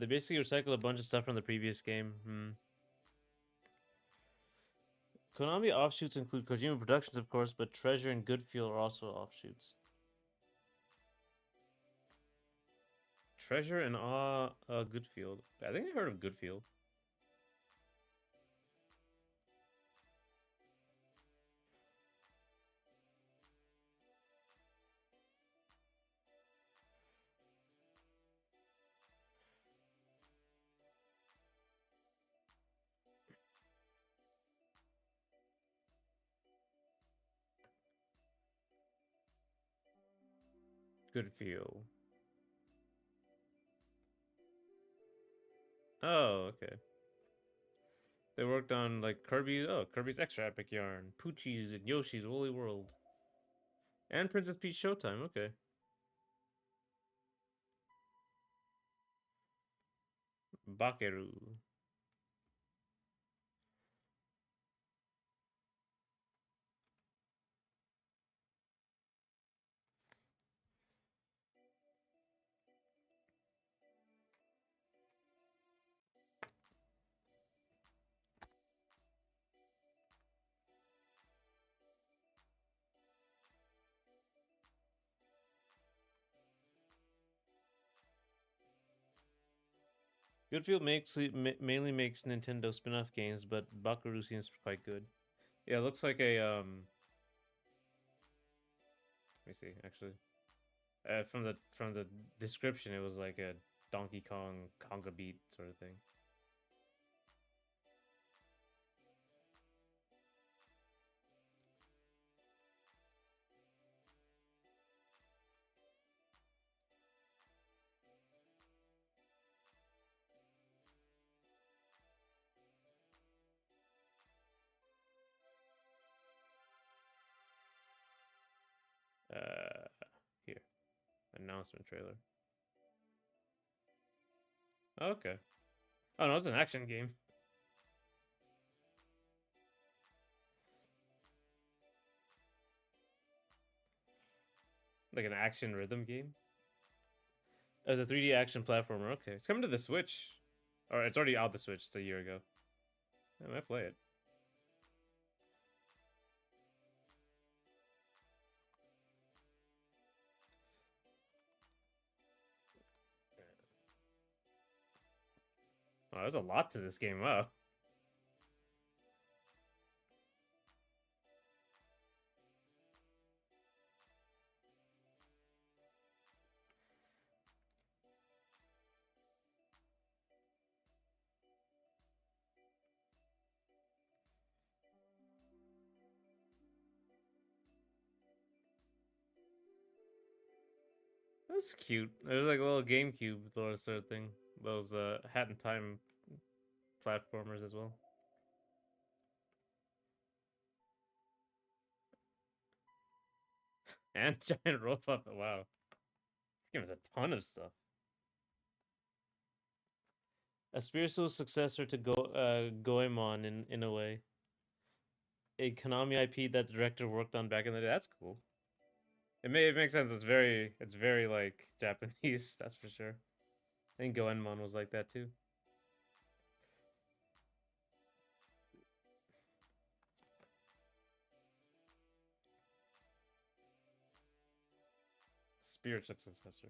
They basically recycle a bunch of stuff from the previous game. Konami offshoots include Kojima Productions, of course, but Treasure and Goodfield are also offshoots. Treasure and Goodfield. I think I heard of Goodfield. Goodfield. Oh, okay. They worked on like Kirby's Extra Epic Yarn, Poochie's and Yoshi's Woolly World, and Princess Peach Showtime. Okay. Bakeru. Goodfield mainly makes Nintendo spin-off games, but Bakeru seems quite good. Yeah, it looks like a Let me see. Actually, from the description, it was like a Donkey Kong conga beat sort of thing. Here, announcement trailer. Okay. Oh no, it's an action game. Like an action rhythm game. As a 3D action platformer. Okay, it's coming to the Switch, or it's already out the Switch. It's a year ago. I might play it. Oh, there's a lot to this game. Wow. was cute. It was like a little GameCube sort of thing. Those Hat in Time platformers as well. And giant robot. Wow, this game has a ton of stuff. A spiritual successor to Goemon in a way. A Konami IP that the director worked on back in the day. That's cool. It makes sense. It's very like Japanese. That's for sure. I think Goemon was like that too. Spiritual successor.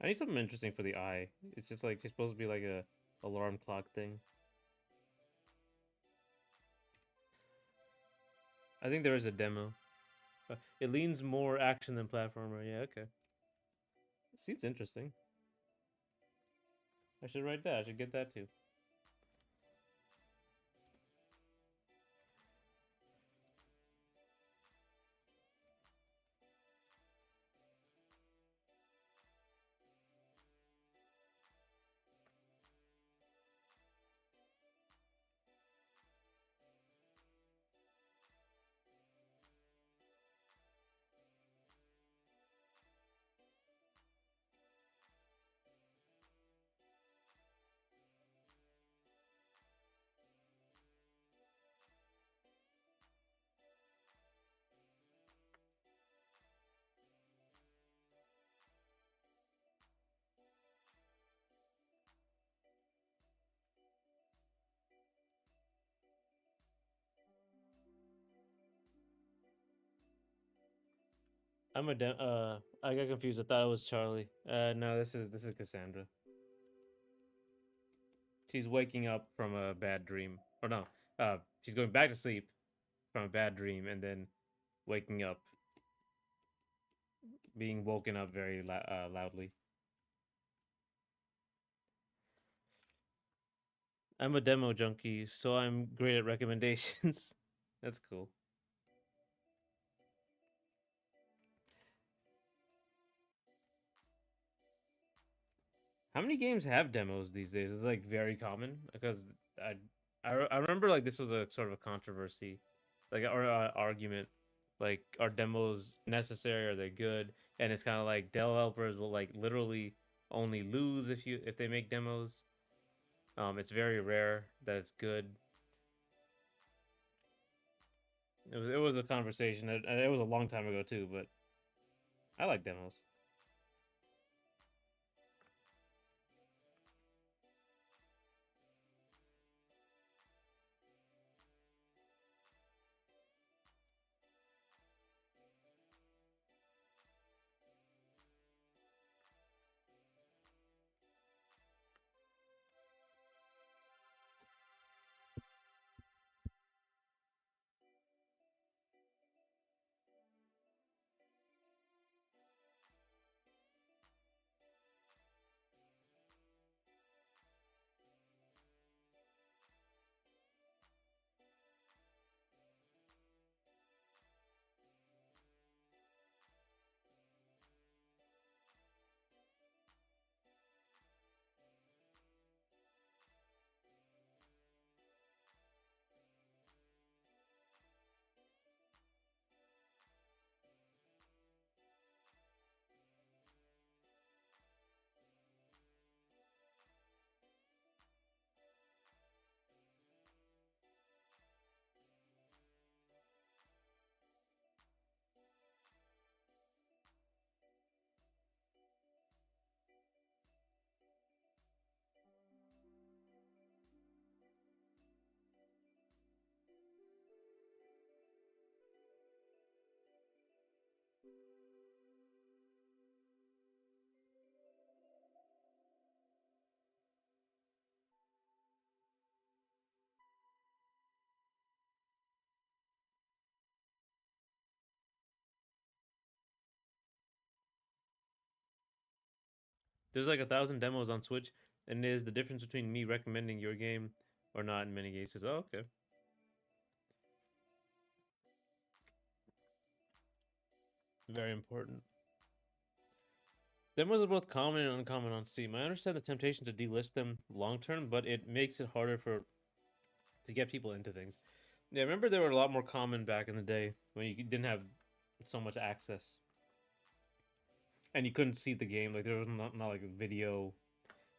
I need something interesting for the eye. It's just like it's supposed to be like a alarm clock thing. I think there is a demo. It leans more action than platformer. Yeah, okay. It seems interesting. I should write that. I should get that too. I got confused. I thought it was Charlie. No, this is Cassandra. She's waking up from a bad dream. Or no, she's going back to sleep from a bad dream and then waking up, being woken up very loudly. I'm a demo junkie, so I'm great at recommendations. That's cool. How many games have demos these days? It's like very common because I I remember like this was a sort of a controversy, like or argument, like are demos necessary? Are they good? And it's kind of like developers will like literally only lose if they make demos. It's very rare that it's good. It was a conversation. It was a long time ago too, but I like demos. There's like 1,000 demos on Switch, and there's the difference between me recommending your game or not in many cases. Oh, okay. Very important. Demos are both common and uncommon on Steam. I understand the temptation to delist them long term, but it makes it harder to get people into things. Yeah, I remember they were a lot more common back in the day when you didn't have so much access and you couldn't see the game. Like there was not like a video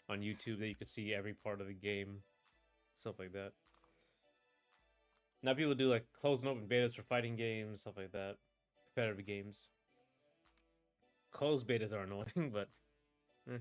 on YouTube that you could see every part of the game, stuff like that. Now people do like closed and open betas for fighting games, stuff like that, competitive games. Closed betas are annoying, but eh.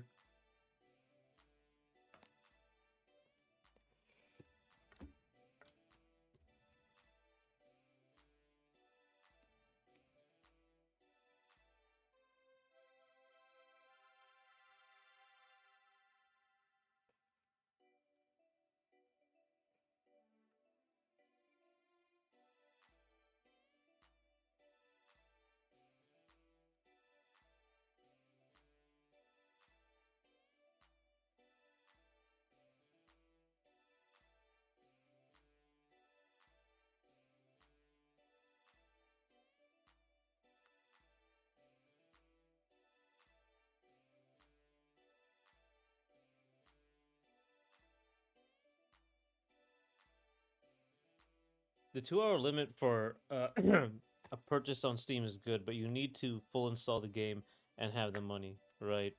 The 2 hour limit for a purchase on Steam is good, but you need to full install the game and have the money, right?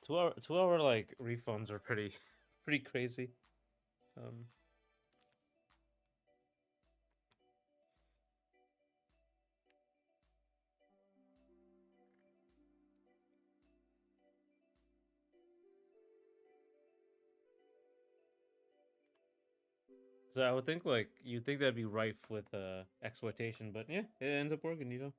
2 hour like refunds are pretty pretty crazy. Um, so I would think like you think that'd be rife with exploitation, but yeah, it ends up working, you know.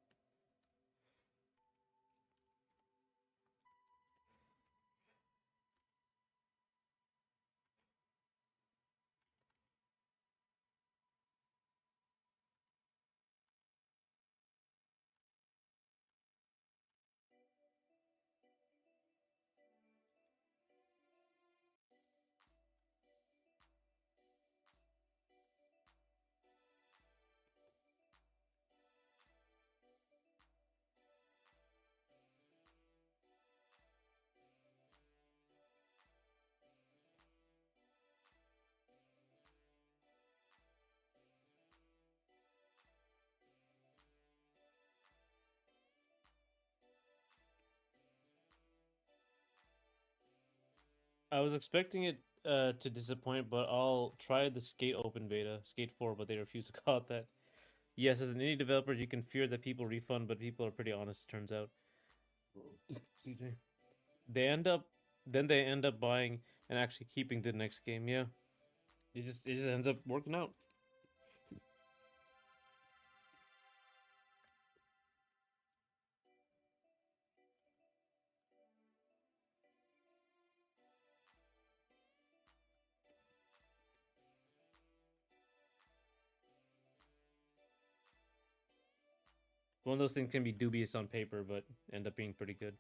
I was expecting it to disappoint, but I'll try the Skate Open Beta, Skate 4, but they refuse to call it that. Yes, as an indie developer, you can fear that people refund, but people are pretty honest. It turns out. Excuse me. They end up, then they end up buying and actually keeping the next game. Yeah, it just ends up working out. One of those things can be dubious on paper, but end up being pretty good.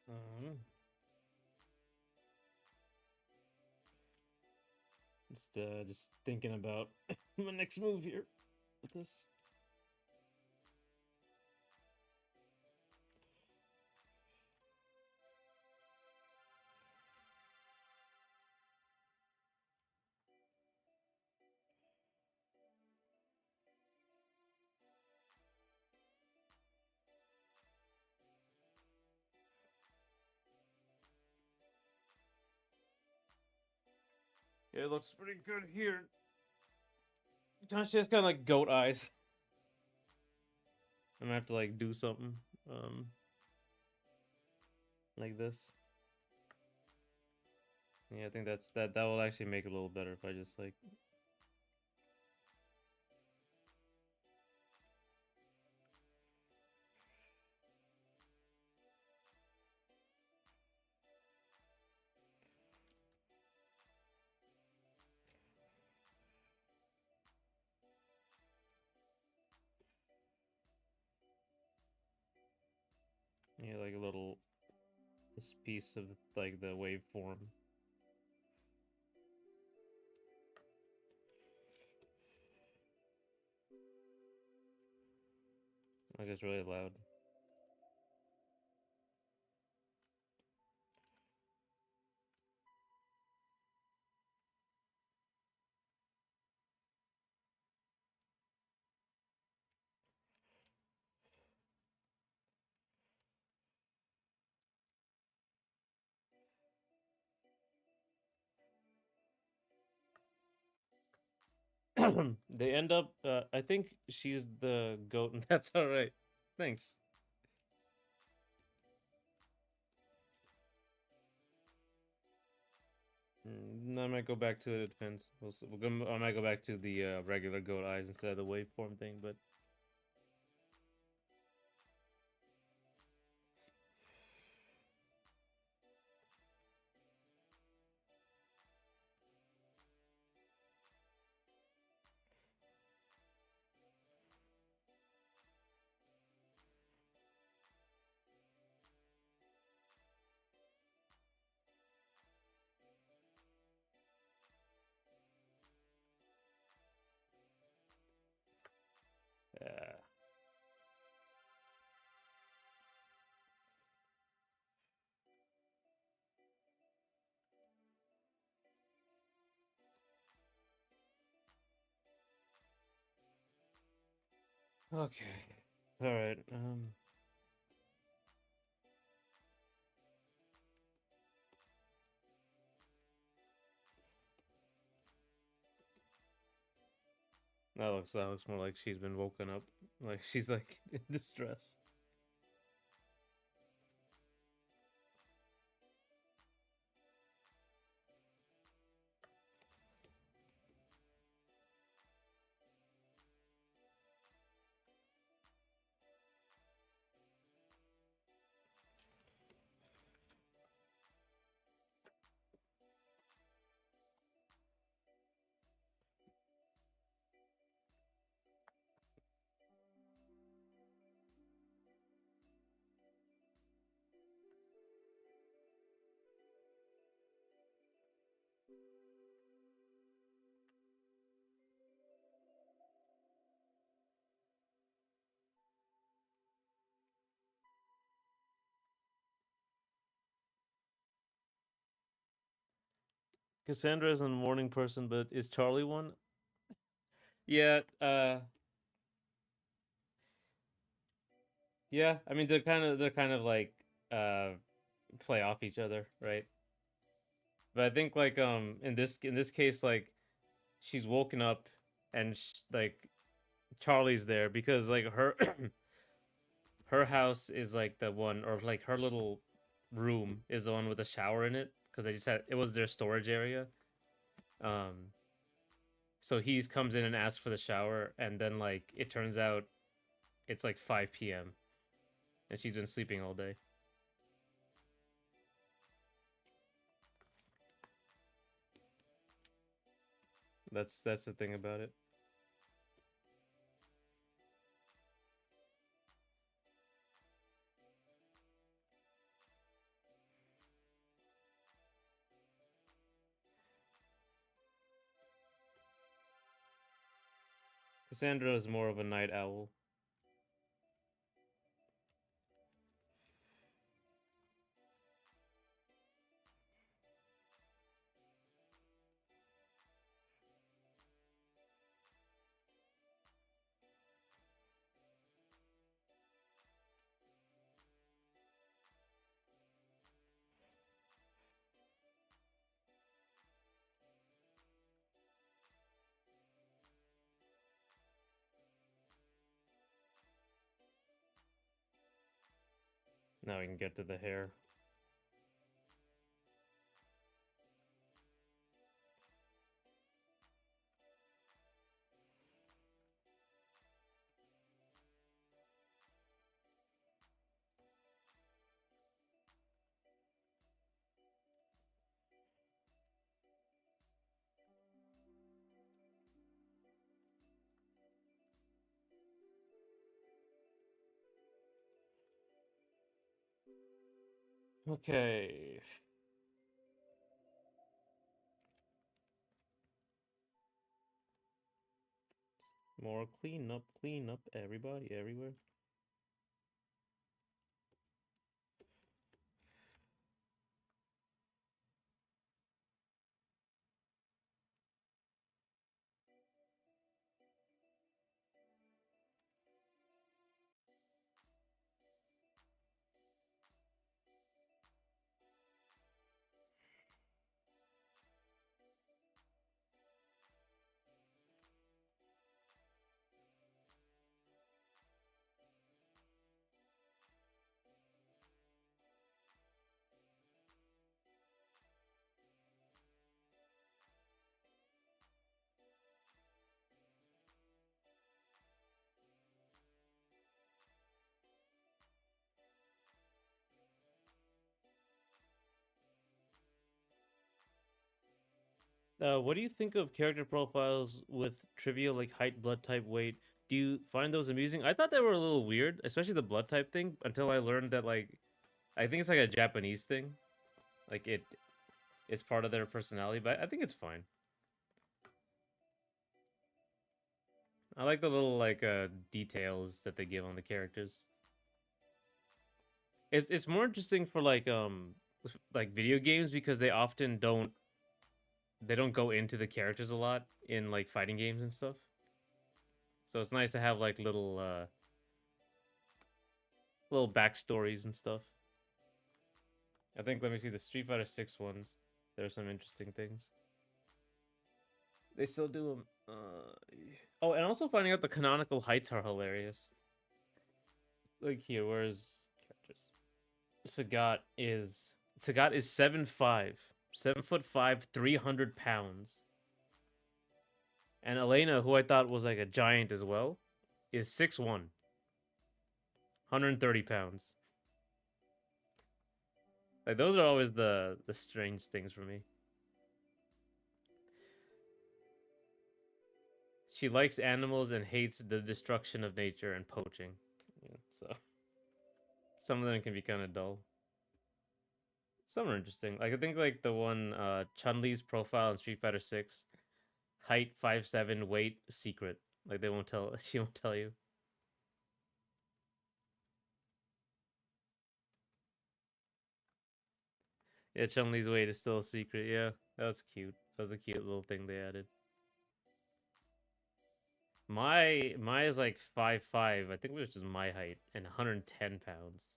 Um, just thinking about my next move here with this. Yeah, it looks pretty good here. Josh just got like goat eyes. I'm gonna have to like do something, like this. Yeah, I think that will actually make it a little better if I just like. Yeah, like a little this piece of like the waveform. Like it's really loud. They end up. I think she's the goat, and that's all right. Thanks. I might go back to it. It depends. I might go back to the regular goat eyes instead of the waveform thing, but. Yeah. Okay. All right. That looks more like she's been woken up. Like she's like in distress. Cassandra is a morning person, but is Charlie one? Yeah. Yeah. I mean, they're kind of like uh play off each other, right? But I think like in this case like she's woken up and like Charlie's there because like her her house is like the one, or like her little room is the one with a shower in it because they just had it was their storage area. Um, so he's comes in and asks for the shower, and then like it turns out it's like 5 p.m. and she's been sleeping all day. That's the thing about it. Cassandra is more of a night owl. Now we can get to the hair. Okay. More clean up, everybody, everywhere. What do you think of character profiles with trivia like height, blood type, weight? Do you find those amusing? I thought they were a little weird, especially the blood type thing, until I learned that like I think it's like a Japanese thing. Like it's part of their personality, but I think it's fine. I like the little like details that they give on the characters. It's more interesting for like video games because they don't go into the characters a lot in like fighting games and stuff. So it's nice to have like little backstories and stuff. I think let me see the Street Fighter 6 ones. There are some interesting things. They still do them. Oh, and also finding out the canonical heights are hilarious. Like here, where's characters? Sagat is 7'5", 7'5", 300 pounds. And Elena, who I thought was like a giant as well, is 6'1", 130 pounds. Like those are always the strange things for me. She likes animals and hates the destruction of nature and poaching. Yeah, so some of them can be kind of dull. Some are interesting. Like I think like the one Chun-Li's profile in Street Fighter 6, height 5'7", weight secret. Like they won't tell she won't tell you. Yeah, Chun-Li's weight is still a secret. Yeah, that was cute. That was a cute little thing they added. My is like 5'5". I think it was just my height and 110 pounds.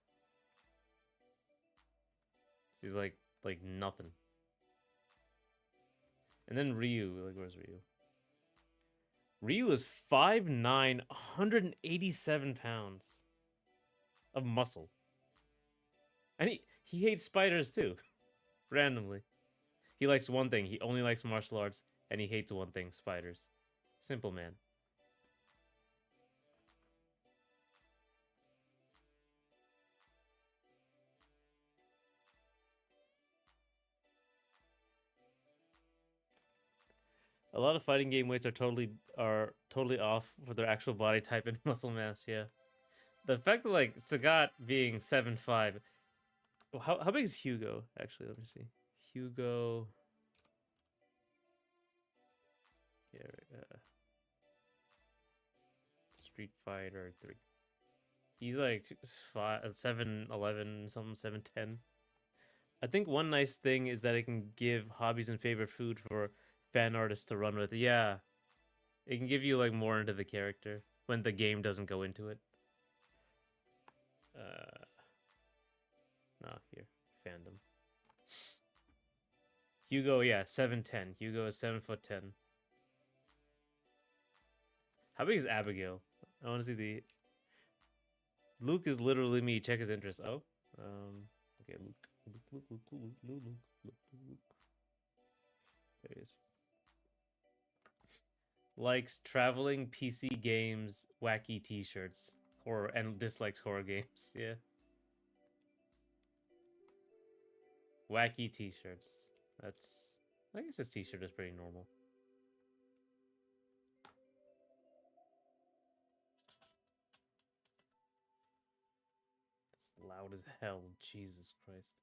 She's like nothing. And then Ryu, like where's Ryu? Ryu is 5'9", 187 pounds of muscle. And he hates spiders too, randomly. He likes one thing. He only likes martial arts, and he hates one thing: spiders. Simple man. A lot of fighting game weights are totally off for their actual body type and muscle mass. Yeah, the fact that like Sagat being 7'5", how big is Hugo? Actually, let me see. Hugo. Yeah, Street Fighter 3. He's like 7'11", something 7'10". I think one nice thing is that it can give hobbies and favorite food for fan artists to run with. Yeah, it can give you like more into the character when the game doesn't go into it. No, here, fandom. Hugo, yeah, 7'10". Hugo is 7'10". How big is Abigail? I want to see the. Luke is literally me. Check his interest. Oh, okay, Luke. There he is. Likes traveling, PC games, wacky T-shirts, horror, and dislikes horror games. Yeah. Wacky T-shirts. That's. I guess this T-shirt is pretty normal. It's loud as hell. Jesus Christ.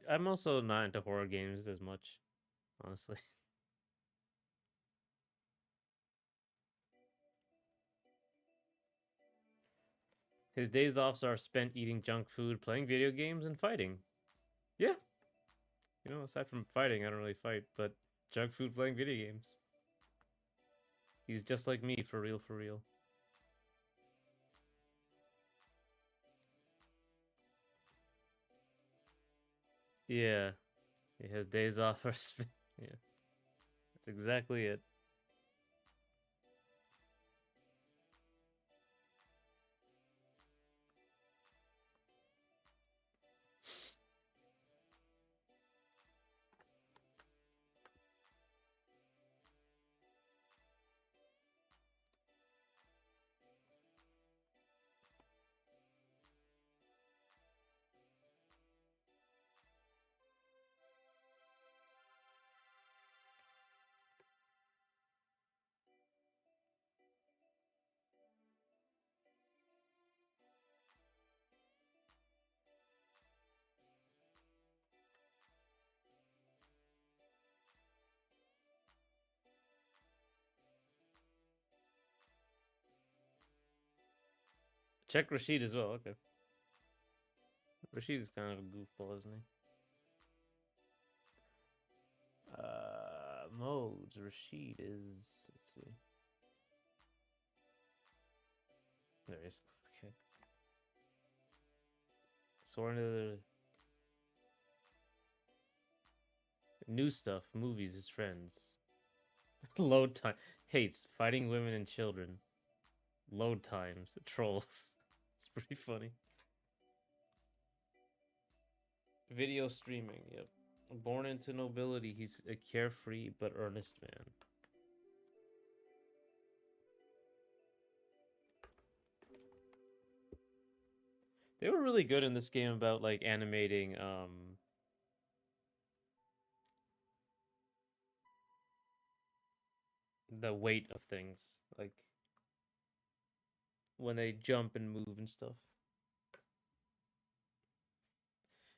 I'm also not into horror games as much, honestly. His days off are spent eating junk food, playing video games, and fighting. Yeah. You know, aside from fighting, I don't really fight, but junk food, playing video games. He's just like me, for real, for real. Yeah. He has days off are spent. Yeah. That's exactly it. Check Rashid as well. Okay. Rashid is kind of a goofball, isn't he? Modes. Rashid is. Let's see. There he is. Okay. Sworn to the. New stuff, movies, his friends. Load time. Hates fighting women and children. Load times. Trolls. It's pretty funny. Video streaming, yep. Born into nobility, he's a carefree but earnest man. They were really good in this game about like animating the weight of things, like when they jump and move and stuff.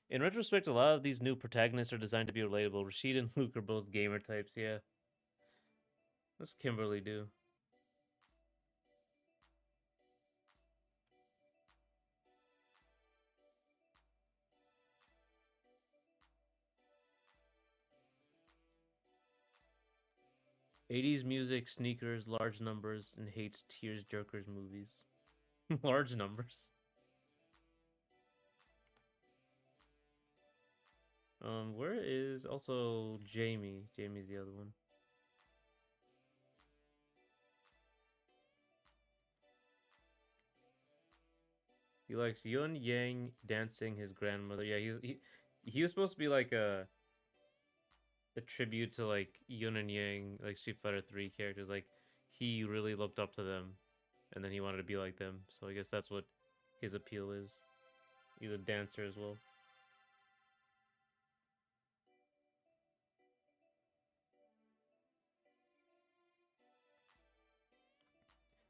In retrospect, a lot of these new protagonists are designed to be relatable. Rashid and Luke are both gamer types, yeah. What's Kimberly do? 80s music, sneakers, large numbers, and hates tears jerkers movies. Large numbers. Where is also Jamie? Jamie's the other one. He likes Yun Yang dancing his grandmother. Yeah, he was supposed to be like a tribute to like Yun and Yang, like Street Fighter 3 characters. Like he really looked up to them, and then he wanted to be like them. So I guess that's what his appeal is. He's a dancer as well.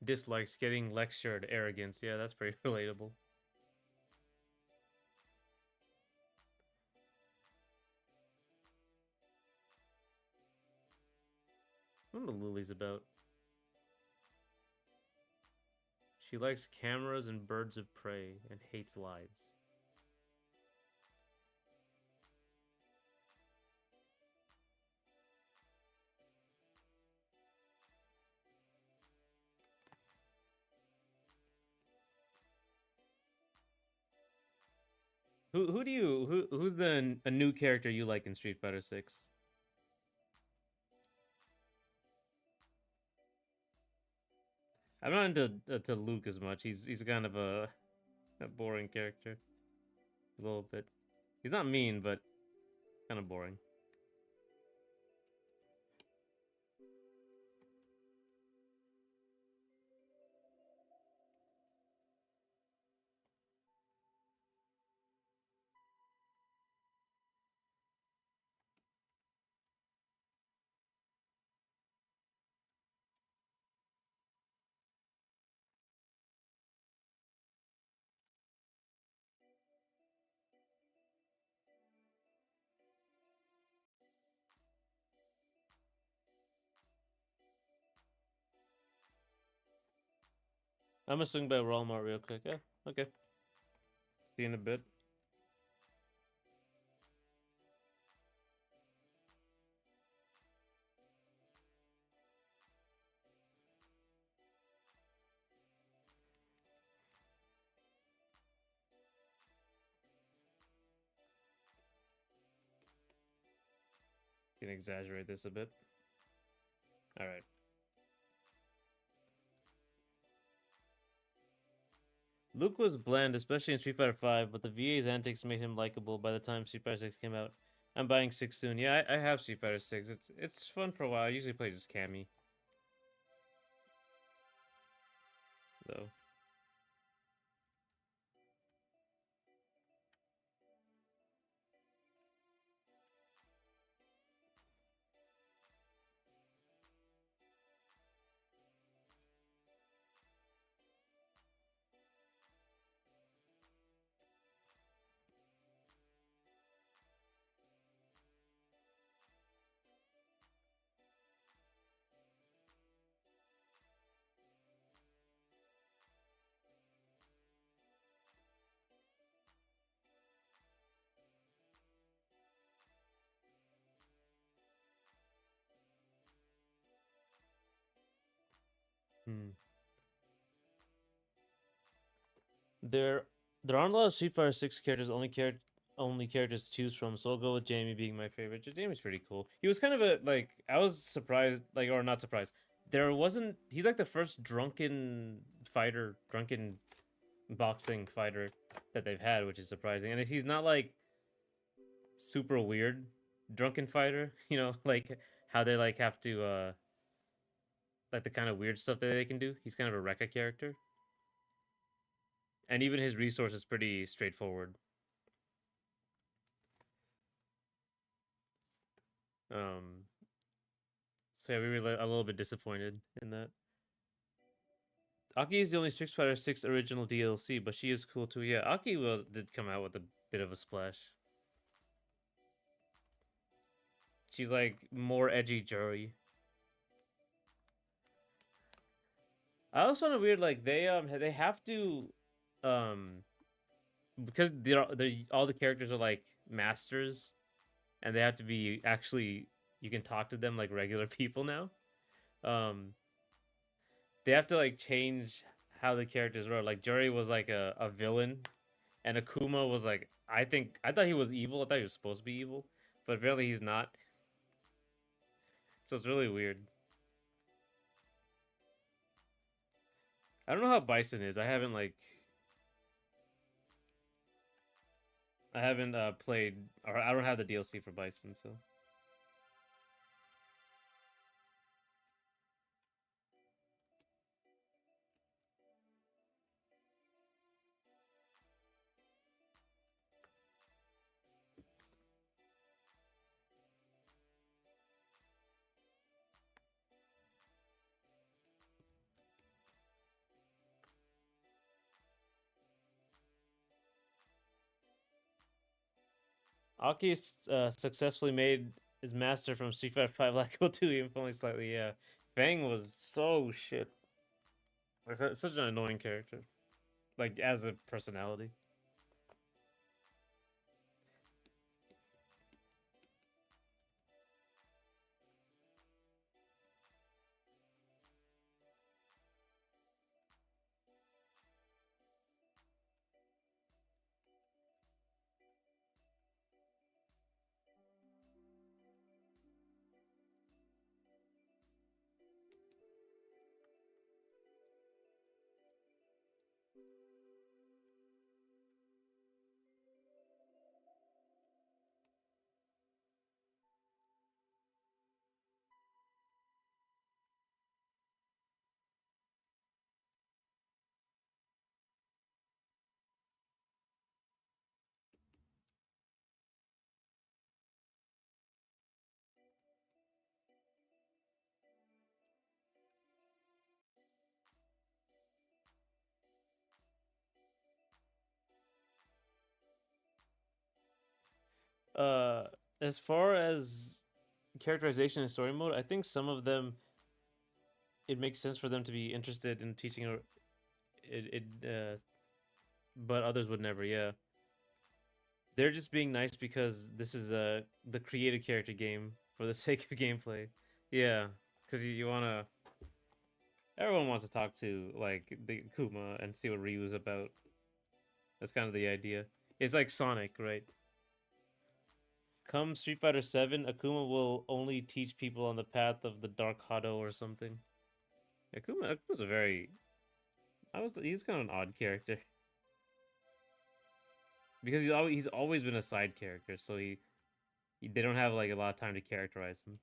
Dislikes getting lectured, arrogance. Yeah, that's pretty relatable. What are the lilies about? She likes cameras and birds of prey and hates lies. Who's the a new character you like in Street Fighter 6? I'm not into to Luke as much. He's kind of a boring character. A little bit. He's not mean, but kind of boring. I'm gonna swing by Walmart real quick. Yeah, okay. See you in a bit. Can exaggerate this a bit. All right. Luke was bland, especially in Street Fighter 5, but the VA's antics made him likable by the time Street Fighter 6 came out. I'm buying 6 soon. Yeah, I have Street Fighter 6. It's fun for a while. I usually play just Cammy. Though. Hmm. There there aren't a lot of Street Fighter 6 characters, only characters to choose from, so I'll go with Jamie being my favorite. Jamie's pretty cool. He was kind of a like I was surprised, like or not surprised. There wasn't he's like the first drunken boxing fighter that they've had, which is surprising. And he's not like super weird drunken fighter, like how they like have to like the kind of weird stuff that they can do. He's kind of a Rekka character. And even his resource is pretty straightforward. Um so yeah, we were a little bit disappointed in that. Aki is the only Street Fighter 6 original DLC, but she is cool too. Yeah, Aki did come out with a bit of a splash. She's like more edgy Juri. I also find it weird, like they have to um because they're all the characters are like masters, and they have to be actually you can talk to them like regular people now. Um, they have to like change how the characters were. Like Juri was like a villain, and Akuma was like I thought he was evil. I thought he was supposed to be evil, but apparently he's not. So it's really weird. I don't know how Bison is. I haven't played, or I don't have the DLC for Bison, so. Aki successfully made is Master from Street Fighter 5 like go to even only slightly, yeah. Fang was so shit. Like, such an annoying character. Like as a personality. Uh as far as characterization and story mode, I think some of them it makes sense for them to be interested in teaching or but others would never, yeah. They're just being nice because this is the creative character game for the sake of gameplay. Yeah, because you want to. Everyone wants to talk to like the Kuma and see what Ryu's about. That's kind of the idea. It's like Sonic, right? Come Street Fighter 7, Akuma will only teach people on the path of the Dark Hado or something. Akuma's a very. He's kind of an odd character because he's always been a side character, so they don't have like a lot of time to characterize him.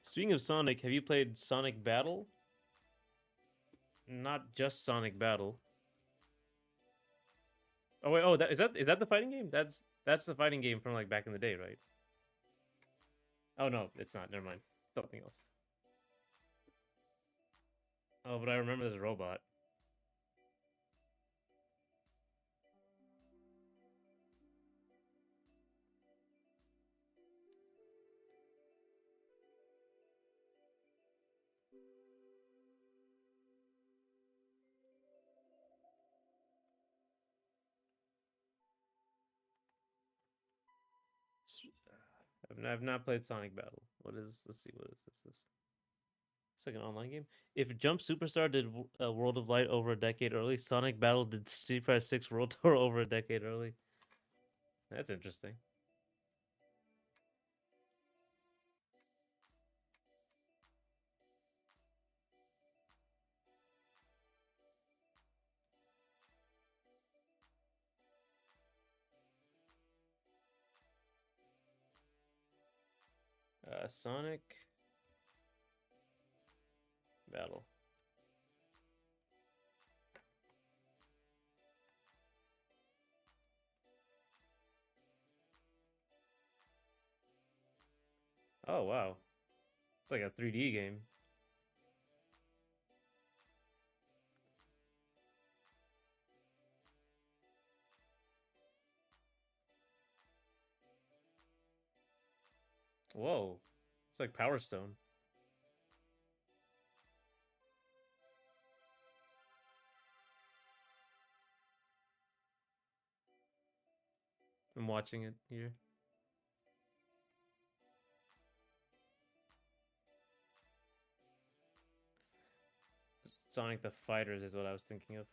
Speaking of Sonic, have you played Sonic Battle? Not just Sonic Battle. Oh wait, oh that is that the fighting game? That's the fighting game from like back in the day, right? Oh no, it's not. Never mind. Something else. Oh, but I remember there's a robot. I've not played Sonic Battle. What is? Let's see. What is this? It's like an online game. If Jump Superstar did World of Light over a decade early, Sonic Battle did Street Fighter 6 World Tour over a decade early. That's interesting. Sonic Battle. Oh wow, it's like a 3D game. Whoa, it's like Power Stone. I'm watching it here. Sonic the Fighters is what I was thinking of.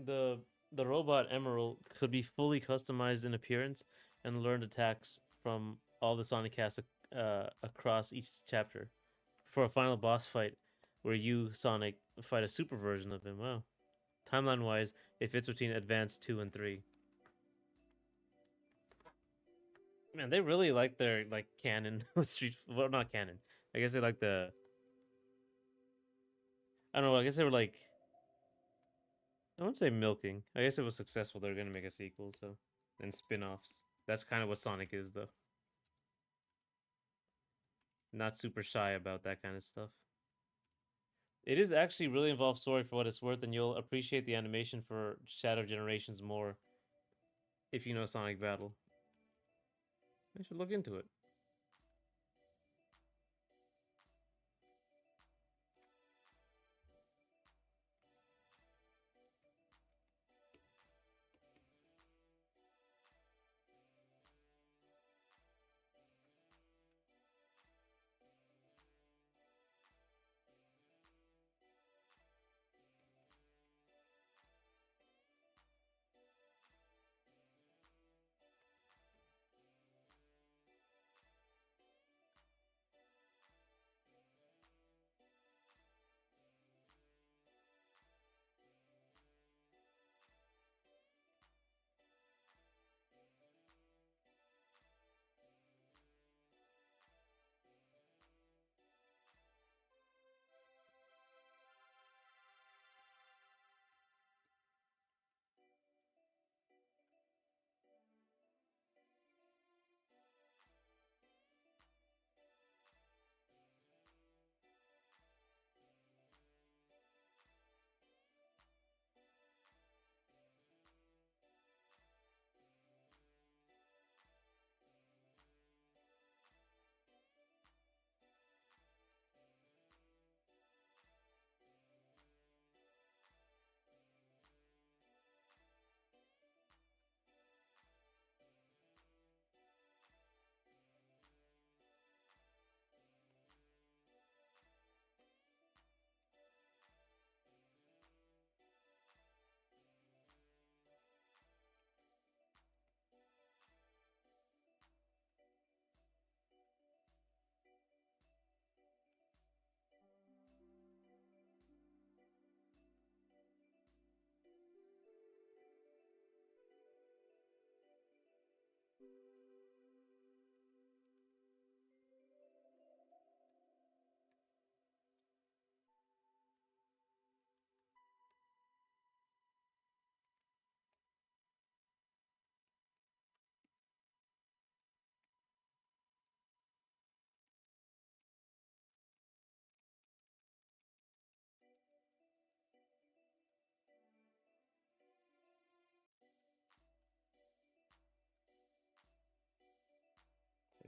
the the robot Emerald could be fully customized in appearance and learned attacks from all the Sonic casts across each chapter for a final boss fight where you, Sonic, fight a super version of him. Wow. Timeline wise, it fits between Advance 2 and 3. Man, they really like their like canon with Street. Well, not canon. I guess they like the. I don't know. I guess they were like. I wouldn't say milking. I guess it was successful. They're gonna make a sequel, so and spin-offs. That's kind of what Sonic is, though. Not super shy about that kind of stuff. It is actually really involved story for what it's worth, and you'll appreciate the animation for Shadow Generations more if you know Sonic Battle. I should look into it.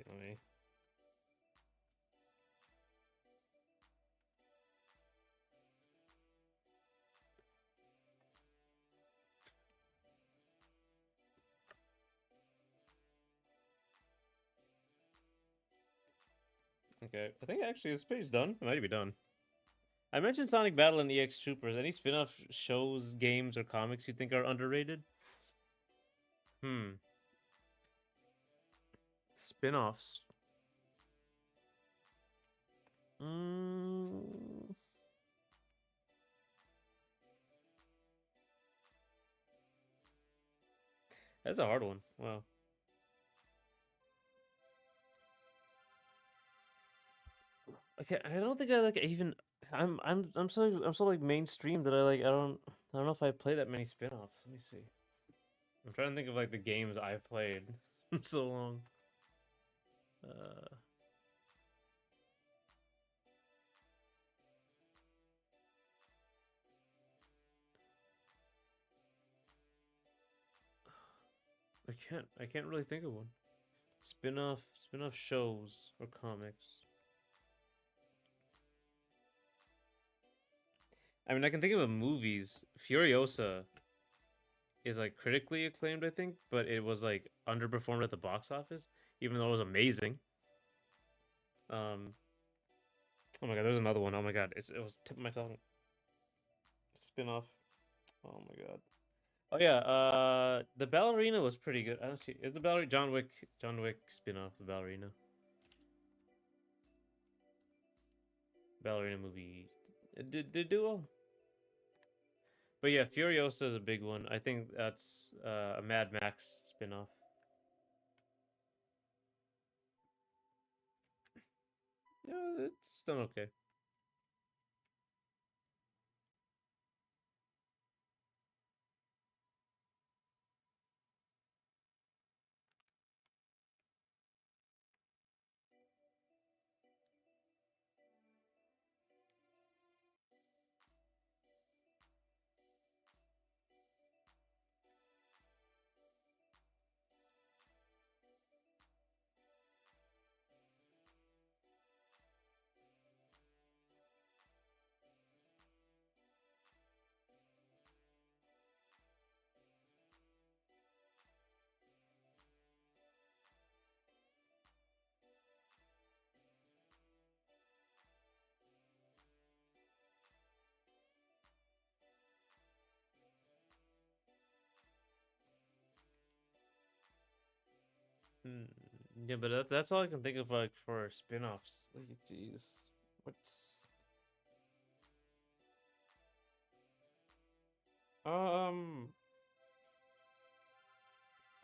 Let me. Okay, I think actually this page done. It might be done. I mentioned Sonic Battle and EX Troopers. Any spin-off shows, games, or comics you think are underrated? Spin-offs. Mm, that's a hard one. Wow. Okay, I don't think I like even. I'm so like mainstream that I don't know if I play that many spin-offs. Let me see. I'm trying to think of like the games I've played so long. Uh, I can't really think of one. Spin-off shows or comics. I mean, I can think of movies. Furiosa is like critically acclaimed, I think, but it was like underperformed at the box office, even though it was amazing. Um, oh my god, there's another one. Oh my god, it was tip of my tongue. Spin-off. Oh my god. Oh yeah, the ballerina was pretty good. I don't see. Is the ballerina John Wick spin-off the ballerina ballerina movie? It did do well. But yeah, Furiosa is a big one. I think that's a Mad Max spin-off. Yeah, it's done okay. Hmm. Yeah, but that's all I can think of like for spin-offs. Like, jeez, what's um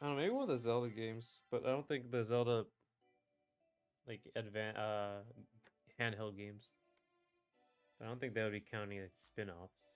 I don't know, maybe one of the Zelda games, but I don't think the Zelda like handheld games. I don't think that would be counting like spin-offs.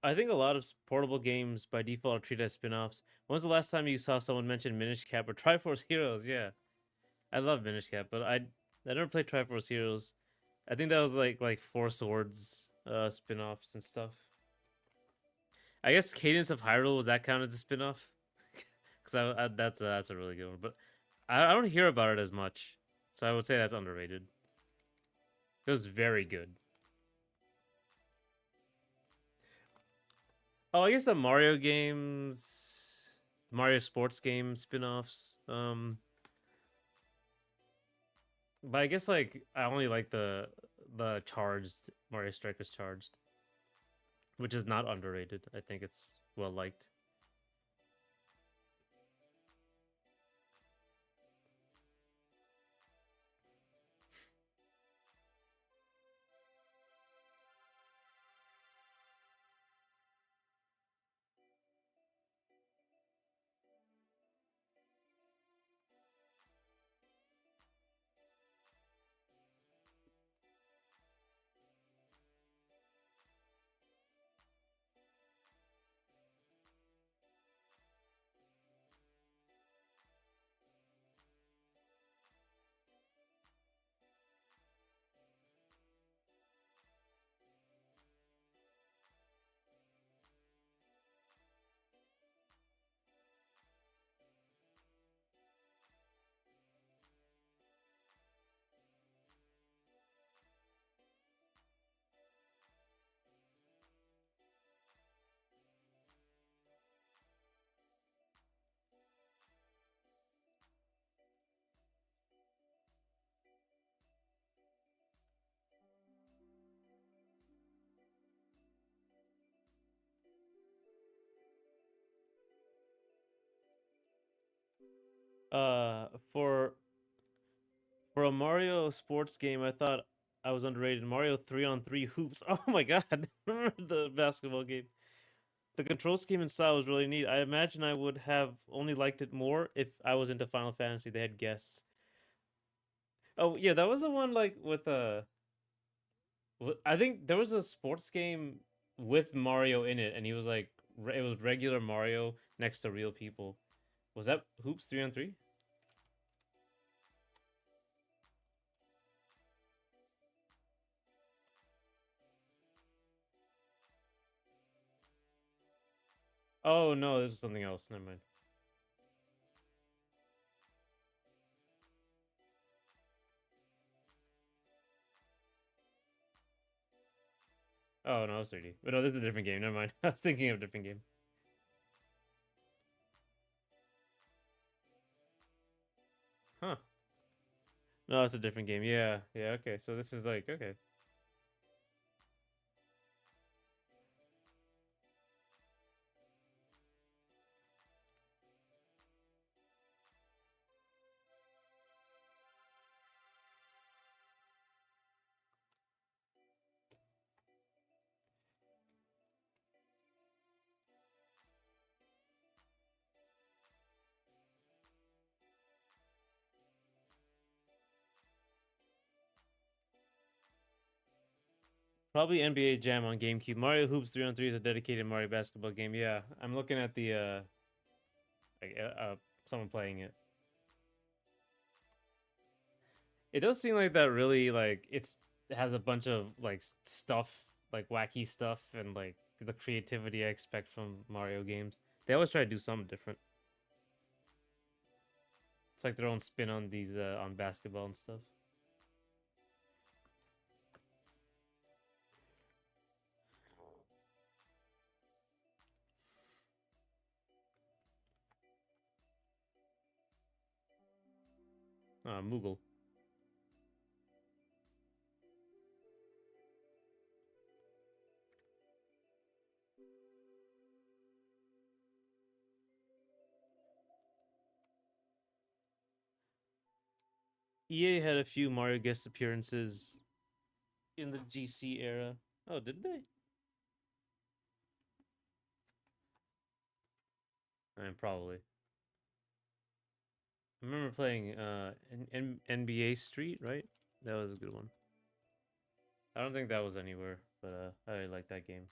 I think a lot of portable games by default are treated as spin-offs. When's the last time you saw someone mention Minish Cap or Triforce Heroes? Yeah, I love Minish Cap, but I never played Triforce Heroes. I think that was like Four Swords spin-offs and stuff. I guess Cadence of Hyrule, was that counted as a spin-off? Because that's a really good one, but I don't hear about it as much, so I would say that's underrated. It was very good. Oh, I guess the Mario games, Mario sports game spin-offs. But I guess like I only like the charged Mario Strikers charged, which is not underrated. I think it's well liked. For a Mario sports game, I thought I was underrated. Mario 3-on-3 hoops. Oh my god! Remember the basketball game? The control scheme and style was really neat. I imagine I would have only liked it more if I was into Final Fantasy. They had guests. Oh yeah, that was the one like with I think there was a sports game with Mario in it, and he was like, it was regular Mario next to real people. Was that Hoops 3-on-3? Oh no, this was something else. Never mind. Oh no, it's 3D. But no, this is a different game. Never mind. I was thinking of a different game. Huh. No, it's a different game. Yeah, yeah. Okay, so this is like okay. Probably NBA Jam on GameCube. Mario Hoops 3-on-3 is a dedicated Mario basketball game. Yeah, I'm looking at the like, someone playing it. It does seem like that really like it has a bunch of like stuff, like wacky stuff, and like the creativity I expect from Mario games. They always try to do something different. It's like their own spin on these on basketball and stuff. Moogle. EA had a few Mario guest appearances in the GC era. Oh, did they? I mean, probably. I remember playing NBA Street, right? That was a good one. I don't think that was anywhere, but I really like that game.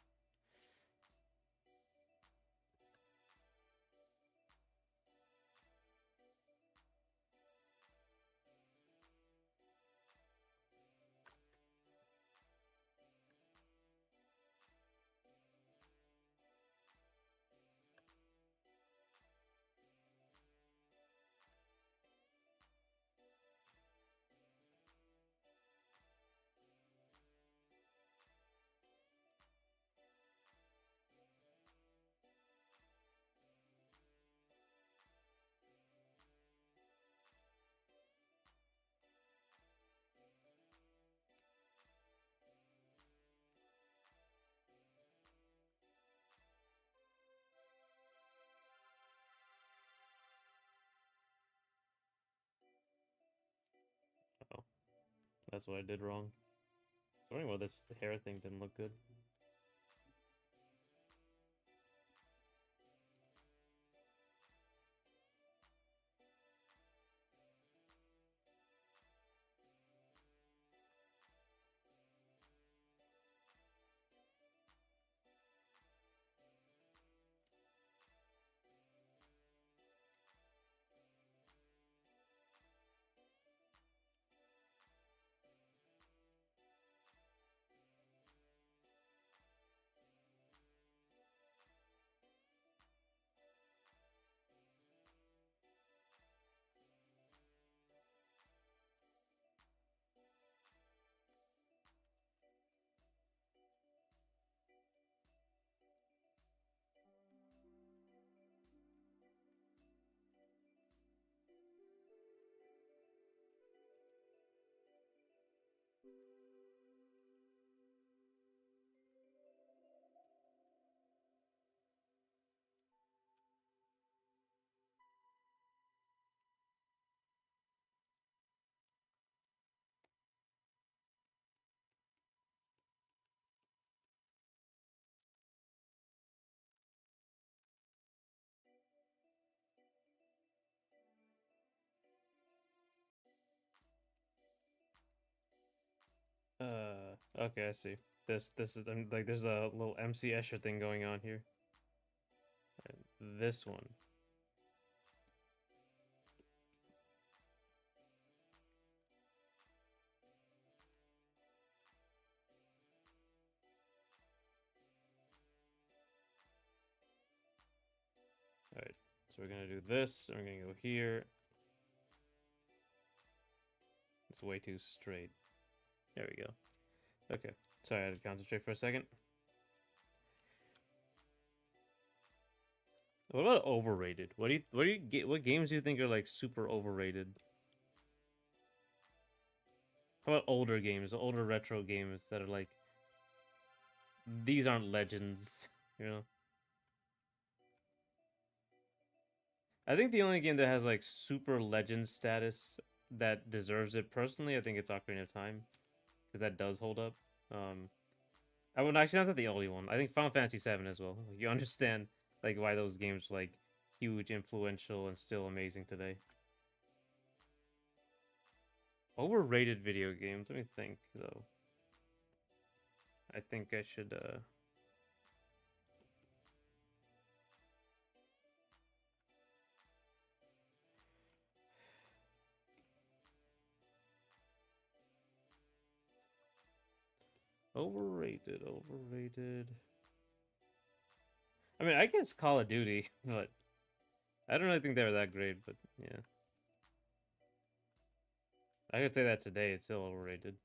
Oh, that's what I did wrong. I wondering why this hair thing didn't look good. Okay, I see. This is like there's a little MC Escher thing going on here. This one. All right. So we're gonna do this, and we're gonna go here. It's way too straight. There we go. Okay. Sorry, I had to concentrate for a second. What about overrated? What games do you think are like super overrated? How about older games, older retro games that are like these aren't legends, you know? I think the only game that has like super legend status that deserves it personally, I think it's Ocarina of Time because that does hold up. Um, I would actually that's not the only one. I think Final Fantasy VII as well. You understand like why those games are, like huge, influential, and still amazing today. Overrated video games. Let me think though. I think I should. Overrated. Overrated. I mean, I guess Call of Duty, but I don't really think they were that great. But yeah, I could say that today. It's still overrated.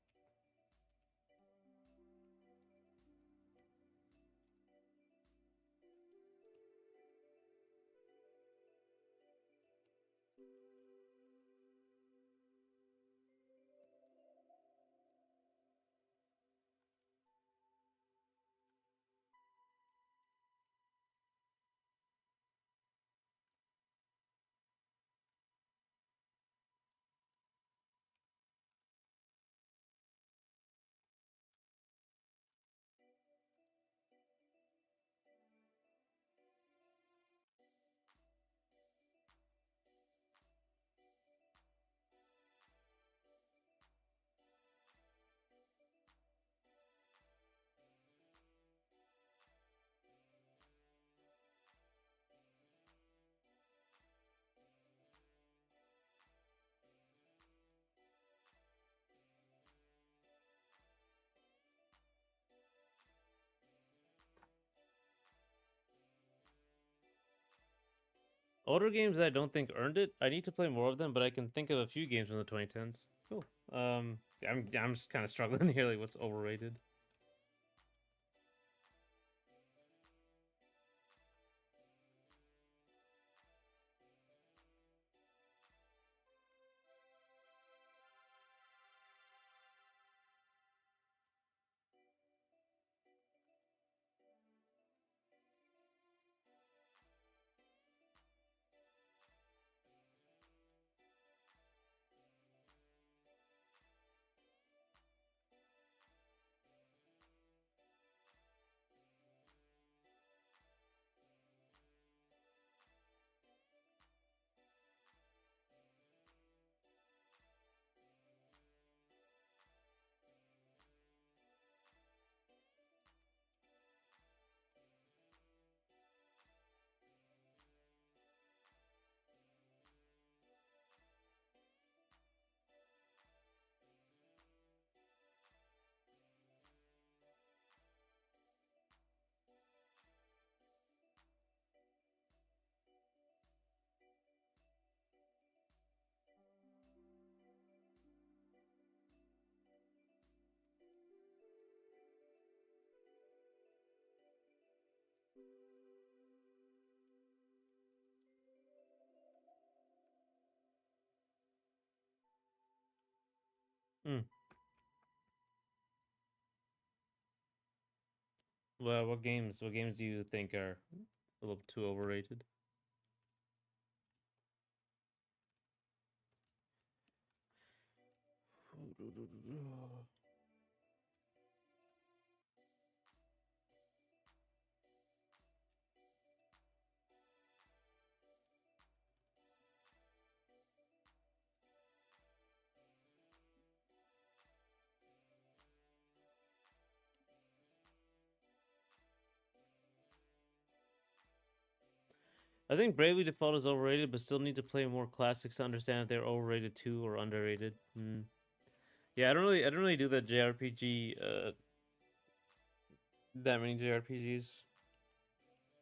Older games that I don't think earned it. I need to play more of them, but I can think of a few games from the 2010s. Cool. I'm just kind of struggling here. Like, what's overrated? Hmm. Well, what games? What games do you think are a little too overrated? I think Bravely Default is overrated, but still need to play more classics to understand if they're overrated too or underrated. Yeah, I don't really do that JRPG. That many JRPGs,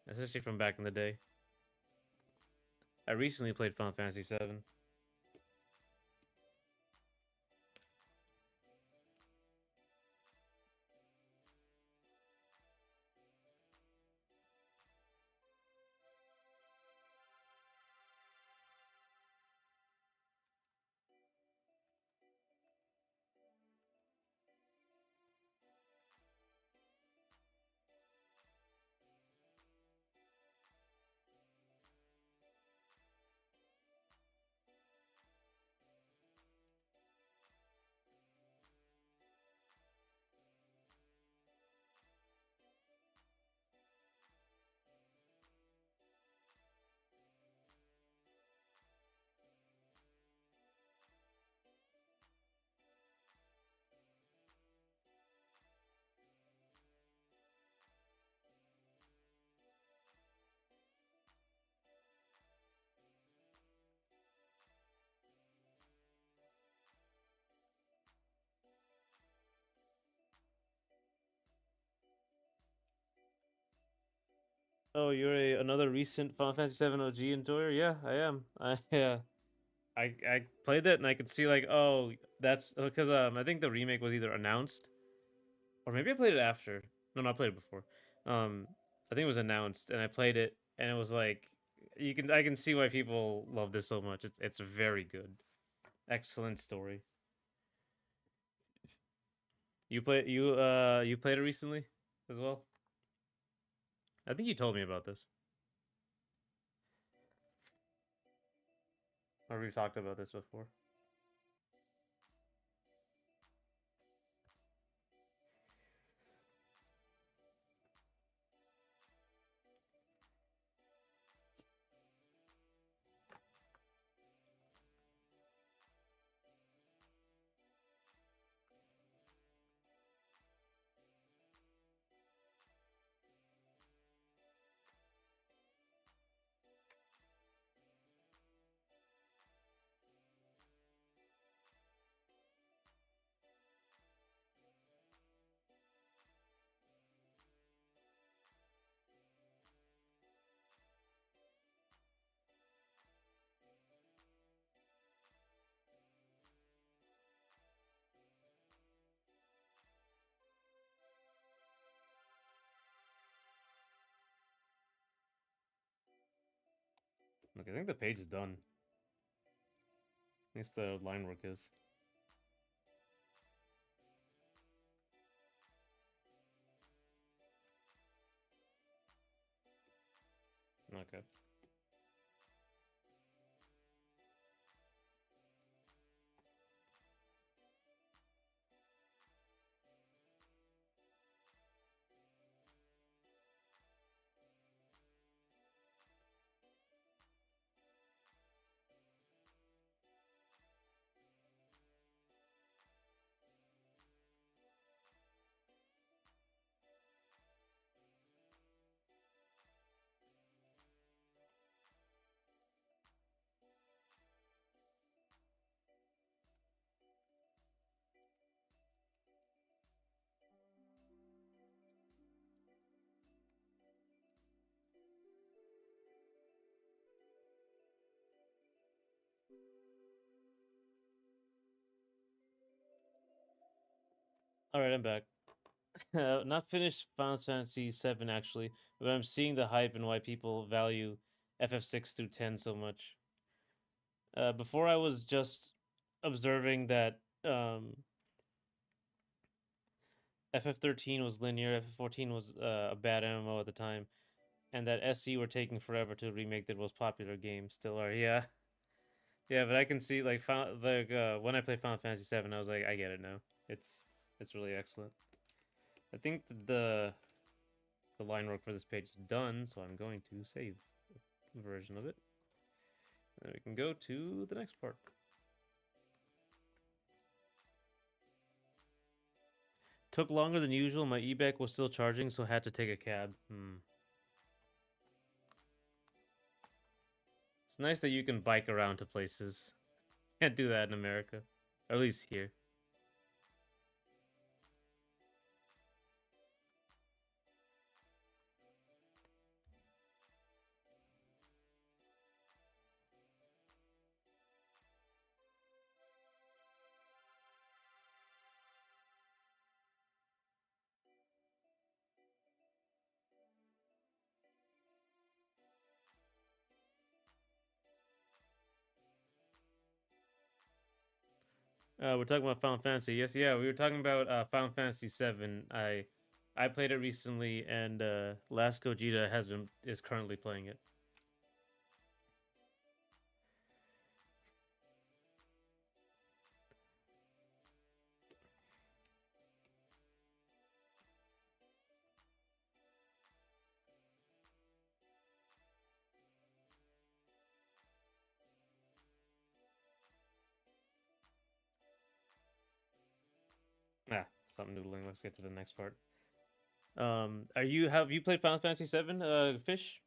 especially from back in the day. I recently played Final Fantasy VII. Oh, you're another recent Final Fantasy VII OG enjoyer? Yeah, I am. I played that and I could see like, oh, that's because I think the remake was either announced or maybe I played it after. No, I played it before. I think it was announced and I played it and it was like I can see why people love this so much. It's very good. Excellent story. You played it recently as well? I think you told me about this. Or we've talked about this before. Look, I think the page is done. At least the line work is. Okay. All right, I'm back. Not finished Final Fantasy VII actually, but I'm seeing the hype and why people value FF6 through 10 so much. Before I was just observing that FF13 was linear, FF14 was a bad MMO at the time, and that SE were taking forever to remake their most popular game. Still are, yeah, yeah. But I can see like when I played Final Fantasy VII, I was like, I get it now. It's really excellent. I think the line work for this page is done, so I'm going to save a version of it. And we can go to the next part. Took longer than usual. My e-bike was still charging, so had to take a cab. It's nice that you can bike around to places. Can't do that in America, or at least here. We're talking about Final Fantasy. Yes, yeah, we were talking about Final Fantasy 7. I played it recently, and Last Gogeta is currently playing it. Ah, something noodling. Let's get to the next part. Have you played Final Fantasy 7? Fish.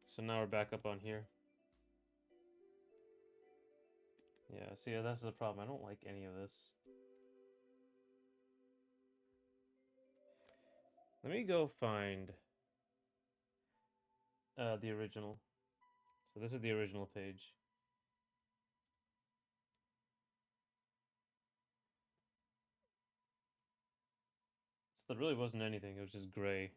So now we're back up on here. Yeah, see, that's the problem. I don't like any of this. Let me go find the original. So this is the original page. So there really wasn't anything. It was just gray.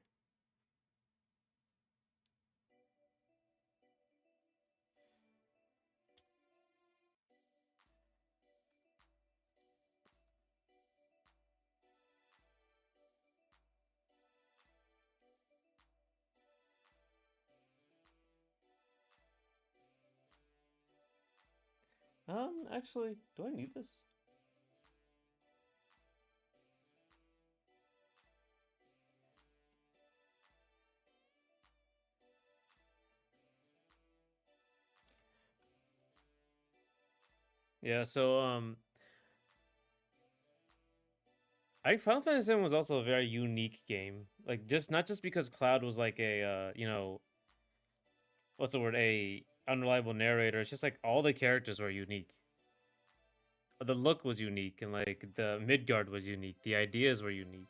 Actually, do I need this? Yeah, so I think Final Fantasy 7 was also a very unique game. Like just not just because Cloud was like a what's the word, a unreliable narrator. It's just like all the characters were unique. The look was unique, and like the Midgard was unique. The ideas were unique.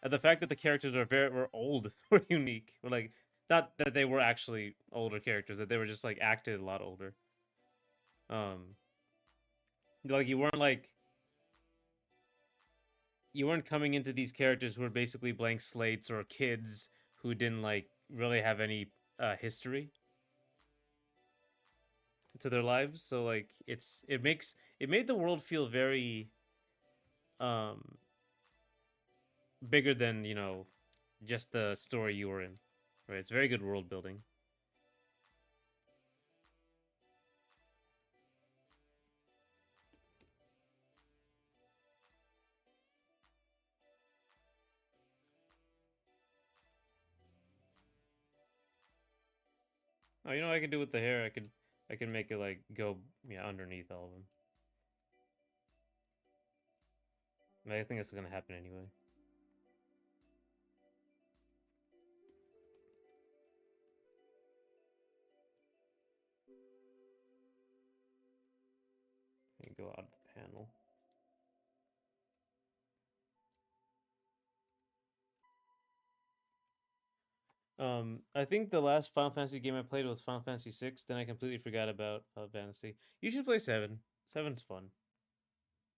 And the fact that the characters were old were unique. Were like not that they were actually older characters, that they were just like acted a lot older. Um like you weren't coming into these characters who were basically blank slates or kids who didn't like really have any history to their lives. So like it made the world feel very um bigger than, just the story you were in. Right? It's very good world building. Oh, you know what I could do with the hair? I could make it like go, yeah, underneath all of them. I think that's gonna happen anyway. You go out of the panel. I think the last Final Fantasy game I played was Final Fantasy 6. Then I completely forgot about Final Fantasy. You should play 7. 7's fun.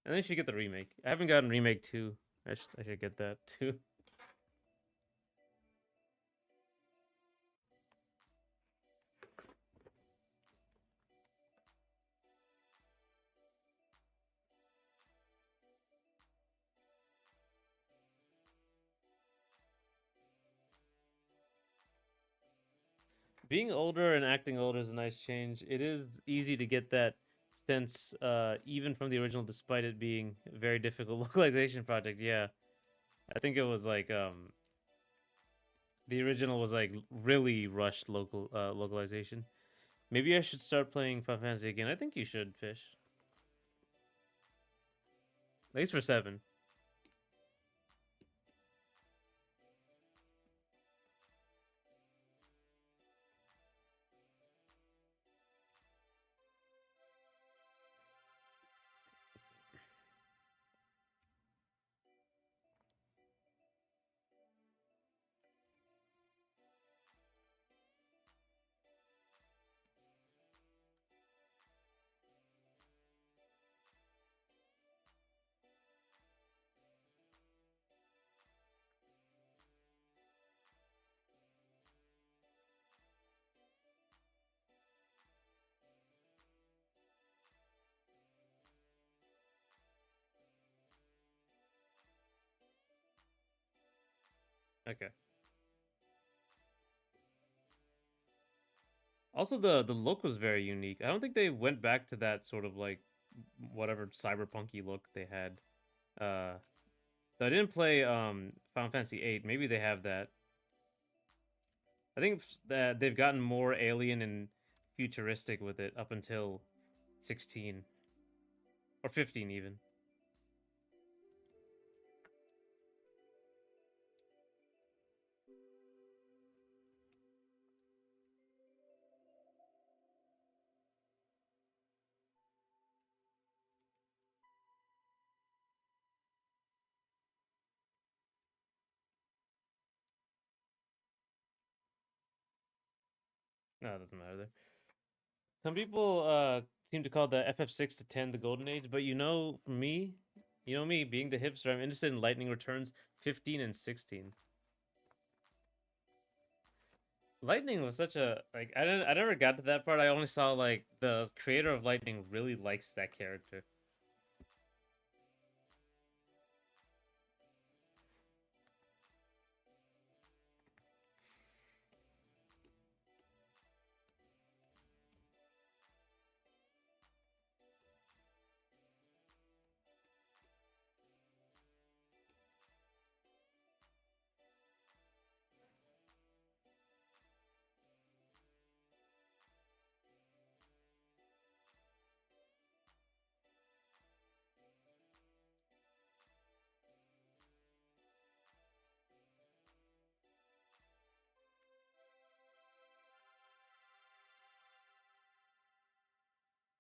And then you should get the remake. I haven't gotten remake 2. I should get that too. Being older and acting older is a nice change. It is easy to get that sense, even from the original, despite it being a very difficult localization project. Yeah, I think it was like the original was like really rushed localization. Maybe I should start playing Final Fantasy again. I think you should, Fish. At least for 7. Okay. Also, the look was very unique. I don't think they went back to that sort of like whatever cyberpunky look they had. Uh, so I didn't play Final Fantasy 8. Maybe they have that. I think that they've gotten more alien and futuristic with it up until 16 or 15 even. No, it doesn't matter there. Some people seem to call the FF6 to 10 the golden age, but for me, me being the hipster, I'm interested in Lightning Returns 15 and 16. Lightning was such a like I never got to that part. I only saw like the creator of Lightning really likes that character.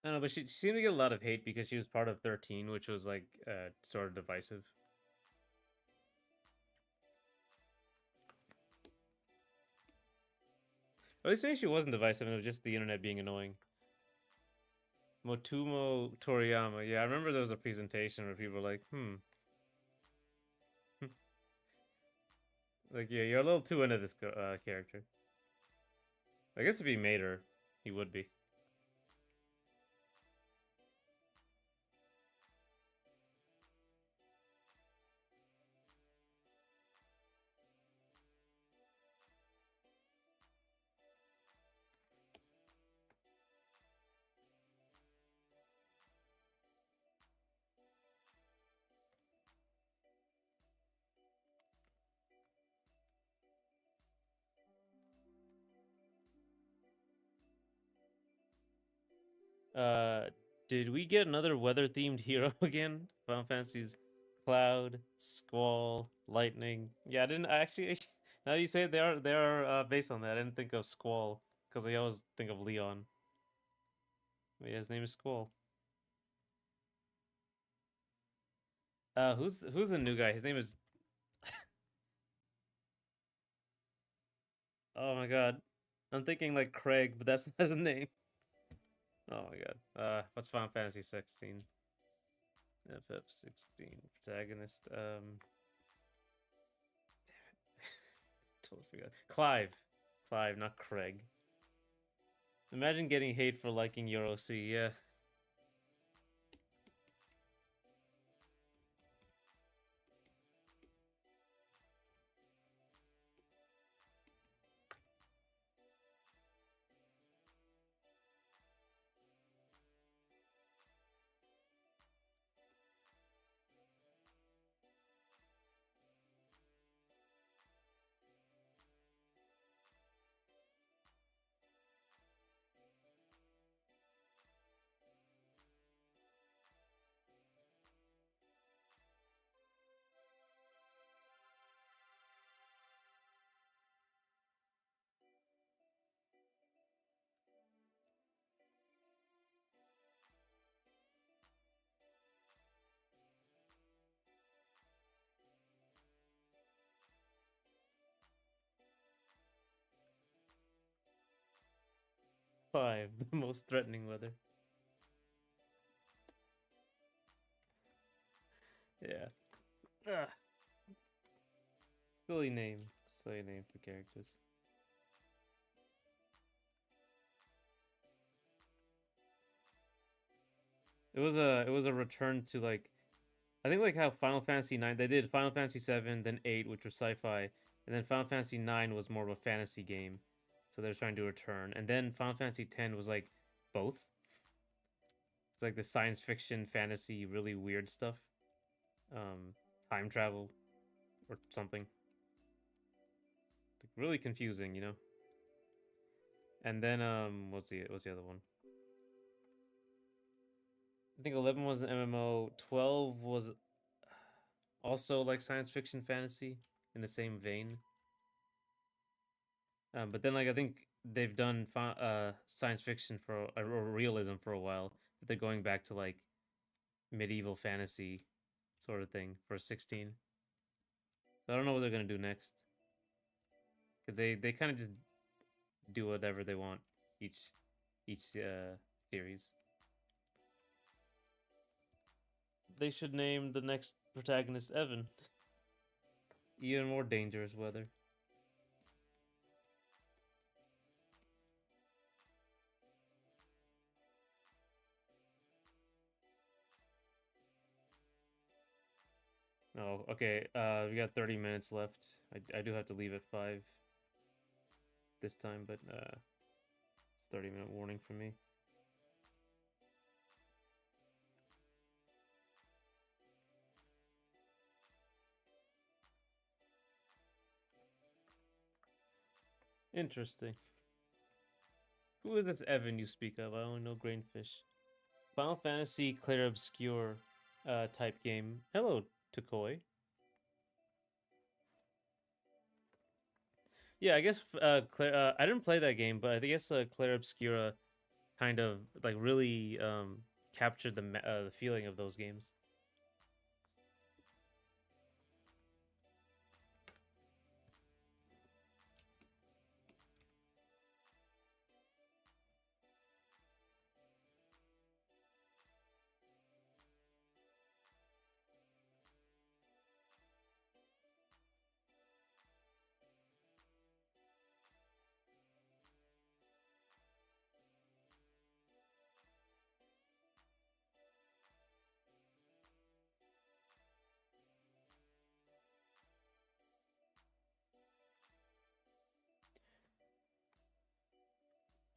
I don't know, but she seemed to get a lot of hate because she was part of 13, which was like sort of divisive. At least maybe she wasn't divisive, and it was just the internet being annoying. Motumo Toriyama. Yeah, I remember there was a presentation where people were like, like, yeah, you're a little too into this character. I guess if he made her, he would be. 'Kay. Did we get another weather-themed hero again? Final Fantasy's Cloud, Squall, Lightning. Yeah, I didn't I actually. Now you say it, they are based on that. I didn't think of Squall because I always think of Leon. But yeah, his name is Squall. Who's the new guy? His name is. Oh my god, I'm thinking like Craig, but that's not his name. Oh my god. What's Final Fantasy 16? FF16 protagonist. Totally forgot. Clive, not Craig. Imagine getting hate for liking Euro C. Yeah. Five, the most threatening weather. Yeah. Ah, silly name. Silly name for characters. It was a return to like I think like how Final Fantasy 9 they did Final Fantasy 7 then 8 which was sci-fi And then Final Fantasy 9 was more of a fantasy game, so they're trying to return. And then Final Fantasy 10 was like both. It's like the science fiction, fantasy, really weird stuff, time travel or something. Like really confusing, you know. And then what's the other one? I think 11 was an MMO. 12 was also like science fiction, fantasy in the same vein. But then like I think they've done science fiction or realism for a while. But they're going back to like medieval fantasy sort of thing for 16. So I don't know what they're gonna do next. Cause they kind of just do whatever they want each series. They should name the next protagonist Evan. Even more dangerous weather. Oh, okay. We got 30 minutes left. I do have to leave at 5 this time, but it's 30-minute warning for me. Interesting. Who is this Evan you speak of? I only know Grainfish. Final Fantasy Clair Obscure type game. Hello, Takoi. Yeah, I guess Claire. I didn't play that game, but I guess Clair Obscura kind of like really captured the feeling of those games.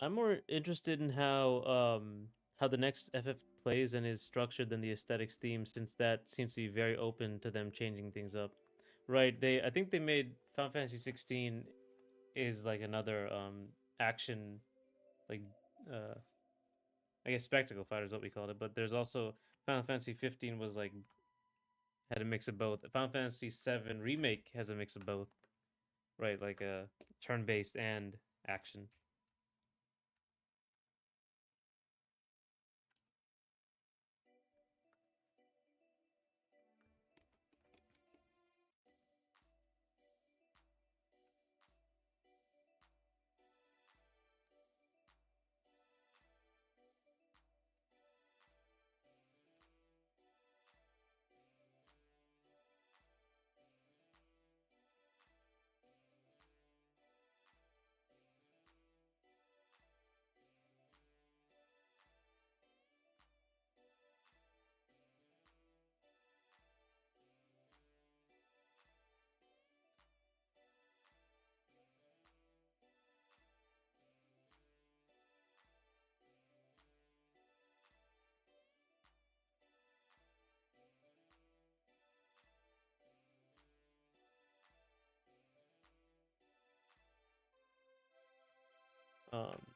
I'm more interested in how the next FF plays and is structured than the aesthetics theme, since that seems to be very open to them changing things up. Right? I think they made Final Fantasy 16 is like another action like uh I guess spectacle fighter is what we called it, but there's also Final Fantasy 15 was like had a mix of both. Final Fantasy 7 remake has a mix of both, right? Like a turn-based and action. Um,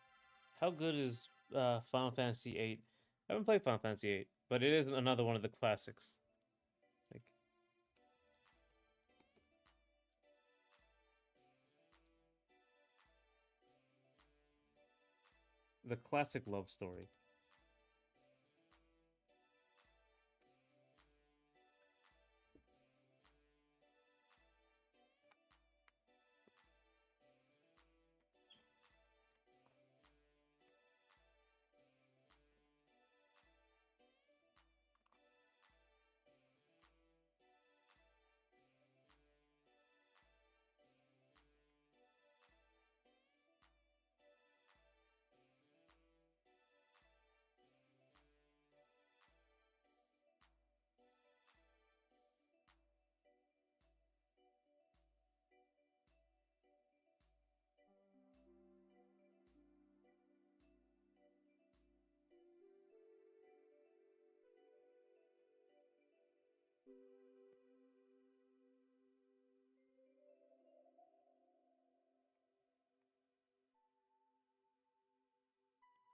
how good is Final Fantasy 8? I haven't played Final Fantasy 8, but it is another one of the classics. Like the classic love story.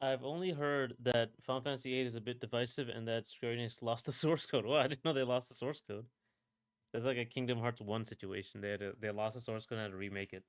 I've only heard that Final Fantasy VIII is a bit divisive and that Square Enix lost the source code. Well, I didn't know they lost the source code. That's like a Kingdom Hearts 1 situation. They lost the source code and had to remake it.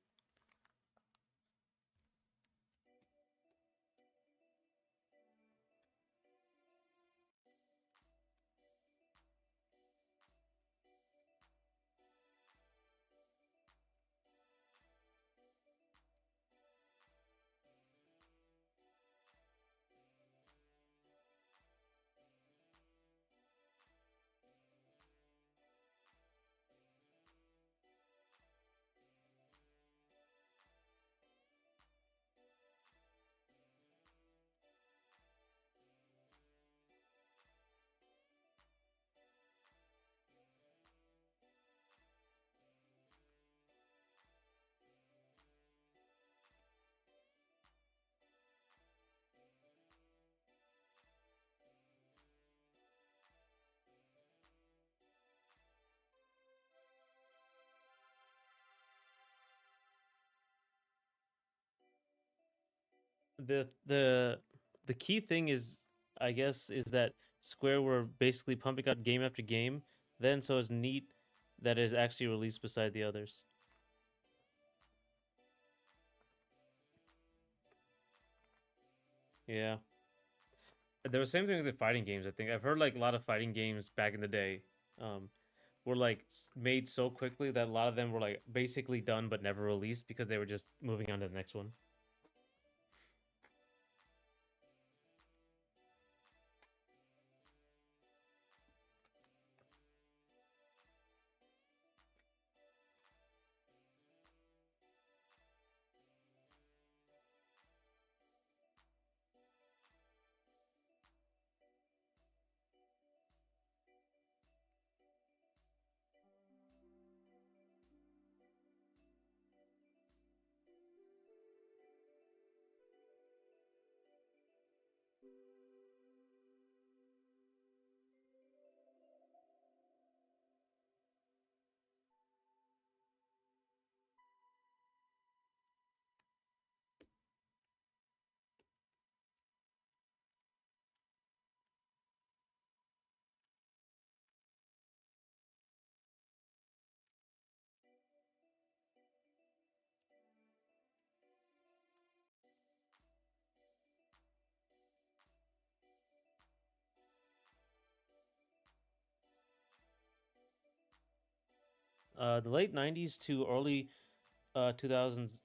The key thing is, I guess, is that Square were basically pumping out game after game. Then so it's neat that it's actually released beside the others. Yeah. There was same thing with the fighting games. I think I've heard like a lot of fighting games back in the day, um, were like made so quickly that a lot of them were like basically done but never released because they were just moving on to the next one. The late '90s to early 2000s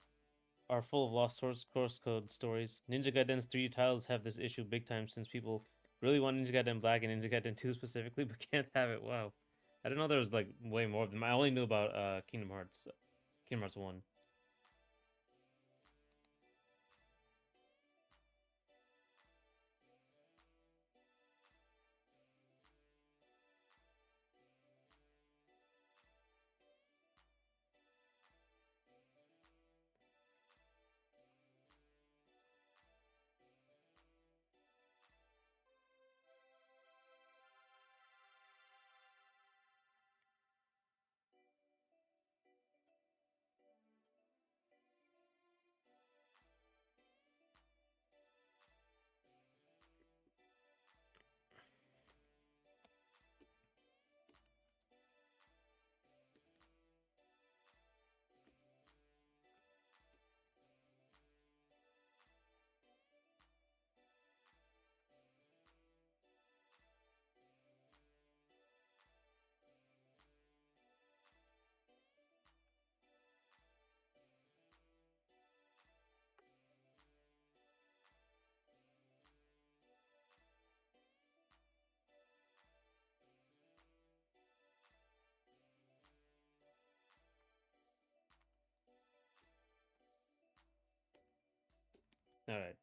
are full of lost source code stories. Ninja Gaiden's 3D titles have this issue big time since people really want Ninja Gaiden Black and Ninja Gaiden 2 specifically, but can't have it. Wow. I didn't know there was like way more of them. I only knew about Kingdom Hearts 1. All right.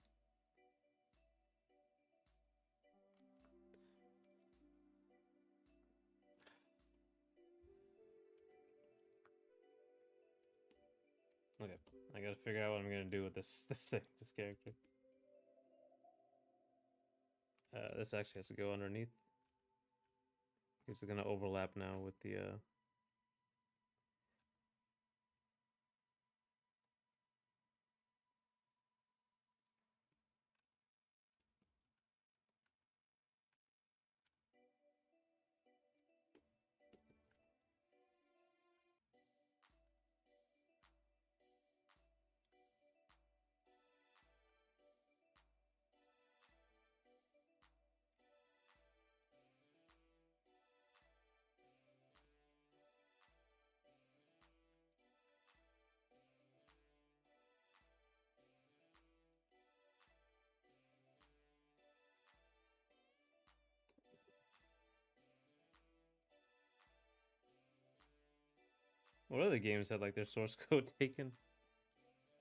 Okay. I gotta figure out what I'm gonna do with this character. This actually has to go underneath. It's gonna overlap now with the What other games had like their source code taken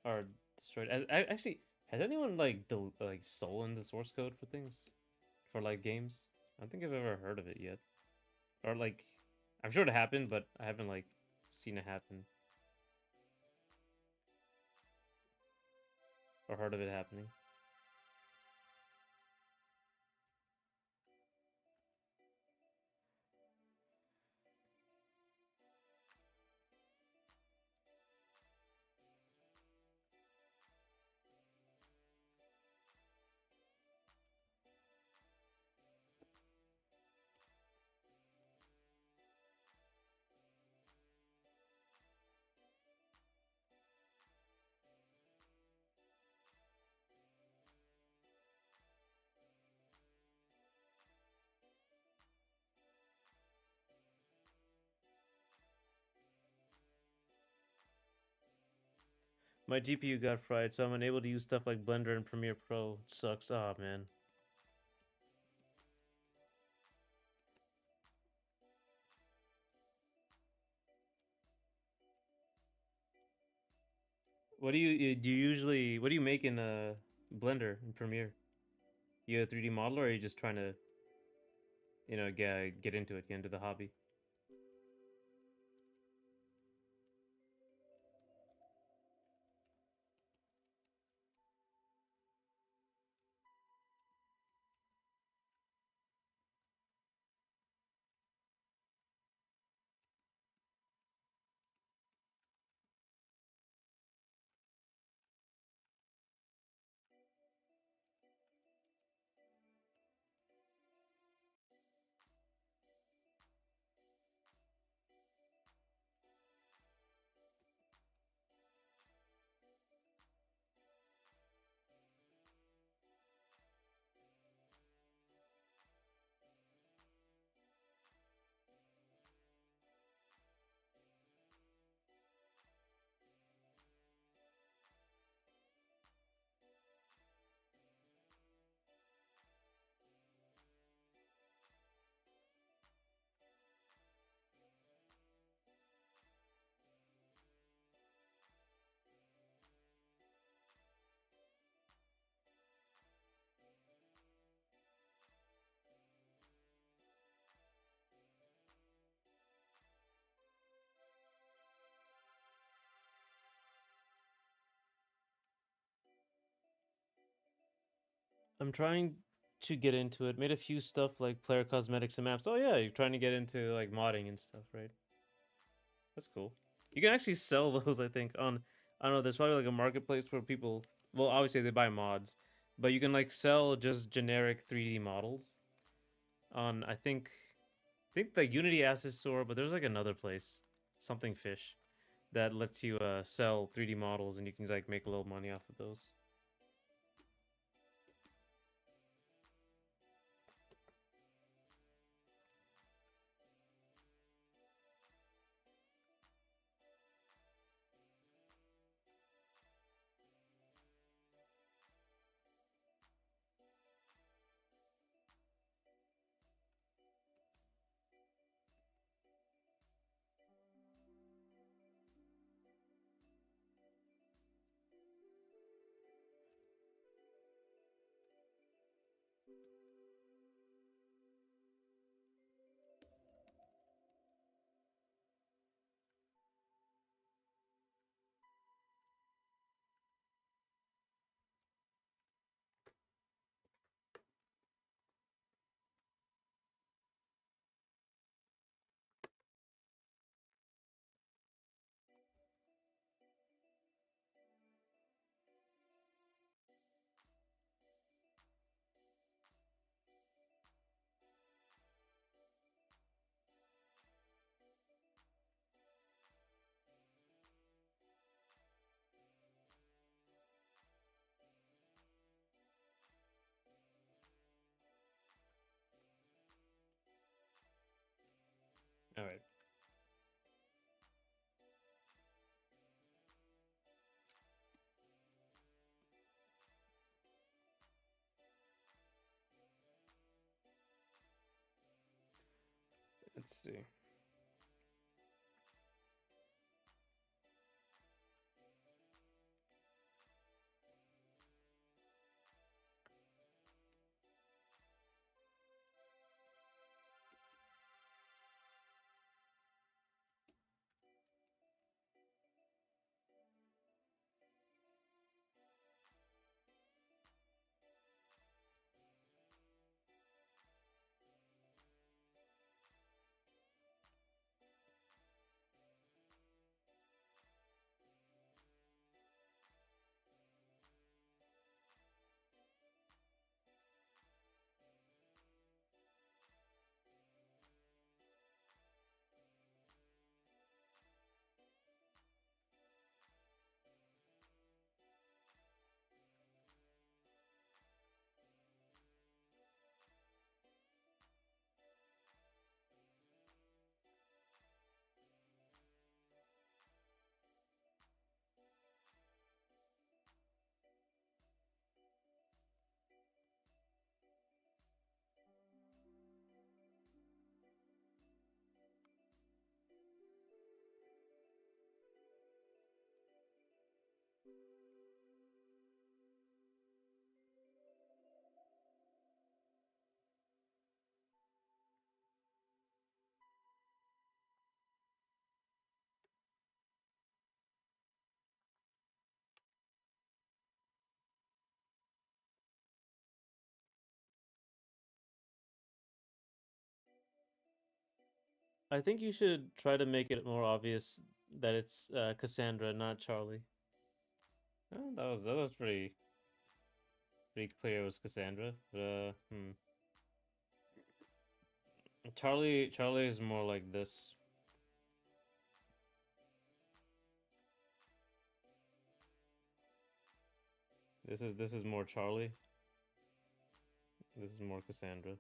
or destroyed? Actually, has anyone like like stolen the source code for things for like games? I don't think I've ever heard of it yet. Or like, I'm sure it happened, but I haven't like seen it happen or heard of it happening. My GPU got fried, so I'm unable to use stuff like Blender and Premiere Pro. It sucks. Oh man. What do you usually what do you make in Blender and Premiere? You a 3D modeler, or are you just trying to get into it, get into the hobby? I'm trying to get into it. Made a few stuff like player cosmetics and maps. Oh yeah, you're trying to get into like modding and stuff, right? That's cool. You can actually sell those, I think, on I don't know, there's probably like a marketplace where people well, obviously they buy mods, but you can like sell just generic 3D models on I think the Unity Asset Store, but there's like another place, something fish, that lets you sell 3D models and you can like make a little money off of those. All right. Let's see. I think you should try to make it more obvious that it's Cassandra, not Charlie. Oh, that was pretty clear. It was Cassandra. But, Charlie is more like this. This is more Charlie. This is more Cassandra.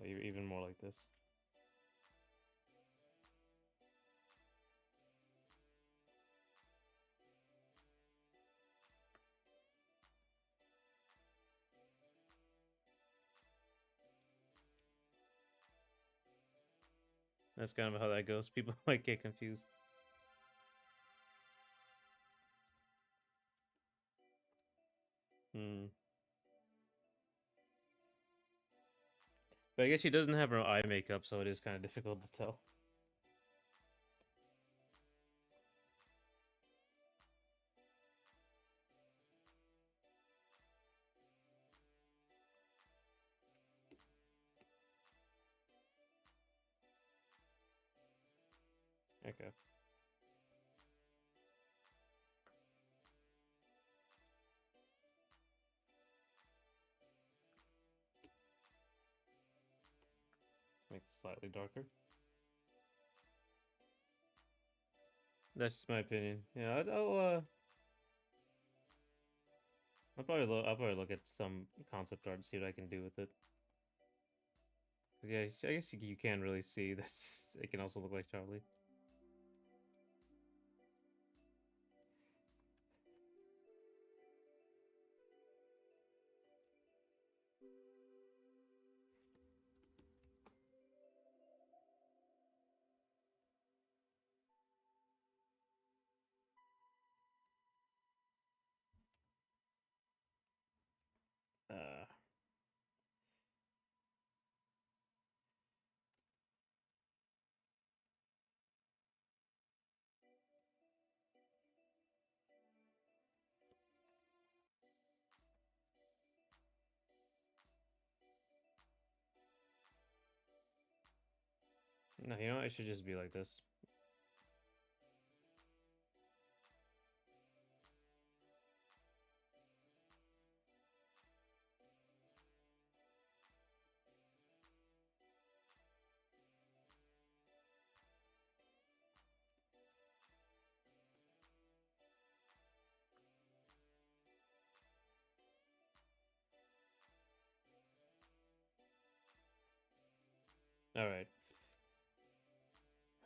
Even more like this. That's kind of how that goes. People might get confused. Hmm. But I guess she doesn't have her eye makeup, so it is kind of difficult to tell. Okay. Make it slightly darker. That's just my opinion. Yeah, I'll probably look at some concept art and see what I can do with it. 'Cause yeah, I guess you can really see this. It can also look like Charlie. Uh, no, you know what? It should just be like this. All right.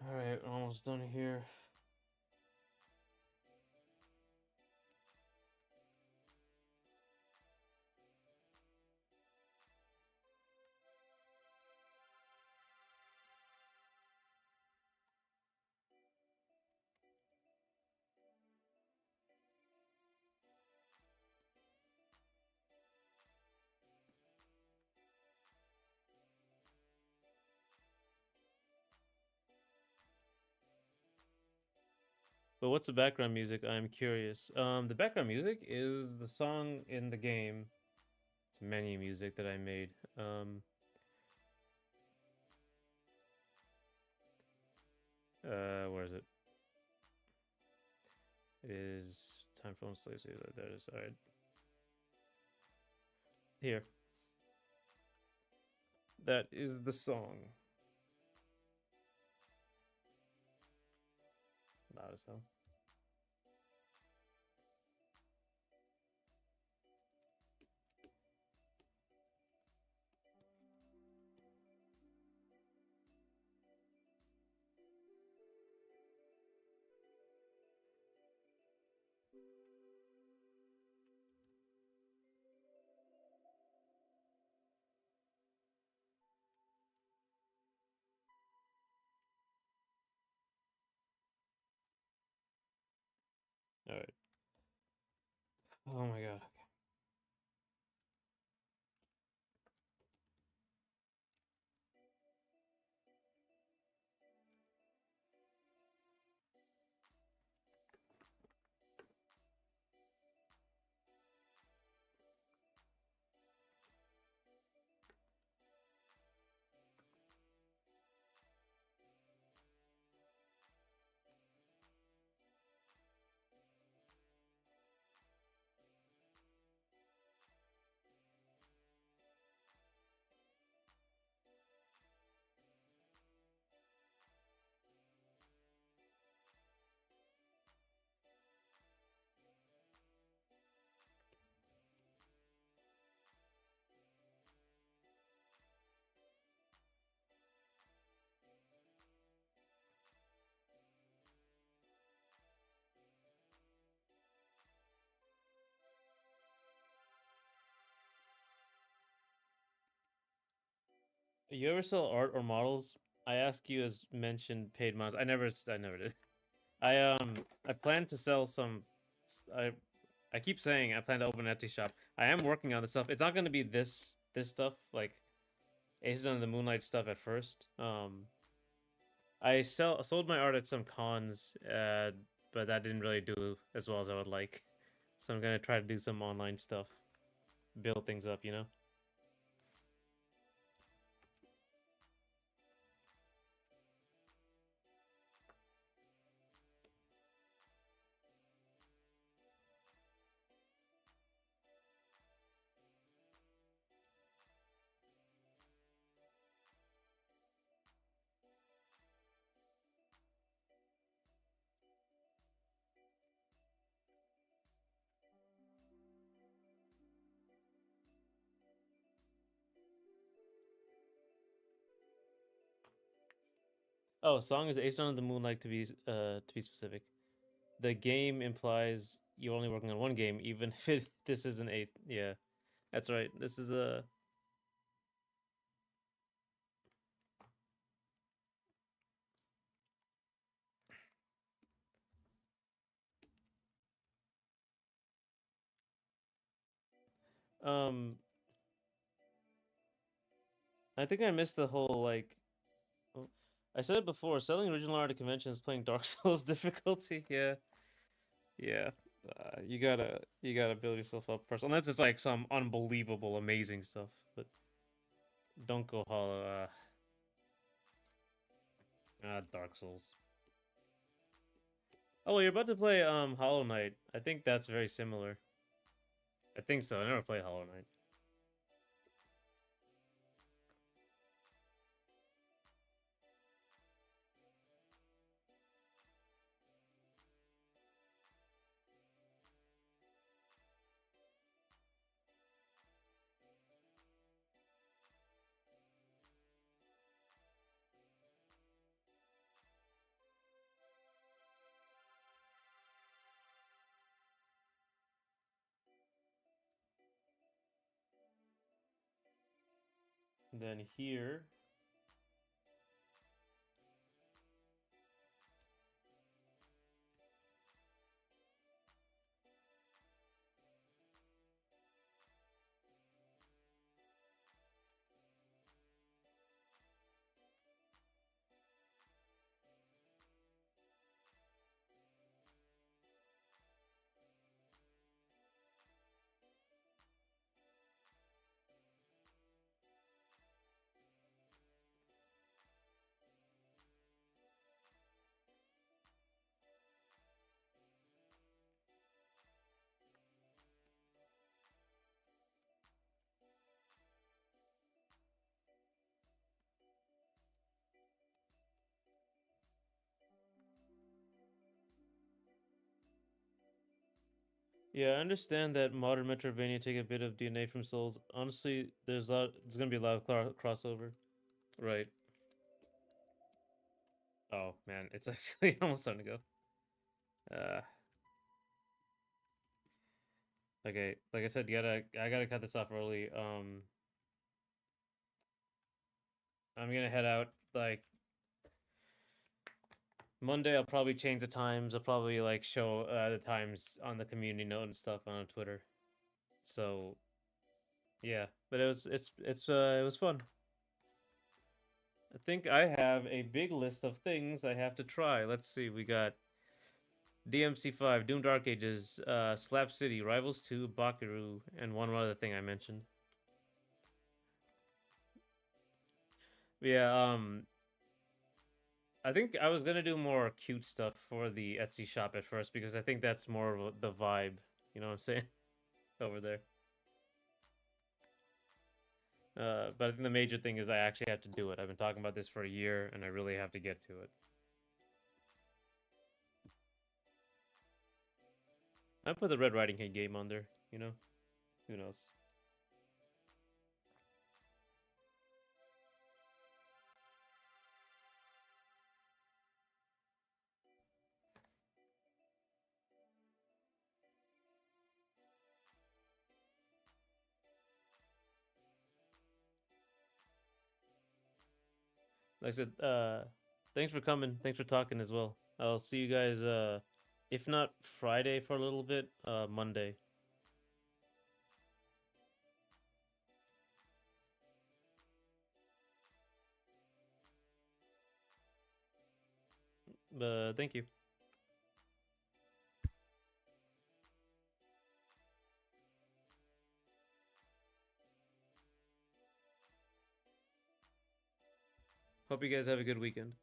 All right, almost done here. But what's the background music? I'm curious. The background music is the song in the game. It's menu music that I made. Where is it? It is time for slaves. There it is. All right. Here. That is the song. Loud as hell. All right. Oh my god. You ever sell art or models? I ask you as mentioned paid models. I never did. I plan to sell some. I keep saying I plan to open an Etsy shop. I am working on the stuff. It's not going to be this stuff like Aces Under the Moonlight stuff at first. I sold my art at some cons, but that didn't really do as well as I would like. So I'm gonna try to do some online stuff, build things up, you know. Oh, song is Aces Under the Moonlight to be specific. The game implies you're only working on one game, even if this isn't a yeah. That's right. This is a um. I think I missed the whole like. Oh, I said it before. Selling original art at conventions, playing Dark Souls difficulty. Yeah, yeah. You gotta build yourself up first, unless it's like some unbelievable, amazing stuff. But don't go hollow. Dark Souls. Oh, you're about to play Hollow Knight. I think that's very similar. I think so. I never played Hollow Knight. Then here, yeah, I understand that modern Metroidvania take a bit of DNA from Souls. Honestly, there's gonna be a lot of crossover. Right. Oh man, it's actually almost time to go. Uh, okay, like I said, I gotta cut this off early. I'm gonna head out. Like Monday, I'll probably change the times. I'll probably like show the times on the community note and stuff on Twitter. So yeah, but it was fun. I think I have a big list of things I have to try. Let's see. We got DMC5, Doom Dark Ages, Slap City, Rivals 2, Bakuru, and one other thing I mentioned. Yeah, I think I was gonna do more cute stuff for the Etsy shop at first because I think that's more of the vibe. You know what I'm saying? Over there. But I think the major thing is I actually have to do it. I've been talking about this for a year, and I really have to get to it. I put the Red Riding Hood game on there. You know, who knows? Like I said, thanks for coming. Thanks for talking as well. I'll see you guys. If not Friday for a little bit, Monday. Thank you. Hope you guys have a good weekend.